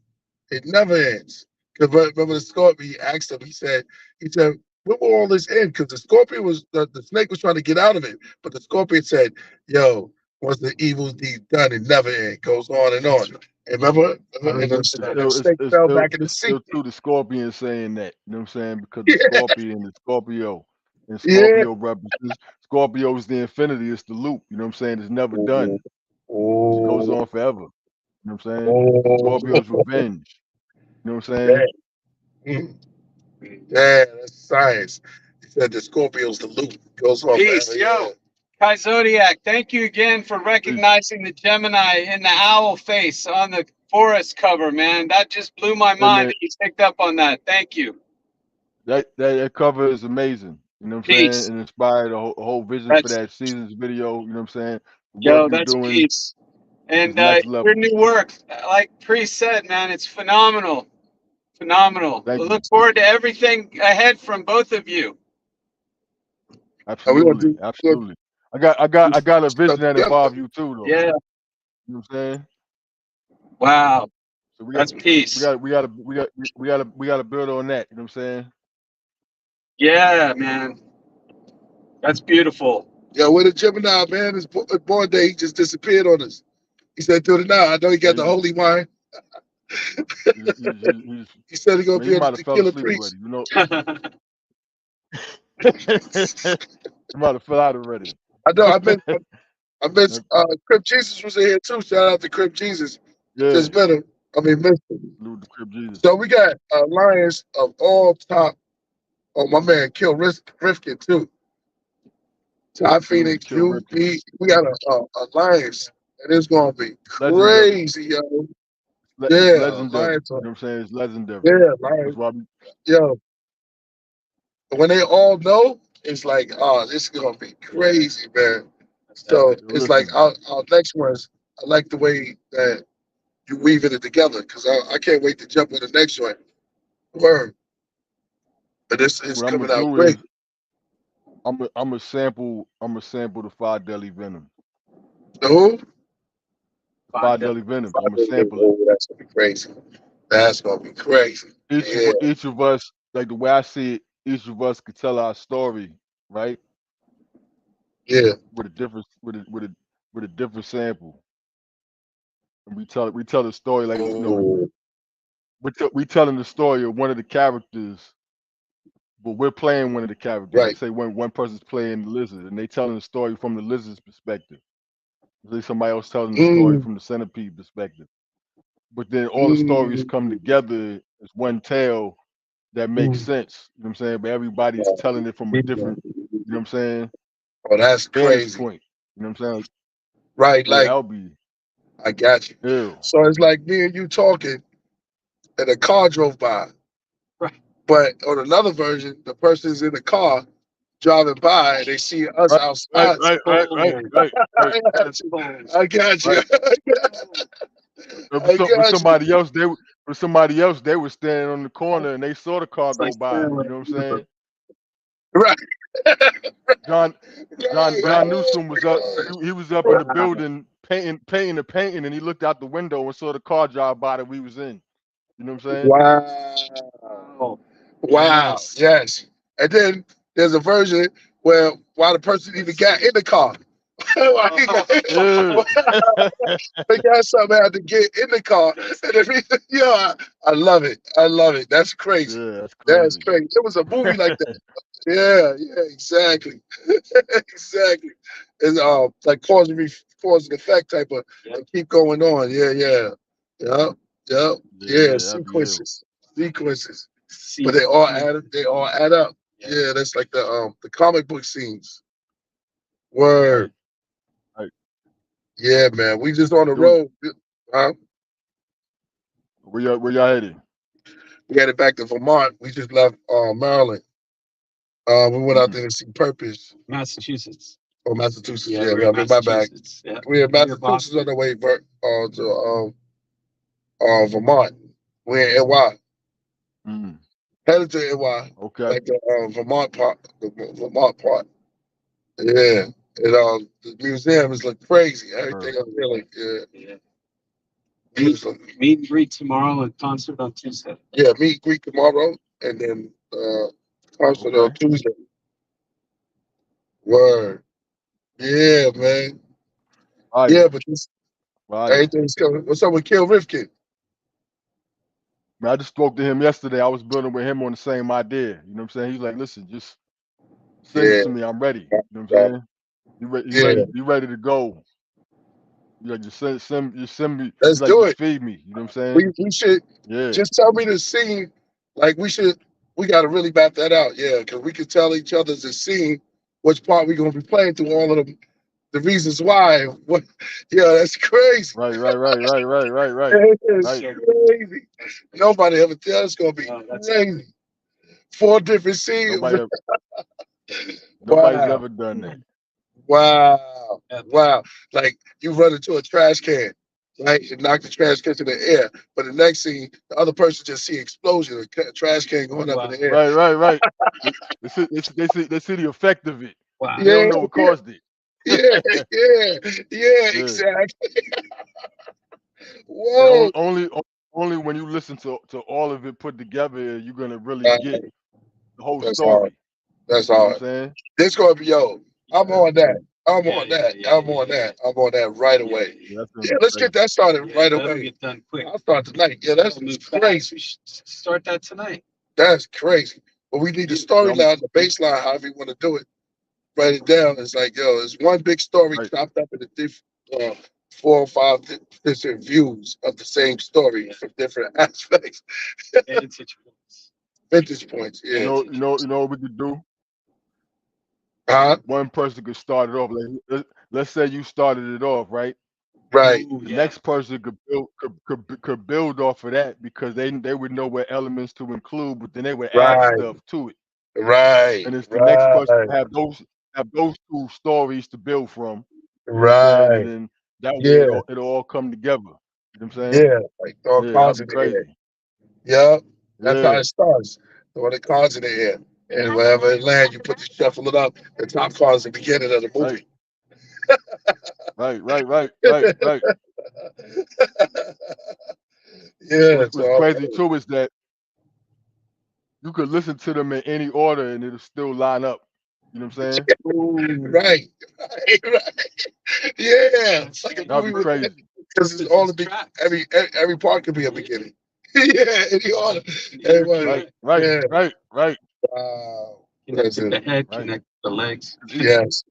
it never ends. Because remember the scorpion, he asked him, he said, when will all this end? Because the scorpion the snake was trying to get out of it. But the scorpion said, yo, once the evil deed's done, it never ends. Goes on and on. And remember? And the snake fell back in the It's sea. still to the scorpion saying that. You know what I'm saying? Because the scorpion is Scorpio. And Yeah. Scorpio represents Scorpio is the infinity, it's the loop. You know what I'm saying? It's never done. It just goes on forever. You know what I'm saying? Scorpio's revenge. You know what I'm saying? Yeah, that's science. He said the Scorpio's the loop. Goes on Peace, forever. yo. Kai Zodiac, thank you again for recognizing the Gemini in the owl face on the forest cover, man. That just blew my mind that you picked up on that. Thank you. That cover is amazing. You know what I'm saying? And inspired a whole vision for that season's video. You know what I'm saying? The work Yo, you're that's doing peace. And is next level. your new work, like Priest said, man, it's phenomenal. Phenomenal. Thank I you. look forward to everything ahead from both of you. And we're gonna Absolutely, absolutely. I got a vision stuff that together. involves you too, though. Yeah. You know what I'm saying? Wow. So That's peace. we got to build on that. You know what I'm saying? Yeah, man. That's beautiful. Yeah, with a Gemini, man, his born day, he just disappeared on us. He said, "Do it now." I know he got the holy wine. He said he's gonna Man, be he a might have fell tequila asleep priest. already. You know, he might have fell out already. I know. I miss. Crip Jesus was in here too. Shout out to Crip Jesus. Yeah, Just met him. I mean, missed him. salute the Crib Jesus. So we got alliance of all top. Oh, my man, Kill Rifkin too. Ty Salute to Phoenix, Kill you, Ripken. me. We got a alliance, and it's gonna be Legendary. crazy, yo. It's Yeah, legendary. alliance. You know what I'm saying? It's legendary. Yeah, That's alliance. why Yo, when they all know, it's like, oh, this is gonna be crazy, man. So it's like listen. our next ones. I like the way that you weaving it together because I can't wait to jump on the next one. Word, but it's What I'm coming gonna out do great. is I'm a sample the Five Deadly Venom. The who? Five Deadly Venoms. I'm gonna sample it. Oh, that's gonna be crazy. That's gonna be crazy. Yeah, Each of us, like the way I see it, each of us could tell our story, right? yeah. With a different with a different sample. And we tell the story like, you know, Oh, we telling the story of one of the characters, but we're playing one of the characters. Like right. say when one person's playing the lizard and they telling the story from the lizard's perspective. Say somebody else telling the story Mm, from the centipede perspective. But then all the stories mm, come together as one tale that makes mm. sense. You know what I'm saying? But everybody's telling it from a different, you know what I'm saying, Oh, that's vantage crazy. point. You know what I'm saying? Like, Right, yeah, like that'll be I got you. ill. So it's like me and you talking, and a car drove by. Right. But on another version, the person's in the car driving by, and they see us Right, right, outside. right, right, right, right, right, I got you. I got you. right. I With got you. somebody else, they were standing on the corner and they saw the car It's like go by. staring You at know what I'm the saying? Right. John Right. John Oh Newsom my was up. God. He was up in the wow. building painting the painting, and he looked out the window and saw the car drive by that we was in. You know what I'm saying? Wow. Wow. Yes. Yes. And then there's a version where while the person even got in the car, while he got in Yeah. they got something had to get in the car. And everything, yeah, I love it. I love it. That's crazy. Yeah, that's That's crazy. crazy. There was a movie like that. Yeah, yeah, exactly. Exactly. It's like cause and effect type of Yep. and keep going on. Yeah, yeah. Yep. Yep. Yeah, Yeah, that'd be ill. sequences. But See. they all add up. Yeah. Yeah, that's like the comic book scenes. Word. Right, right. Yeah, man. We just on the Dude, road. Huh? where y'all headed? We headed back to Vermont. We just left Maryland. We went out Mm, there to see Purpose. Massachusetts. Oh, Massachusetts. Yeah, Yeah, we're in I mean, my bag. Massachusetts. Yeah. We're in Near Massachusetts on Boston. the way to Vermont. We're in NY. mm. Headed to NY, Okay. like the Vermont part. The Vermont part. Yeah. And the museum is like crazy. Everything Heard. up there, like Yeah. it's like, Meet and greet tomorrow and concert on Tuesday. yeah, meet Greek tomorrow, and then concert on Okay. Tuesday. Word. Yeah, man. Yeah, Fire. but Fire. everything's coming. What's up with Kill Rifkin? Man, I just spoke to him yesterday. I was building with him on the same idea. You know what I'm saying? He's like, listen, just send it Yeah, to me. I'm ready. You know what yeah, I'm saying? yeah. You ready to go. You like just send me. Let's You like do just it. feed me. You know what I'm saying? We should Yeah. just tell me the scene. Like we got to really map that out. Yeah, because we could tell each other's the scene, which part we're gonna be playing through all of them, the reasons why. What? Yeah, that's crazy. Right, right, right, right, right, right, right. It's Right. crazy. Nobody ever tell it's gonna be That's crazy. 4 different scenes. Nobody ever, nobody's Wow. ever done that. Wow. Wow. Like you run into a trash can, right? And knock the trash can to the air. But the next scene, the other person just see explosion, a trash can going up in Wow. the air. Right, right, right. They see the effect of it. Wow. You don't know what caused it. Yeah, exactly. Whoa. Only when you listen to all of it put together, you're gonna really get the whole That's story. hard. That's You know what I'm hard. saying? This gonna be I'm on that. I'm on that right away. That's Yeah, let's get that started right That'll away. get done quick. I'll start tonight. Yeah, that's crazy. We should start that tonight. That's crazy. But we need the storyline, the baseline, however you want to do it. Write it down. It's like, yo, it's one big story chopped up into different 4 or 5 different views of the same story from different aspects. Vintage points. Yeah. You know what we could do? One person could start it off. Like, let's say you started it off, right? Right. The next person could build off of that because they would know what elements to include, but then they would add stuff to it. Right. And it's the next person to have those 2 stories to build from. You know what I'm saying? And then that way it'll all come together. You know what I'm saying? Yeah, like throwing cards in the air. Yep. That's how it starts. Throwing the cards in the air. And wherever it lands, you put the shuffle it up. The top card is the beginning of the movie. Right. Yeah. What's crazy too is that you could listen to them in any order and it'll still line up. You know what I'm saying? Right. Yeah. It's like a That'd movie be crazy. Because it's all the big, every part could be a beginning. Yeah, any order. Right. Wow. Connect the head, connect the legs. Yes.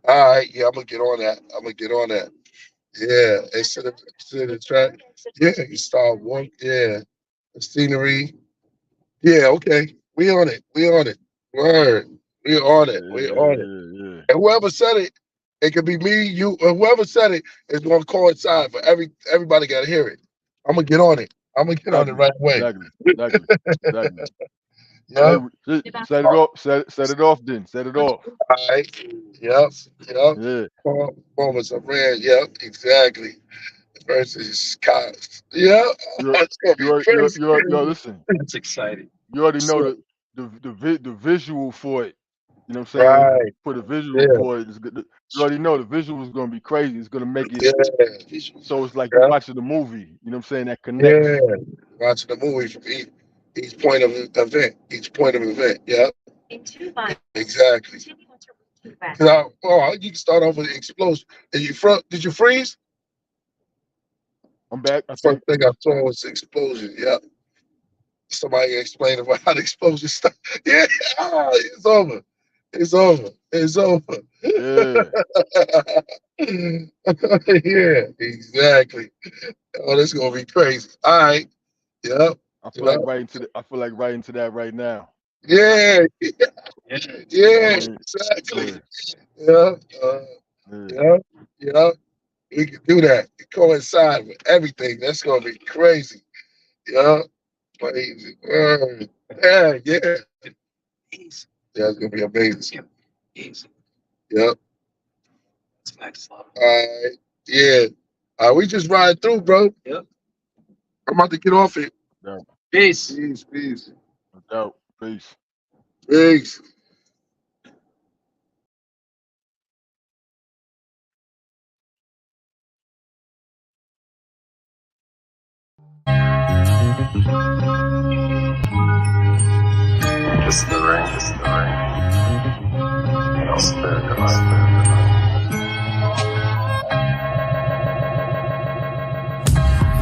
All right. Yeah, I'm gonna get on that. Yeah. Instead of the track. Yeah, you start one. Yeah. The scenery. Yeah. Okay. We on it. Word. We on it. Yeah. And whoever said it, it could be me, you, or whoever said it is gonna coincide. But everybody gotta hear it. I'm gonna get on it. On it right away. Exactly. Yeah. Set it off then. Set it off. All right. Yep. Yeah. Moments of red. Yep. Exactly. Versus cops. Yeah. Yo, listen. That's exciting. You already know the visual for it. You know what I'm saying? Right. For the visual for it, you already know the visual is gonna be crazy. It's gonna make it so it's like you're watching the movie. You know what I'm saying? That connects. Yeah. Watching the movie from each point of event. Yep. Exactly. You can start off with the explosion. Did you freeze? I'm back. First thing I saw was the explosion. Yep. Somebody explained about how the explosion started. Yeah. It's over. Yeah. Yeah, exactly. Oh, this is gonna be crazy. All right. Yep. I feel like right into that right now. Yeah. Exactly. Yeah. We can do that. It coincide with everything. That's gonna be crazy. Yeah. Crazy. Yeah. Yeah, it's gonna be amazing. Yep. Next level. All right. Yeah. We just riding through, bro. Yep. I'm about to get off it. Yeah. Peace. Peace. No, peace. Peace. It's the rain. No spirit of life.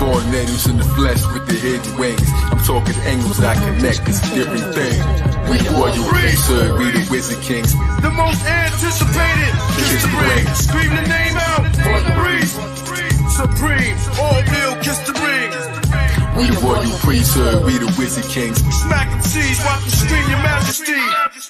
Born natives in the flesh with the hidden wings. I'm talking angles that connect, it's a different thing. We the royal priesthood, we the wizard kings. The most anticipated kiss the ring. Scream the name out for the breeze. Supreme, all real, kiss the ring. We the royal priesthood, we the wizard kings. Smack and seize, watch them scream your majesty.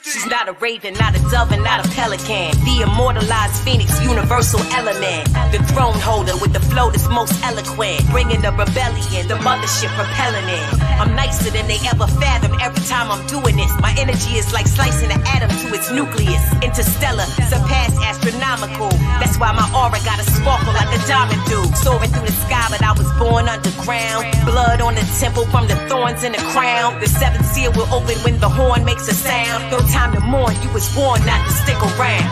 She's not a raven, not a dove, and not a pelican. The immortalized phoenix, universal element. The throne holder with the flow that's most eloquent. Bringing the rebellion, the mothership propelling it. I'm nicer than they ever fathom every time I'm doing this. My energy is like slicing an atom to its nucleus. Interstellar, surpassed astronomical. That's why my aura got a sparkle like a diamond do. Soaring through the sky, but I was born underground. Blood on the the temple from the thorns and the crown. The seventh seal will open when the horn makes a sound. No time to mourn, you was born not to stick around.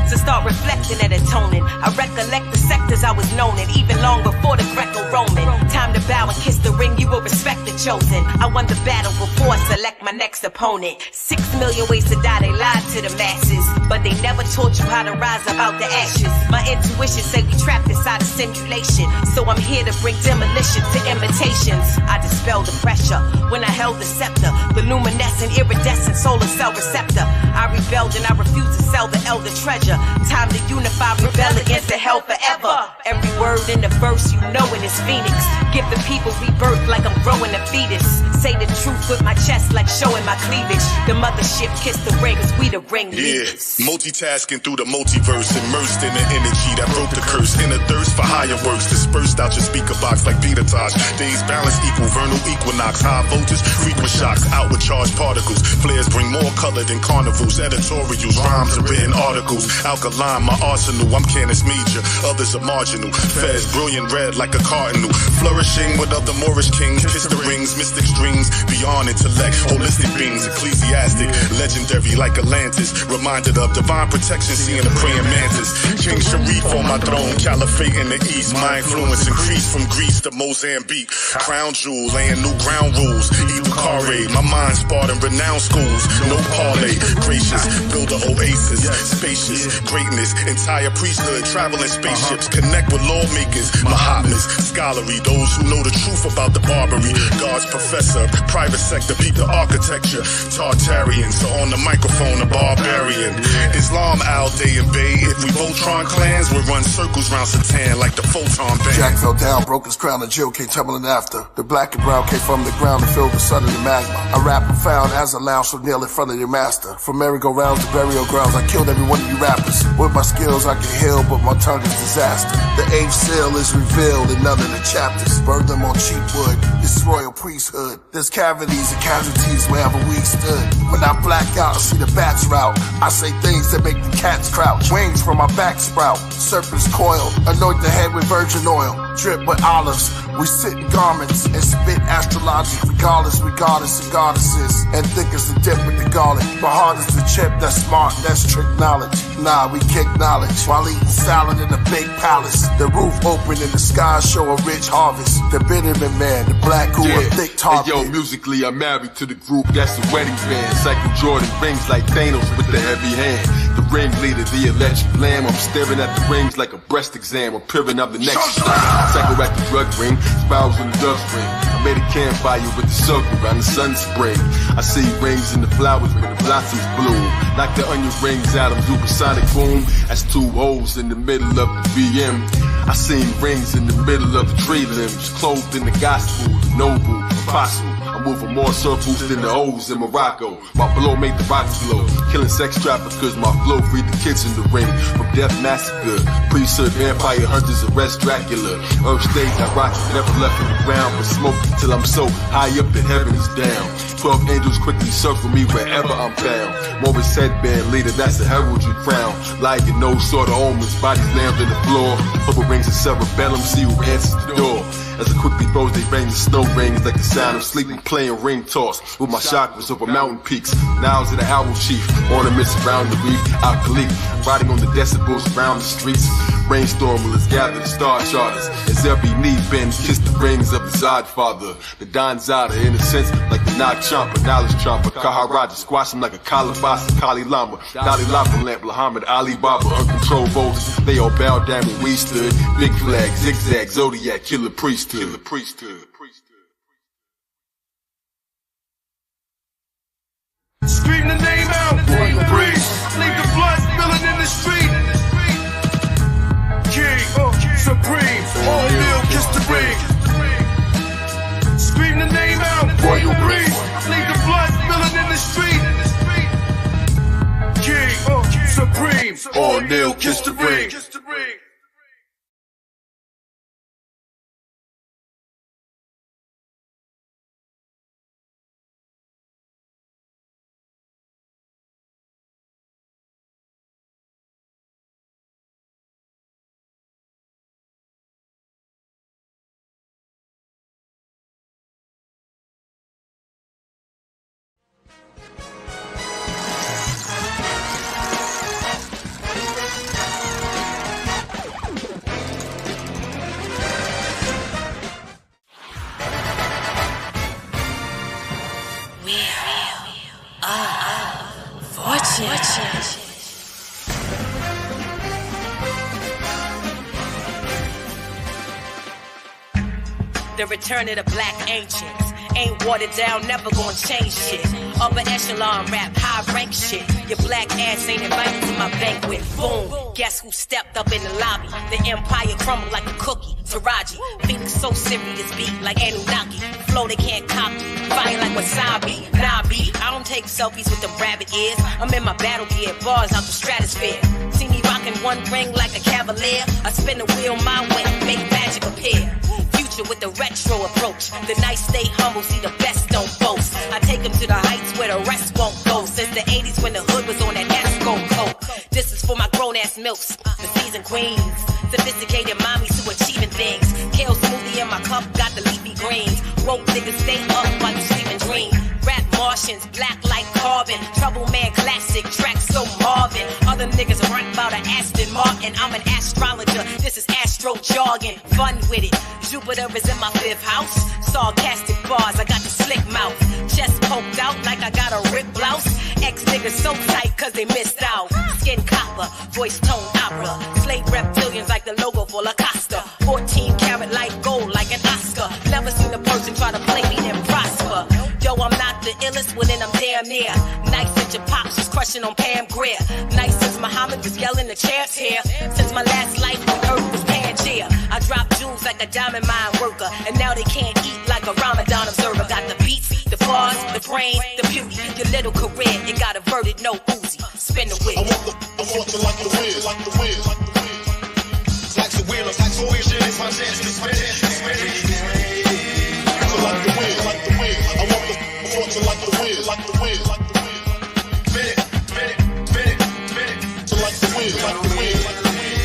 So start reflecting and atoning. I recollect the sectors I was known in, even long before the Greco-Roman. Time to bow and kiss the ring, you will respect the chosen. I won the battle before I select my next opponent. 6 million ways to die, they lied to the masses, but they never taught you how to rise up out the ashes. My intuition say we trapped inside a simulation, so I'm here to bring demolition to imitations. I dispel the pressure when I held the scepter, the luminescent, iridescent solar cell receptor. I rebelled and I refused to sell the elder treasure. Time to unify, rebel against the hell forever. Every word in the verse, you know it is Phoenix. Give the people rebirth like I'm growing a fetus. Say the truth with my chest like showing my cleavage. The mothership kiss the ring, cause we the ring leaders. Multitasking through the multiverse, immersed in the energy that broke the curse. In a thirst for higher works, dispersed out your speaker box like Peter Tosh. Days balance equal vernal equinox. High voltage, frequent shocks, outward charged particles. Flares bring more color than carnivals. Editorials, rhymes, and written articles. Alkaline, my arsenal, I'm Canis Major. Others are marginal. Fez, brilliant red like a cardinal. Flourishing with other Moorish kings. Kiss the rings, mystic streams. Beyond intellect, holistic beings. Ecclesiastic, legendary like Atlantis. Reminded of divine protection, seeing the praying mantis. King Sharif on my throne, caliphate in the east. My influence increased from Greece to Mozambique. Crown jewel, laying new ground rules. Evil Kare, my mind sparred in renowned schools. No parlay, gracious, build a oasis. Spacious, greatness, entire priesthood, traveling spaceships. Connect with lawmakers, Mahatmas, scholarly, those who know the truth about the Barbary. God's professor, private sector, peep the architecture. Tartarian, so on the microphone, a barbarian. Islam, Al Day and Bay. If we Voltron clans, we'll run circles round Satan like the photon band. Jack fell down, broke his crown, and Jill came tumbling after. The black and brown came from the ground and filled the sun of the magma. I rap profound as a lounge from nail in front of your master. From merry-go-rounds to burial grounds, I killed every one of you rappers. With my skills, I can heal, but my tongue is disaster. The eighth seal is revealed in none of the chapters. Burn them on cheap wood. This royal priesthood. There's cavities and casualties wherever we stood. When I black out, I see the bats route. I say things that make the cats crouch. Wings from my back sprout. Serpents coil. Anoint the head with virgin oil. Drip with olives. We sit in garments and spit astrologic. Regardless, we goddess and goddesses. And thick as the dip with the garlic. But hard as the chip, that's smart, that's trick knowledge. Nah, we kick knowledge while eating salad in a big palace. The roof open and the sky show a rich harvest. The Bitterman man, the black who a thick target. Hey, yo, musically, I'm married to the group, that's a wedding band. Cycle Jordan rings like Thanos with the heavy hand. The ringleader, the electric lamb. I'm staring at the rings like a breast exam. I'm peering up the next cycle at the drug ring, spirals in the dust ring. I made a campfire with the circle around the sun spring. I see rings in the flowers when the blossoms bloom. Like the onion rings out of supersonic boom. That's two holes in the middle of the VM. I seen rings in the middle of the tree limbs. Clothed in the gospel, the noble, apostle. I'm moving more circles than the O's in Morocco. My blow made the rocks blow. Killing sex traffickers, my flow freed the kids in the ring. From death massacre, priesthood, vampire hunters, arrest Dracula. Earth state, I rock, never left in the ground. But smoke till I'm so high up that heaven is down. 12 angels quickly circle me wherever I'm found. Morris headband leader, that's a heraldry crown. Lying no sort of omens, bodies lammed on the floor. Purple rings of cerebellum, see who answers the door. As it quickly throws, they bang the snow rings like the sound of sleeping, playing ring toss with my chakras over mountain peaks. Now to the owl chief, ornaments around the reef, alkali, riding on the decibels around the streets. Brainstorm will gather the star charters as every knee bends, kiss the rings of the Zod father. The Don Zada, in a sense, like the Nog Chomper, knowledge chomper, Kaharaja, squash him like a Kalabasa, Kali Lama, Dalai Lama lamp, Muhammad Ali Baba, uncontrolled voters. They all bowed down when we stood. Big flag, zigzag, zodiac, killer priesthood. Killer priesthood. Scream the name out, royal priest. Leave the blood spilling in the street. King, supreme, all meal, kiss the ring. Scream the name out, royal priest. Leave the blood spilling in the street. King, supreme, all meal, kiss the ring. The return of the black ancients. Ain't watered down, never gonna change shit. Upper echelon rap, high rank shit. Your black ass ain't invited to my banquet. Boom, guess who stepped up in the lobby? The empire crumbled like a cookie. Taraji, Phoenix so serious beat like Anunnaki. Flow they can't copy, fire like wasabi. Nah, B, I don't take selfies with the rabbit ears. I'm in my battle gear, bars out the stratosphere. See me rocking one ring like a cavalier. I spin the wheel my way, make magic appear. With the retro approach, the nice stay humble, see the best don't boast. I take them to the heights where the rest won't go. Since the 80s when the hood was on that Esco coat. This is for my grown ass milks, the seasoned queens, sophisticated mommies who achieving things. Kale smoothie in my cup, got the leafy greens. Woke niggas stay up while you sleep and dream. Rap Martians, black like carbon. Trouble man classic, track so Marvin. Other niggas rap about an Aston Martin. I'm an astrologer, this is astro jargon. Fun with it. Jupiter is in my 5th house. Sarcastic bars, I got the slick mouth. Chest poked out like I got a ripped blouse. Ex niggas so tight cause they missed out. Skin copper, voice tone opera. Slave reptilians like the logo for La Costa. 14 karat light gold like an Oscar. Never seen a person try to play me and prosper. Yo, I'm not the illest, well then I'm damn near. Nice as your pops was crushing on Pam Grier. Nice as Muhammad was yelling the chairs here. Since my last life on earth was Pangea. I dropped jewels like a diamond mine worker. And now they can't eat like a Ramadan observer. Got the beats, the bars, the brain, the beauty. Your little career, it got averted, no Uzi. Spin the wheel. I want to like the wheel, like the wheel, like the wheel. Like the wheel, like the wheel, shit is my chance to spin it. Like the wheel, like the wheel. I want to like the wheel, like the wheel, like the wheel. Spin it, spin it, spin it, spin it. To like the wheel, like the wheel, like the wheel.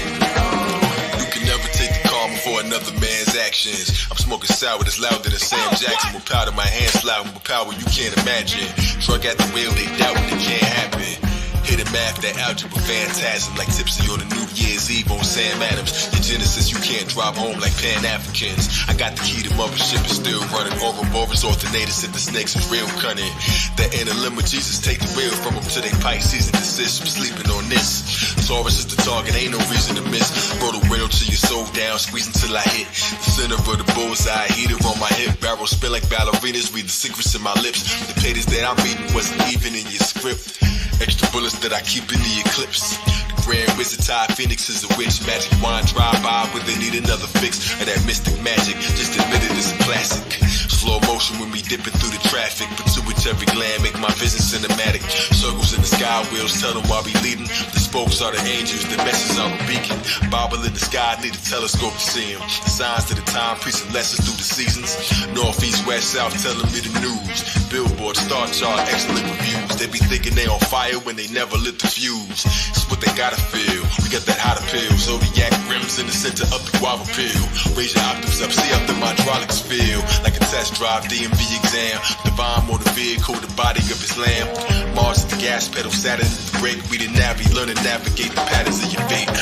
You can never take the karma for another man's actions. I'm smoking sour that's louder than Sam Jackson. With powder, my hands sliding with power you can't imagine. Truck at the wheel, they doubt it can't happen. Hit a math, that algebra phantasm. Like Tipsy on a New Year's Eve on Sam Adams. Your Genesis, you can't drive home like Pan-Africans. I got the key to mothership is still running. Ouroboros alternators, if the snakes is real cunning. The inner limb of Jesus, take the wheel from them to they Pisces and desist from sleeping on this. Taurus is the target, ain't no reason to miss. Roll the wheel till your soul down, squeeze until I hit the center of the bullseye. Heater on my hip, barrel spin like ballerinas. Read the secrets in my lips. The pages that I'm reading wasn't even in your script. Extra bullets that I keep in the eclipse. The grand wizard Ty Phoenix is a witch. Magic wand drive by when they need another fix of that mystic magic. Just admit it, it's a classic. Slow motion when we dipping through the traffic. Pituitary gland make my vision cinematic. Circles in the sky wheels tell them while we leading. The spokes are the angels, the message are a beacon. Bible in the sky, need a telescope to see them. The signs to the time, preaching lessons through the seasons. North, east, west, south, telling me the news. Billboard, star chart, excellent reviews. They be thinking they on fire when they never lit the fuse. It's what they gotta feel. We got that hot appeal. Zodiac rims in the center of the guava peel. Raise your octaves up, see up the hydraulics feel. Like a test drive, DMV exam. Divine motor vehicle, the body of Islam. Mars at the gas pedal, Saturn at the brake. We the navvy, learn to navigate the patterns of your fate.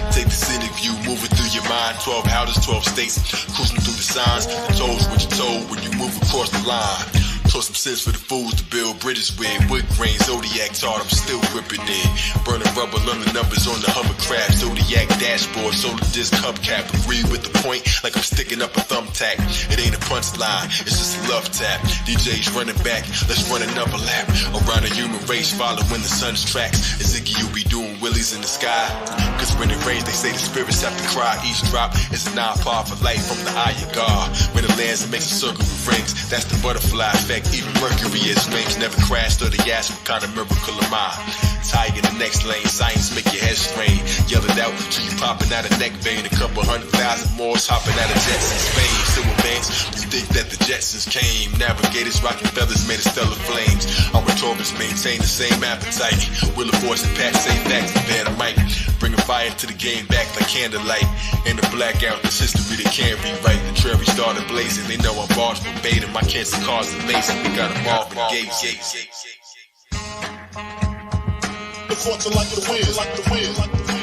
Take the scenic view, moving through your mind. 12 houses, 12 states. Cruising through the signs. The toes what you're told when you move across the line. Throw some sense for the fools to build bridges with. Wood grain, Zodiac tart, I'm still gripping it. Burning rubber, learn the numbers on the hovercraft. Zodiac dashboard, solar disc hubcap. Agree with the point, like I'm sticking up a thumbtack. It ain't a punchline, it's just a love tap. DJ's running back, let's run another lap. Around the human race, following the sun's tracks. As Ziggy, you be doing willies in the sky. Cause when it rains, they say the spirits have to cry. Each drop is a 9-part for light from the eye of God. When it lands, it makes a circle with rings. That's the butterfly effect. Even Mercury is wings, never crashed or the ass. What kind of miracle am I? Tiger in the next lane, science make your head strain. Yell it out till you popping out a neck vein. A couple 100,000 more hopping out of jets in Spain. Still advance, you think that the Jetsons came. Navigators rocking feathers made of stellar flames. Our rhetorics maintain the same appetite. Will of Force and Pat say facts to Dynamite. Bringing fire to the game back like candlelight. In the blackout, this history they can't rewrite. The cherry started blazing, they know I'm bars verbatim. My cancer cars amazing, we got them all for the gates. The fortune like the wind, like the wind, like the wind.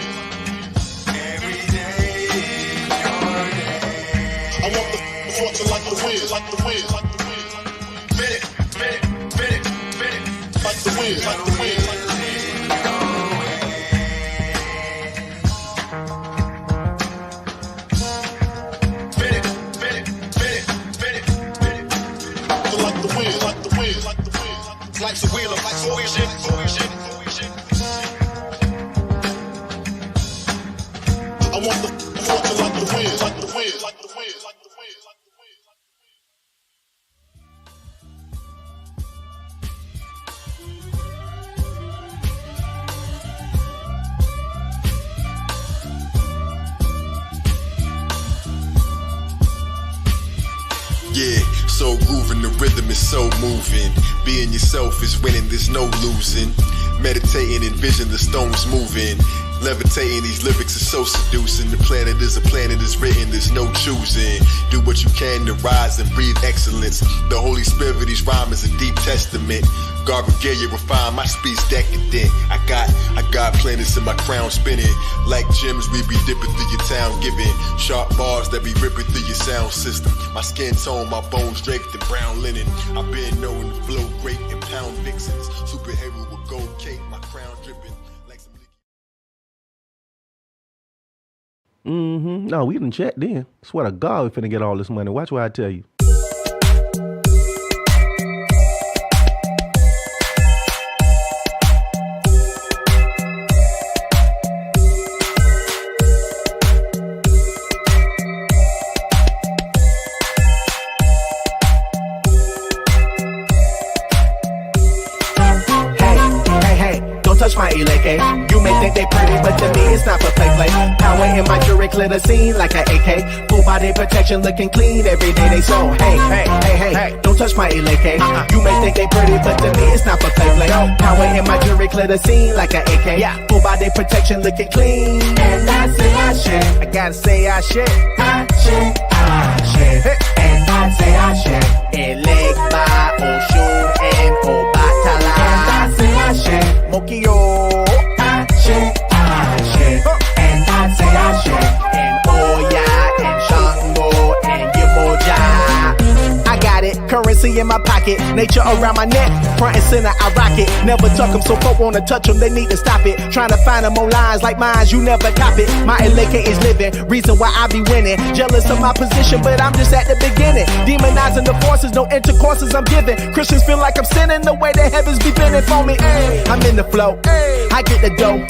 Every day, your day. I want the fortune like the wind, like the wind, like the wind. Spin it, spin it, spin it, spin it. Like the wind, like the wind, like the wind. want the like the wind, like the wind, like the wind, like the wind. Yeah, so grooving, the rhythm is so moving. Being yourself is winning, there's no losing. Meditating, envision the stones moving. Levitating, these lyrics are so seducing. The planet is a planet is written, there's no choosing. Do what you can to rise and breathe excellence. The Holy Spirit of these rhymes is a deep testament. God regalia refine, my speech decadent. I got planets in my crown spinning. Like gems, we be dipping through your town, giving sharp bars that be ripping through your sound system. My skin tone, my bones draped in brown linen. I've been known to flow great and pound vixens. Superhero with gold cake, my crown dripping. No, we didn't check then. Swear to God, we finna get all this money. Watch what I tell you. Touch my eleke. You may think they pretty, but to me it's not for play. Power in my jewelry, clear the scene like an AK. Full body protection, looking clean every day they so. Hey, don't touch my eleke. You may think they pretty, but to me it's not for play. Power in my jewelry, clear the scene like an AK. Full body protection, looking clean. And I say I shit. I gotta say I shit. I shit. And I say I shit. Elegba, Oshun, and Obatala. And I say I shit. Mokio, I shit, and I say I shit, and Oya, and Shango, and Yemoja. I got it, currency in my pocket, nature around my neck, front and center, I rock it. Never tuck them, so folk wanna touch them, they need to stop it. Trying to find them on lines like mine, you never cop it. My Eleke is living, reason why I be winning. Jealous of my position, but I'm just at the beginning. Demonizing the forces, no intercourses I'm giving. Christians feel like I'm sinning the way the heavens be bending for me. I'm in the flow, I get the dough,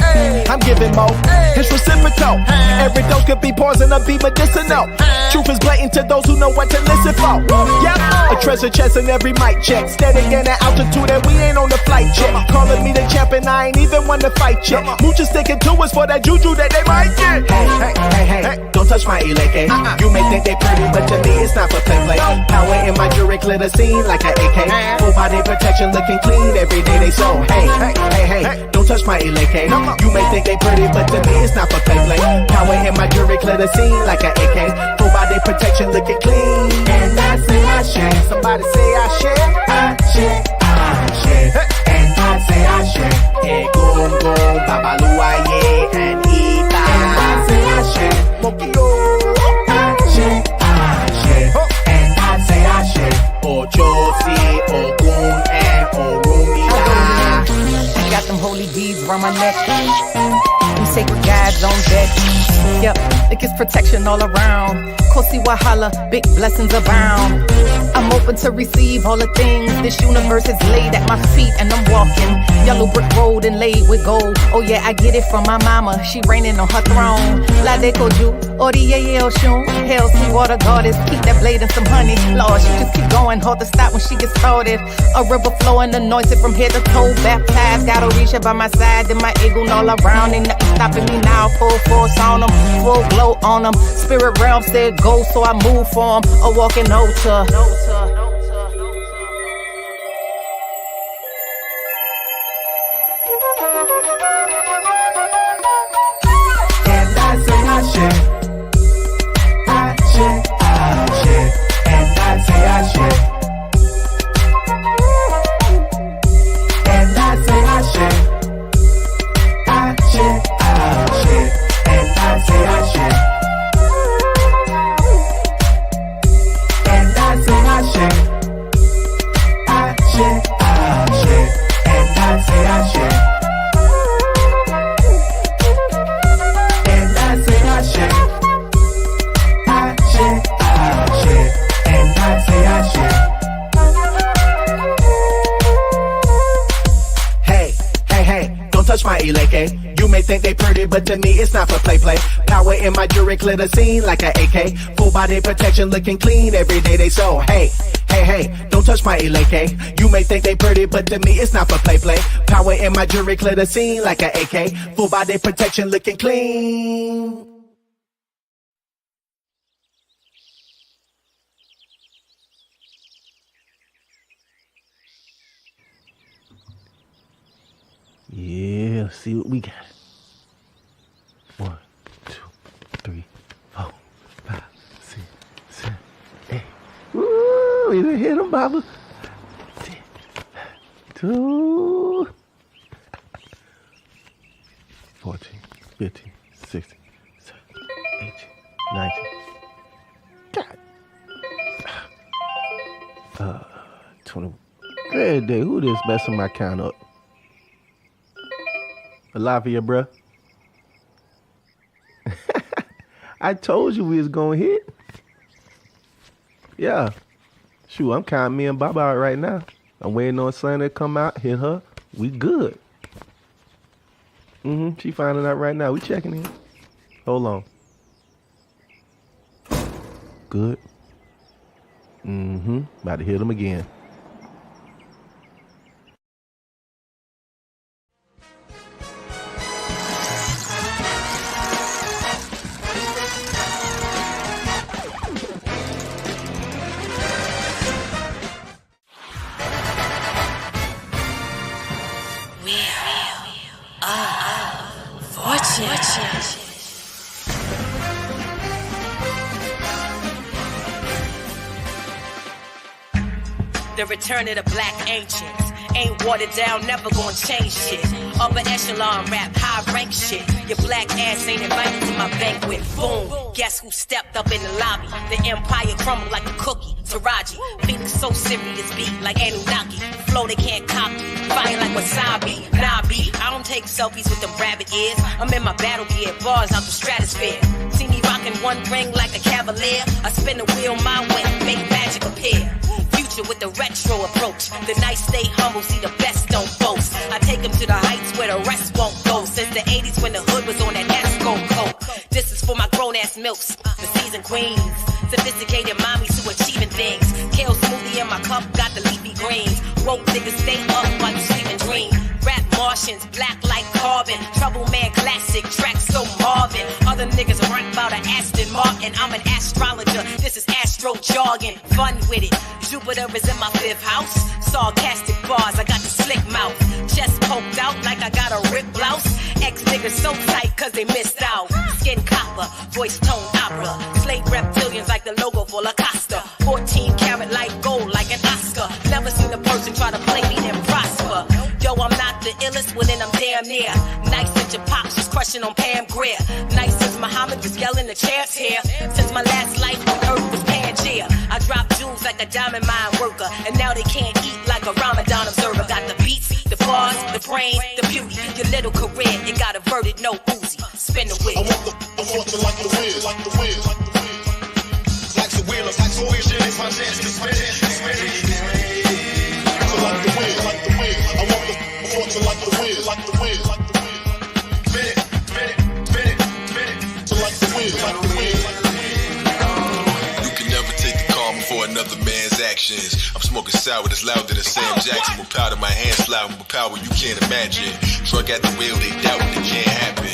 I'm giving more, it's reciprocal. Every dose could be poison or be medicinal. Truth is blatant to those who know what to listen for. Yep, a treasure chest in every mic check. Steady in the altitude and we ain't on the flight check. Calling me the champion, I ain't even won the fight yet. Moochers sticking to us for that juju that they might get. Hey, don't touch my eleke. You may think they pretty, but to me it's not for play. Power in my jewelry, clear the scene like an AK. Full body protection, looking clean every day they so. Hey, don't touch my eleke. You may think they pretty, but to me it's not for play. Power in my jewelry, clear the scene like an AK. Full body protection, looking clean. And I say I share. Somebody say I share. I share. And I say I share. Egongo, Babaluaye, and Ita. And I say I share. Mokio, I share. And I say I share. Ochosi, Ogun, and Orumila. I got them holy beads around my neck. Them sacred guides on deck. Yep, it gets protection all around. Kosi Wahala, big blessings abound. I'm open to receive all the things this universe is laid at my feet, and I'm walking yellow brick road and laid with gold. Oh yeah, I get it from my mama, she reigning on her throne. La de Koju, Oriye Oshun, hell sweet water goddess, keep that blade and some honey. Lord, she just keep going, hold the stop when she gets started. A river flowing, anointed from head to toe, baptized, got Orisha by my side, then my eagle all around, ain't nothing stopping me now. Full force on them, full glow on them. Spirit realm said go, so I move for them. A walking altar. And I say I share. And I say I share. And I say I share. And I say I share. And I say I share. Eleke. You may think they pretty, but to me it's not for play. Power in my jewelry, clear the scene like an AK. Full body protection, looking clean every day they so. Hey, don't touch my Eleke. You may think they pretty, but to me it's not for play. Power in my jewelry, clear the scene like an AK. Full body protection, looking clean. Yeah, see what we got. 1, 2, 3, 4, 5, 6, 7, 8. Woo! We done hit him, Baba. 10, 2, 14, 15, 16, 17, 18, 19. God. 20. Good day. Who this messing my count up? Alive here, bruh. I told you we was gonna hit. Yeah. Shoot, I'm counting me and Baba out right now. I'm waiting on Sunday to come out, hit her. We good. She finding out right now. We checking in. Hold on. Good. About to hit him again. The return of the black ancients. Ain't watered down, never gonna change shit. Upper echelon rap, high rank shit. Your black ass ain't invited to my banquet. Boom, guess who stepped up in the lobby? The empire crumbled like a cookie. Taraji, Phoenix so serious beat like Anunnaki. Flow they can't copy, fire like wasabi. Nah, B, I don't take selfies with them rabbit ears. I'm in my battle gear, bars out the stratosphere. See me rocking one ring like a cavalier. I spin the wheel my way, make magic appear. With the retro approach, the nice stay humble, see the best don't boast. I take them to the heights where the rest won't go. Since the 80s when the hood was on that Esco coat. This is for my grown ass milks, the seasoned queens, sophisticated mommies who achieving things. Kale smoothie in my cup, got the leafy greens. Woke niggas stay up while you sleep and dream. Rap Martians, black like carbon. Trouble man classic, track so Marvin. Other niggas rap about an Aston Martin. I'm an astrologer, this is astro jargon. Fun with it. Jupiter is in my 5th house. Sarcastic bars, I got the slick mouth. Chest poked out like I got a ripped blouse. Ex niggas so tight cause they missed out. Skin copper, voice tone opera. Slave reptilians like the logo for La Costa. 14 karat light gold like an Oscar. Never seen a person try to play me and prosper. Yo, I'm not the illest, well then I'm damn near. Nice that your pops was crushing on Pam Grier. Nice since Muhammad was yelling the chairs here. Since my last life on earth was Pangea. I dropped jewels like a diamond mine worker. And now they can't eat like a Ramadan observer. Got the beats, the bars, the brain, the beauty. Your little career, it got averted, no Uzi. Spin the wheel. I want to like the wheel, like the wheel, like the wheel. Like the wheel, like the wheel, shit, it's my chance to spin it, spin it. To like the wheel, like the wheel. I want to like the wheel, like the wheel, like the wheel. Spin it, spin it, spin it, spin it. To like the wheel, like the wheel, like the wheel. You can never take the karma for another man's actions. I'm smoking sour that's louder than Sam Jackson. With powder, my hands sliding with power you can't imagine. Drug at the wheel, they doubt it can't happen.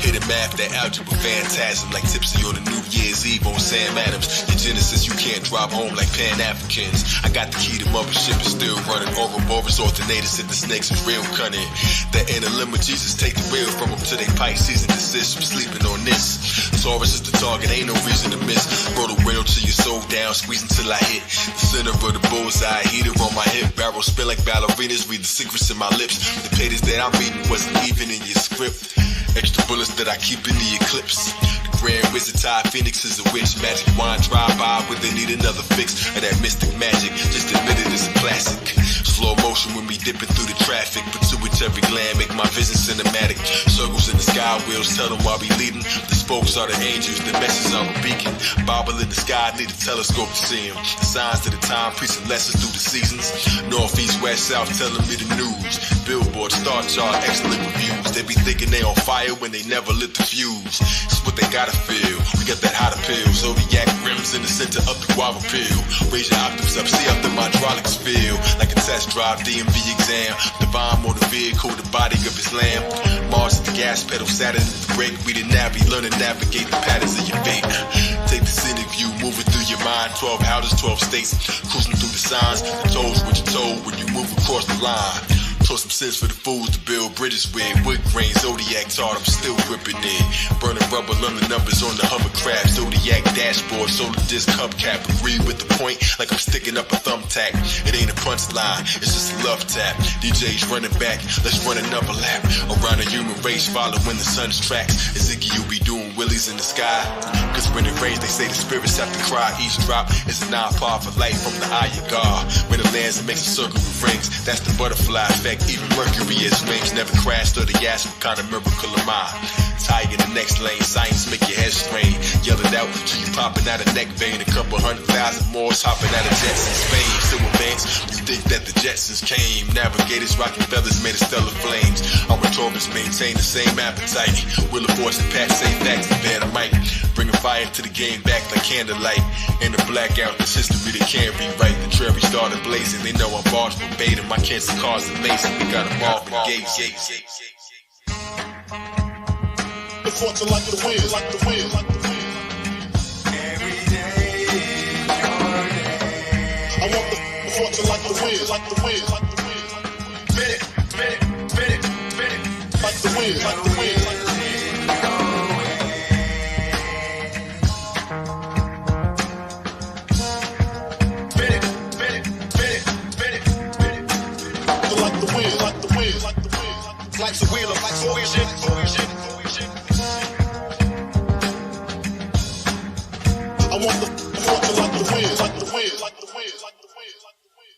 Hidden math, that algebra phantasm. Like Tipsy on the New Year's Eve on Sam Adams. Your Genesis, you can't drive home like Pan-Africans. I got the key to mothership is still running. Ouroboros alternators said the snakes is real cunning. The inner limit, Jesus take the wheel from them to they Pisces and desist from sleeping on this. Taurus is the target, ain't no reason to miss. Roll the window till your soul down, squeeze until I hit the center of the bullseye. Heater on my hip, barrel spin like ballerinas. Read the secrets in my lips. The pages that I'm reading wasn't even in your script. Extra bullets that I keep in the eclipse. The Grand Wizard Ty Phoenix is a witch. Magic wand drive by when they need another fix. Of that mystic magic, just admit it is a classic. slow motion when we dipping through the traffic. Pituitary gland make my vision cinematic. Circles in the sky wheels tell them why we leading. The spokes are the angels, the message are a beacon. Bible in the sky, need a telescope to see them. The signs of the time, preaching lessons through the seasons. North, east, west, south, telling me the news. Billboard, star chart, excellent reviews. They be thinking they on fire when they never lit the fuse. It's what they gotta feel. We got that hot appeal. Zodiac rims in the center of the guava peel. Raise your octaves up, see up the hydraulics feel. Like a test drive, DMV exam. Divine motor vehicle, the body of his lamb. Mars at the gas pedal, Saturn at the brake. We the navy, learn to navigate the patterns of your fate. Take the scenic view, moving through your mind. 12 houses, 12 states. Cruising through the signs. The tolls what you told when you move across the line. Told some sense for the fools to build bridges with. Wood grain, Zodiac taught, I'm still gripping it. Burning rubber, learn the numbers on the hovercraft. Zodiac dashboard, solar disc hubcap. Agree with the point, like I'm sticking up a thumbtack. It ain't a punchline, it's just a love tap. DJ's running back, let's run another lap. Around the human race, following the sun's tracks. Is Ziggy, you be doing willies in the sky? Cause when it rains, they say the spirits have to cry. Each drop is a 9-part for light from the eye of God. When it lands, it makes a circle with rings. That's the butterfly effect. Even Mercury is wings, never crashed or the gas. What kind of miracle am I? Tie in the next lane, science make your head strain. Yell it out till you popping out a neck vein. A couple 100,000 more hopping out of jets in Spain. Still advance, you think that the Jetsons came. Navigators rocking feathers made of stellar flames. Our Taurus maintain the same appetite. Wheel of Fortune, Pat, say facts, the band of Mike. Bringing fire to the game back like candlelight. In the blackout, this history they can't rewrite. The cherry started blazing, they know I'm bars verbatim. My cancer cars amazing, we got them all in the gates. The fortune like the wind, like the wind, like the wind. Every day, your day. I want the fortune like the wind, like the wind, like the wind. Spin it, spin it, spin it, spin it. Like the wind, like the wind, like the wind. Life's a wheel of life's origin. I want the fortune like the wind, like the wind, like the wind, like the wind, like the wind.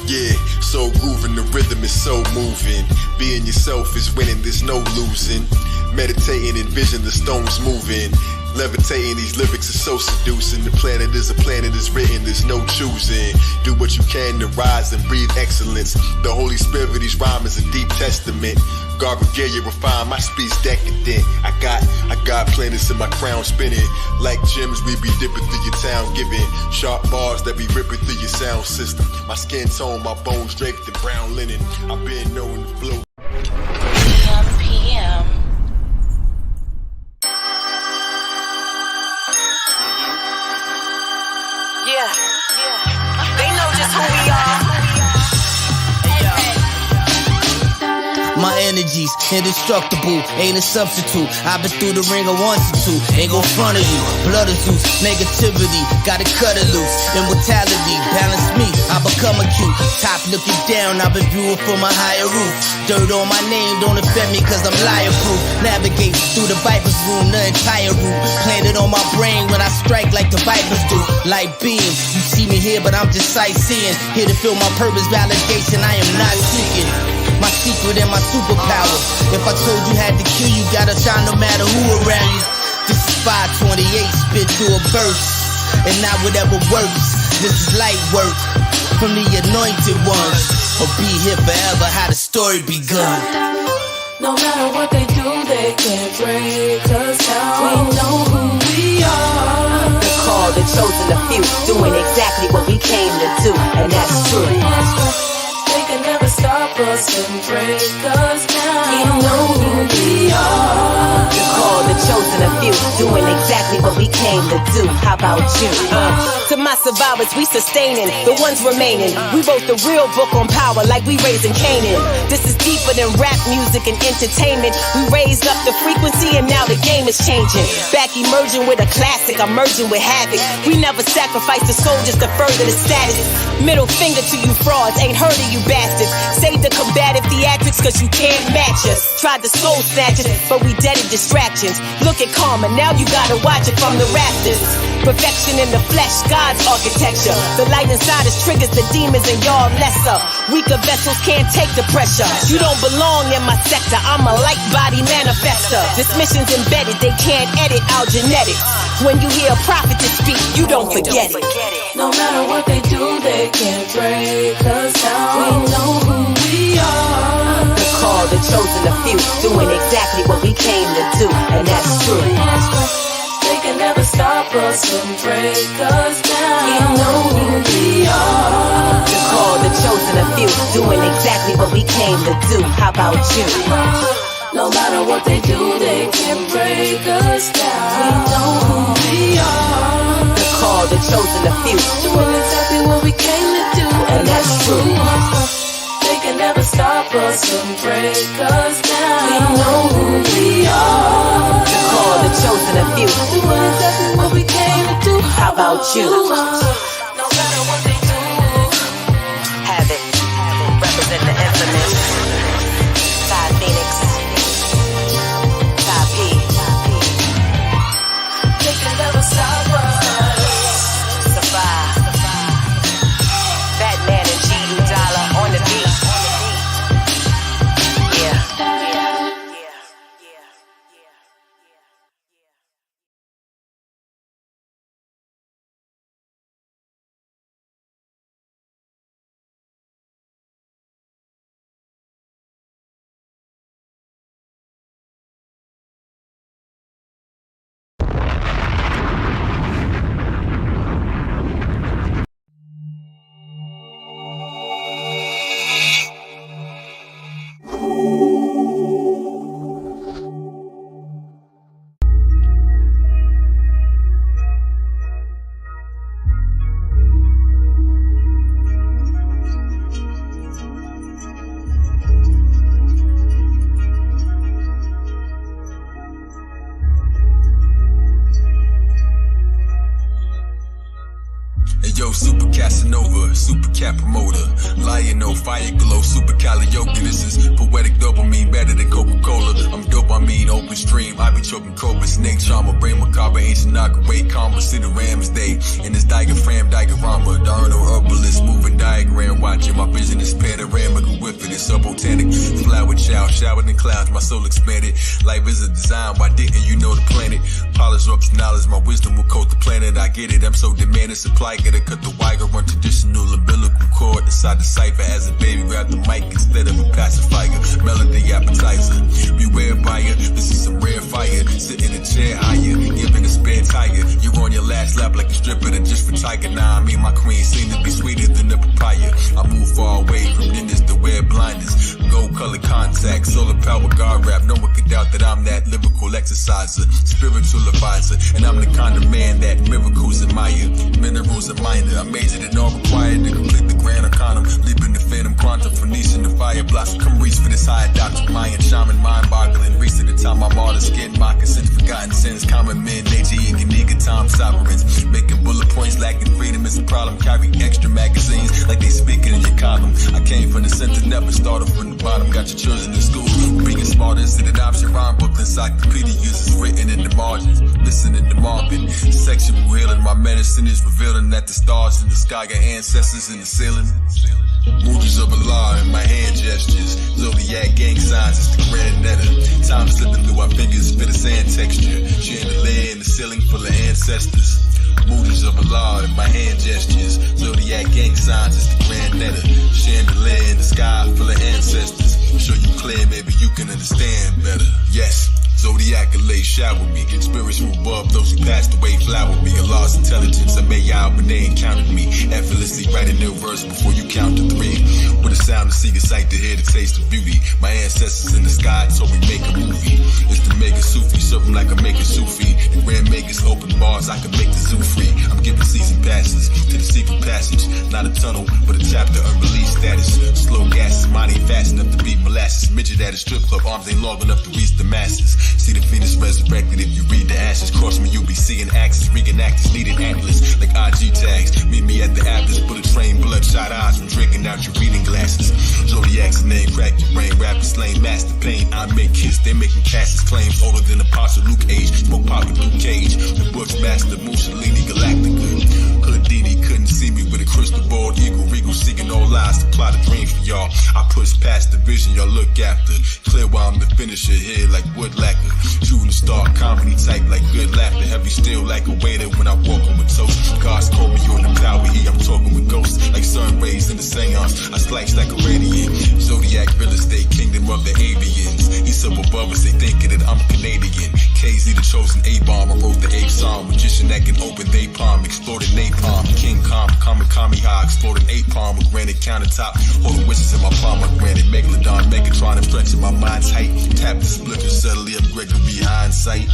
Yeah, so grooving, the rhythm is so moving. Being yourself is winning, there's no losing. Meditating, envision the stones moving. Levitating, these lyrics are so seducing. The planet is a planet is written, there's no choosing. Do what you can to rise and breathe excellence. The Holy Spirit, these rhymes is a deep testament. God regale you, refine my speech decadent. I got planets in my crown spinning. Like gems, we be dipping through your town, giving sharp bars that be ripping through your sound system. My skin tone, my bones draped in brown linen. I've been knowing the flow. PM. Yeah, they know just who we are. My energy's indestructible, ain't a substitute. I've been through the ringer once or two, ain't gon' front of you. Blood is loose, negativity, gotta cut it loose. Immortality, balance me, I become acute. Top looking down, I've been viewing from a higher roof. Dirt on my name, don't offend me cause I'm liar proof. Navigate through the Viper's room, the entire route. Planted on my brain when I strike like the Vipers do. Like beams, you see me here but I'm just sightseeing. Here to feel my purpose, validation I am not seeking. My secret and my superpower. If I told you had to kill you, gotta shine no matter who around you. This is 528, spit through a verse, and not whatever works. This is light work from the anointed ones. Or be here forever, how the story begun. No matter what they do, they can't break us down. We know who we are. The called, the chosen, the few, doing exactly what we came to do, and that's true. They can never stop us and break us down. We know who we are. The called, the chosen, the few, doing exactly what we came to do. How about you? To my survivors, we sustaining, the ones remaining. We wrote the real book on power like we raising Canaan. This is deeper than rap music and entertainment. We raised up the frequency and now the game is changing. Back emerging with a classic, I'm merging with havoc. We never sacrifice the soldiers to further the status. Middle finger to you frauds, ain't heard of you bastards. Save the combative theatrics cause you can't match us. Tried to soul snatch us, but we dead in distractions. Look at karma, now you gotta watch it from the rafters. Perfection in the flesh, God's architecture. The light inside us triggers the demons and y'all lesser. Weaker vessels can't take the pressure. You don't belong in my sector, I'm a light body manifester. This mission's embedded, they can't edit our genetics. When you hear a prophet to speak, you don't forget it. No matter what they do, they can't break us down. We know who we are. The called, the chosen, the few, doing exactly what we came to do, and that's true. They can never stop us and break us down. We know who we are. The called, the chosen, the few, doing exactly what we came to do. How about you? No matter what they do, they can't break us down. We know who we are. The called, the chosen, the few, doing exactly what we came to do, and that's true. They can never stop us and break us down. We know who we are. The called, the chosen, the few, doing exactly what we came to do. How about you? No matter what they do, have it. Represent the infamous. Side Phoenix. Side P. They can never stop us. Survive. Batman and G Dollar on the beat. Yo, super Casanova, super cat promoter, lion, no fire glow, super karaoke. This is poetic dopamine, better than Coca-Cola. I'm dopamine, open stream. I be choking cobra, snake charmer, brain macabre, ancient knockaway, karma, see the Rams Day. In this diagram, diorama, diurnal herbalist, moving diagram, watching my vision is panoramic, with it, it's subbotanic. Flower child, showered in clouds, my soul expanded. Life is a design, why didn't you know the planet? Polish up knowledge, my wisdom will coat the planet. I get it, I'm so demanding, supply, gotta cut the wire, run traditional umbilical cord inside the cipher as a baby, grab the mic instead of a pacifier. Melody appetizer, beware buyer, this is some rare fire. Sit in a chair higher, giving a spare tire. You're on your last lap like a stripper that just for tiger. Nah, I mean my queen seem to be sweeter than the papaya. I move far away from ninjas to wear blinders. Gold colored contacts, solar power, God rap. No one can doubt that I'm that lyrical exerciser, spiritual advisor, and I'm the kind of man that miracles admire. Minerals are minor, I majored in all required to complete the grand arcanum. Leaping the phantom quantum, Phoenician, the fire blossom. Come reach for this high doctor, Mayan shaman, mind boggling. Reach to the time I'm all the skin, moccasins, forgotten sins, common men, nature, eating nigga, time sovereigns. Making bullet points, lacking freedom is a problem. Carry extra magazines like they speaking in your column. I came from the center, never started from the bottom. Got your children in school, being smart is an option. Rhyme book, encyclopedia uses written in the margins. Listening to Marvin, sexual healing. My medicine is revealing that the stars in the sky got ancestors in the ceiling. Moods of Allah in my hand gestures. Zodiac gang signs, it's the grand netter. Time slipping through our fingers for the sand texture. Chandelier in the ceiling full of ancestors. Moods of Allah in my hand gestures. Zodiac gang signs, it's the grand netter. Chandelier in the sky full of ancestors. Show you clear, maybe you can understand better. Yes. Zodiac lay shower me, spiritual above those who passed away flower me. A lost intelligence, I made out when they encountered me. Effortlessly writing new verse before you count to three. With a sound to see, a sight to hear, the taste of beauty. My ancestors in the sky told me make a movie. It's the mega Sufi serve them like I'm making Sufi. The Grand Makers open bars, I can make the zoo free. I'm giving season passes to the secret passage. Not a tunnel, but a chapter unreleased status. Slow gases, mine ain't fast enough to beat molasses. Midget at a strip club, arms ain't long enough to reach the masses. See the Phoenix resurrected if you read the ashes. Cross me, you'll be seeing axes. Reenactors needed atlas, like IG tags. Meet me at the Atlas, bullet train, bloodshot eyes from drinking out your reading glasses. Zodiac's name, crack your brain, rappers slain, master pain. I make hits, they making Cassius claims older than Apostle Luke age. Smoke popping through cage, the Bushmaster, Mussolini, Galactica. Houdini couldn't see me with a crystal ball, eagle, regal, seeking all lies to plot a dream for y'all. I push past the vision y'all look after. Clear while I'm the finisher here like wood lacquer. Shooting star comedy type like good laughter. Heavy still like a waiter when I walk on with toast. God's called me on the power here, I'm talking with ghosts. Like sun rays in the seance, I slice like a radiant. Zodiac real estate, kingdom of the avians. He's up above us, they thinking that I'm Canadian. KZ the chosen A-bomb, I wrote the A song. Magician that can open they palm, exploded napalm. King Kong, Kami high, exploded A-palm with granite countertop. Holding wishes in my palm, I granted Megalodon, Megatron, I'm stretching my mind's height. Tap the splitter, subtly upgraded behind sight.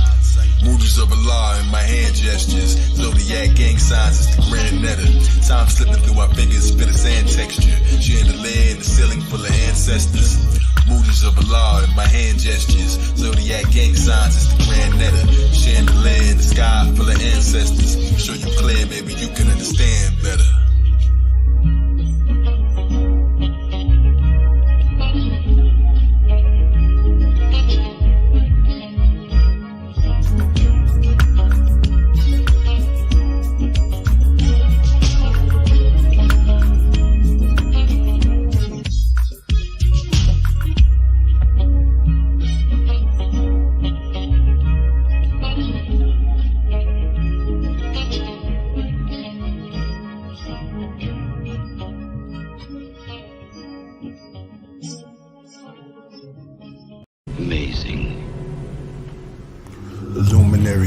Movies of Allah in my hand gestures. Zodiac gang signs, it's the grand netter. Time slipping through my fingers, spit a sand texture. Chandelier in the ceiling full of ancestors. Movies of Allah in my hand gestures. Zodiac gang signs, it's the grand netter. Chandelier in the sky full of ancestors. Show you clear, maybe you can understand better.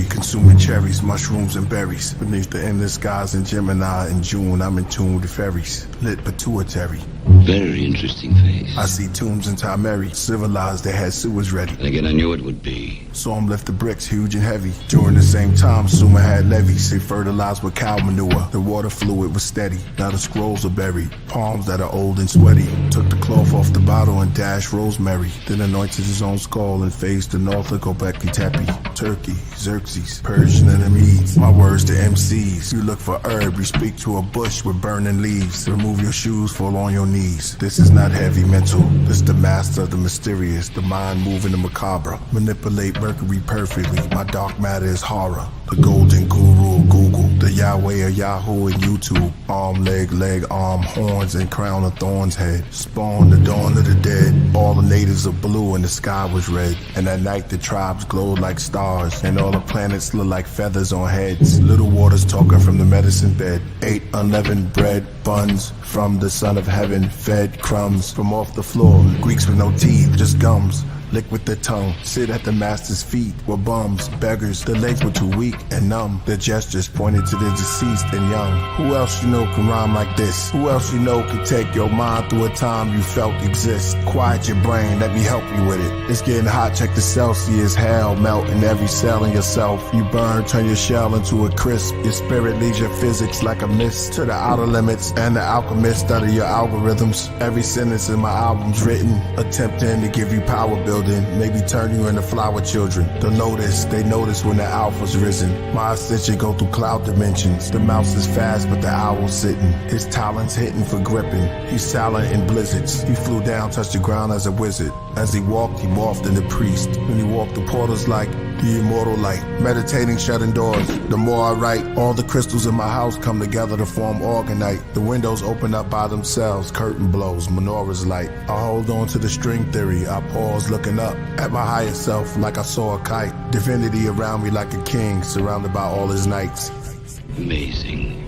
Consuming cherries, mushrooms, and berries. Beneath the endless skies in Gemini in June, I'm in tune with fairies. Lit pituitary. Very interesting face. I see tombs in Timeri. Civilized, they had sewers ready. And again, I knew it would be. Saw them lift the bricks, huge and heavy. During the same time, Suma had levees. They fertilized with cow manure. The water fluid was steady. Now the scrolls are buried. Palms that are old and sweaty. Took the cloth off the bottle and dashed rosemary. Then anointed his own skull and faced the north of Gobekli Tepe. Turkey, Xerxes, Persian and the Medes. My words to MCs. You look for herb, you speak to a bush with burning leaves. Remove your shoes, fall on your knees. This is not heavy mental. This the master of the mysterious. The mind moving the macabre. Manipulate Mercury perfectly. My dark matter is horror. The golden guru of Google. The Yahweh of Yahoo and YouTube. Arm, leg, arm, horns, and crown of thorns head. Spawn the dawn of the dead. All the natives are blue and the sky was red. And at night the tribes glowed like stars. And all the planets look like feathers on heads. Little waters talking from the medicine bed. Ate unleavened bread, buns from the son of heaven. Fed crumbs from off the floor. Greeks with no teeth, just gums. Lick with their tongue, sit at the master's feet. Were bums, beggars, their legs were too weak and numb. Their gestures pointed to the deceased and young. Who else you know can rhyme like this? Who else you know can take your mind through a time you felt exist? Quiet your brain, let me help you with it. It's getting hot, check the Celsius. Hell melting every cell in yourself. You burn, turn your shell into a crisp. Your spirit leaves your physics like a mist to the outer limits. And the alchemist study your algorithms. Every sentence in my album's written, attempting to give you power building. Maybe turn you into flower children. They'll notice, they notice when the alpha's risen. My ascension go through cloud dimensions. The mouse is fast, but the owl's sitting. His talons hitting for gripping. He's silent in blizzards. He flew down, touched the ground as a wizard. As he walked, he morphed into priest. When he walked the portals like the immortal light. Meditating, shutting doors. The more I write, all the crystals in my house come together to form organite. The windows open up by themselves. Curtain blows, menorahs light. I hold on to the string theory. I pause looking up at my higher self like I saw a kite. Divinity around me like a king, surrounded by all his knights. Amazing.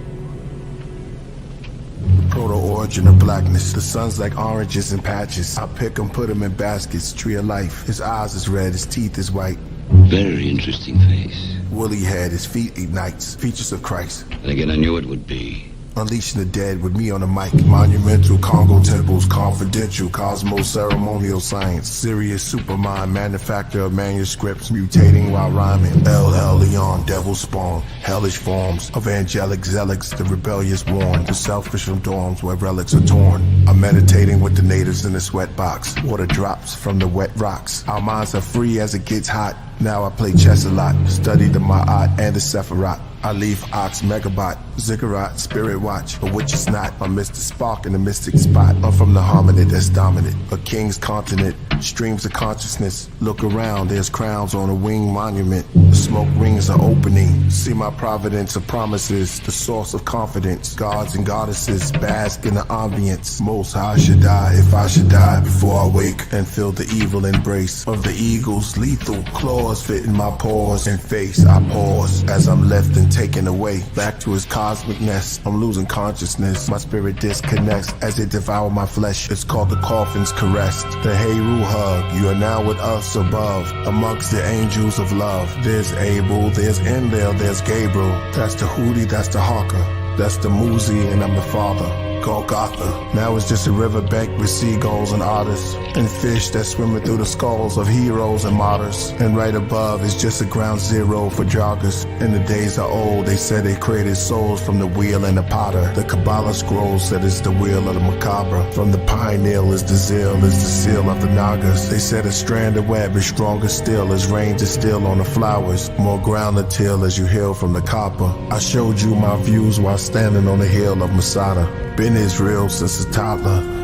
Proto-origin of blackness. The sun's like oranges and patches. I pick them, put them in baskets. Tree of life. His eyes is red, his teeth is white. Very interesting face. Woolly head, his feet ignites. Features of Christ. And again, I knew it would be. Unleashing the dead with me on the mic. Monumental Congo temples, confidential cosmos ceremonial science. Serious supermind, manufacture of manuscripts, mutating while rhyming. LL Leon, devil spawn, hellish forms of angelic zealots, the rebellious warn, the selfish from dorms where relics are torn. I'm meditating with the natives in the sweat box. Water drops from the wet rocks. Our minds are free as it gets hot. Now I play chess a lot, study the Ma'at and the Sephiroth. I leave Ox, Megabot, Ziggurat, Spirit Watch, but which is not. I miss the spark in the mystic spot. I'm from the hominid that's dominant, a king's continent, streams of consciousness. Look around, there's crowns on a winged monument. The smoke rings are opening. See my providence of promises, the source of confidence. Gods and goddesses bask in the ambience. Most High should die if I should die before I wake and feel the evil embrace of the eagle's lethal claws fit in my paws and face. I pause as I'm left and taken away back to his cosmic nest. I'm losing consciousness. My spirit disconnects as it devours my flesh. It's called the coffin's caress. The Heru hug. You are now with us above, amongst the angels of love. There's Abel, there's Enlil, there's Gabriel. That's the Hootie, that's the Hawker, that's the Muzi, and I'm the father. Golgotha. Now it's just a riverbank with seagulls and otters and fish that's swimming through the skulls of heroes and martyrs. And right above is just a ground zero for joggers. In the days are old, they said they created souls from the wheel and the potter. The Kabbalah scroll said it's the wheel of the macabre. From the pineal is the zeal, is the seal of the Nagas. They said a strand of web is stronger still as rain is still on the flowers. More ground to till as you heal from the copper. I showed you my views while standing on the hill of Masada. Been Israel since a toddler.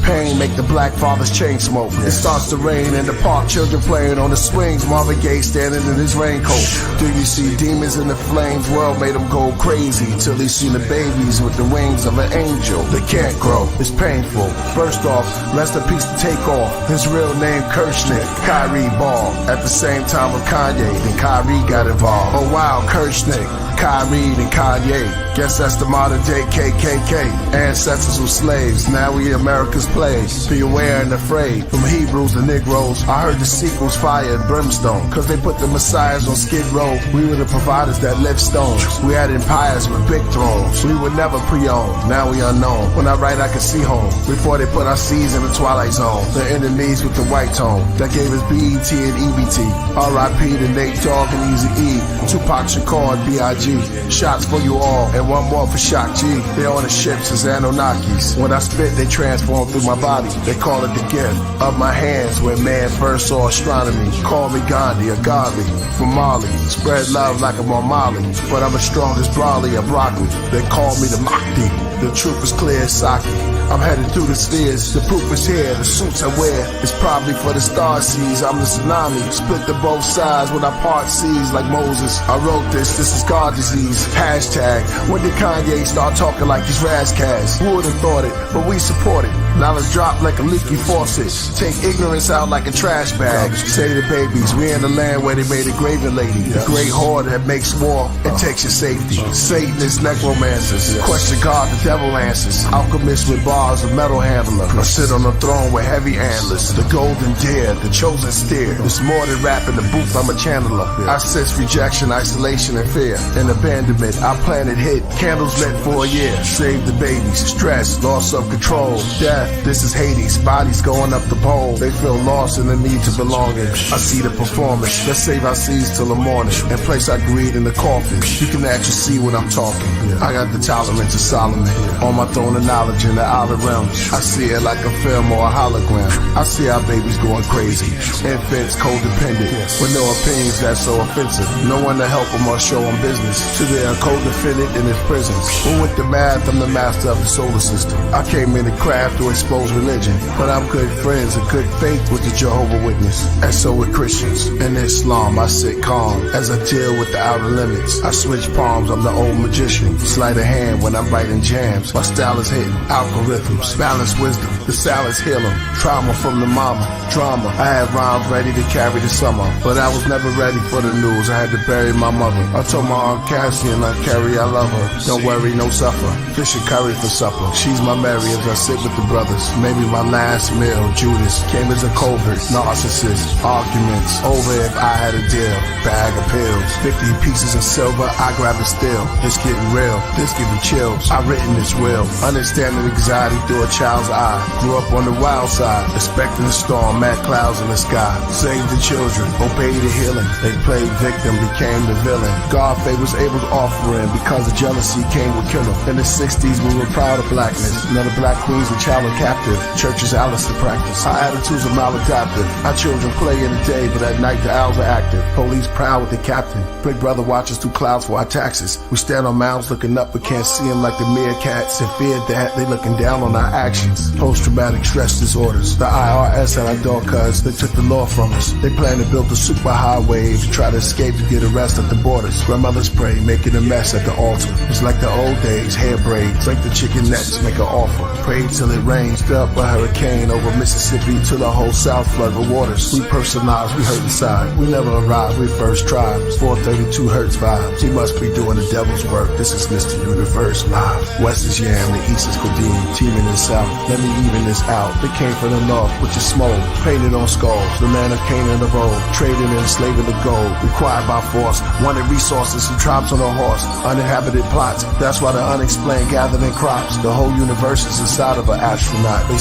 Pain make the black father's chain smoke. It starts to rain in the park, children playing on the swings. Marvin Gaye standing in his raincoat. Do you see demons in the flames? World made them go crazy till he seen the babies with the wings of an angel. They can't grow, it's painful. First off, rest in peace to Take Off. His real name Kirshnick, Kyrie Ball. At the same time with Kanye, then Kyrie got involved. Oh wow, Kirshnick, Kyrie, then Kanye. Guess that's the modern day KKK. Ancestors were slaves, now we America's plagues. Be aware and afraid. From Hebrews to Negroes, I heard the sequels fire and brimstone. Cause they put the messiahs on Skid Row. We were the providers that lift stones. We had empires with big thrones. We were never pre-owned, now we unknown. When I write I can see home. Before they put our seeds in the twilight zone. The enemies with the white tone. That gave us BET and EBT. R.I.P. to Nate Dogg and Eazy-E. Tupac Shakur and B.I.G. Shots for you all. And one more for Shock G. They on the ships as Anunnakis. When I spit, they transform through my body. They call it the gift of my hands when man first saw astronomy. Call me Gandhi, a godly from Mali. Spread love like I'm on Molly. But I'm as strong as broccoli or broccoli. They call me the Mahdi. The truth is clear as Saki. I'm headed through the spheres. The proof is here. The suits I wear is probably for the star seas. I'm the tsunami. Split to both sides when I part seas like Moses. I wrote this is God disease. Hashtag. When did Kanye start talking like he's Razzcast? Who would have thought it? But we support it. Knowledge drop like a leaky faucet. Take ignorance out like a trash bag. Say to babies, we in the land where they made a graven lady. The great horde that makes war and takes your safety. Satanists, necromancers. Question God, the devil answers. Alchemists with bars, a metal handler. I sit on a throne with heavy antlers. The golden deer, the chosen steer. It's more than rap in the booth, I'm a channeler. I sense rejection, isolation, and fear. And abandonment, I planted hit. Candles lit for a year. Save the babies. Stress, loss of control. Death, this is Hades. Bodies going up the pole. They feel lost in the need to belonging. I see the performance. Let's save our seeds till the morning. And place our greed in the coffin. You can actually see what I'm talking. I got the tolerance of Solomon. On my throne of knowledge in the outer realms. I see it like a film or a hologram. I see our babies going crazy. Infants codependent. With no opinions that's so offensive. No one to help them or show them business. So they are codependent in his prisons. But with the math, I'm the master of the solar system. I came in to craft through expose religion. But I'm good friends and good faith with the Jehovah's Witness. And so with Christians. In Islam, I sit calm as I deal with the outer limits. I switch palms, I'm the old magician. Sleight of hand when I'm writing jams. My style is hitting algorithms. Balance wisdom, the salads heal them. Trauma from the mama, drama. I had rhymes ready to carry the summer, but I was never ready for the news. I had to bury my mother. I told my Aunt Cassie and Aunt Carrie I love her. Don't worry, no suffer. Fish and curry for supper. She's my Mary as I sit with the brothers. Maybe my last meal, Judas, came as a covert, narcissist. Arguments over if I had a deal. Bag of pills, 50 pieces of silver, I grab it still. It's getting real, this give me chills. I written this will, understanding anxiety through a child's eye. Grew up on the wild side, expecting a storm, mad clouds in the sky. Save the children, obey the healing. They played victim, became the villain. God favors Abel's offering because of jealousy came with killing. In the 60s we were proud of blackness. None of black queens were child or captive. Churches Alice to practice. Our attitudes are maladaptive. Our children play in the day, but at night the owls are active. Police proud with the captain. Big brother watches through clouds for our taxes. We stand on mounds looking up but can't see them like the meerkats. And fear that they looking down on our actions. Post-traumatic stress disorders. The IRS at our door cuz they took the law from us. They plan to build a super highway to try to escape to get arrested at the borders. Grandmothers pray, making a mess at the altar. It's like the old days, hair braids, break the chicken necks, make an offer. Pray till it rains, stir up a hurricane over Mississippi till the whole South flood with waters. We personalize, we hurt inside. We never arrive, we first tribes. 432 Hertz vibes. He must be doing the devil's work. This is Mr. Universe live. West is Yam, the East is Kadeem, teaming in South. Let me even this out. They came from the North, which is smoke, painted on skulls. The land of Canaan of old, trading and enslaving the gold. Required by force, wanted resources and tribes on a horse. Uninhabited plots, that's why the unexplained gathered in crops. The whole universe is inside of an astronaut. They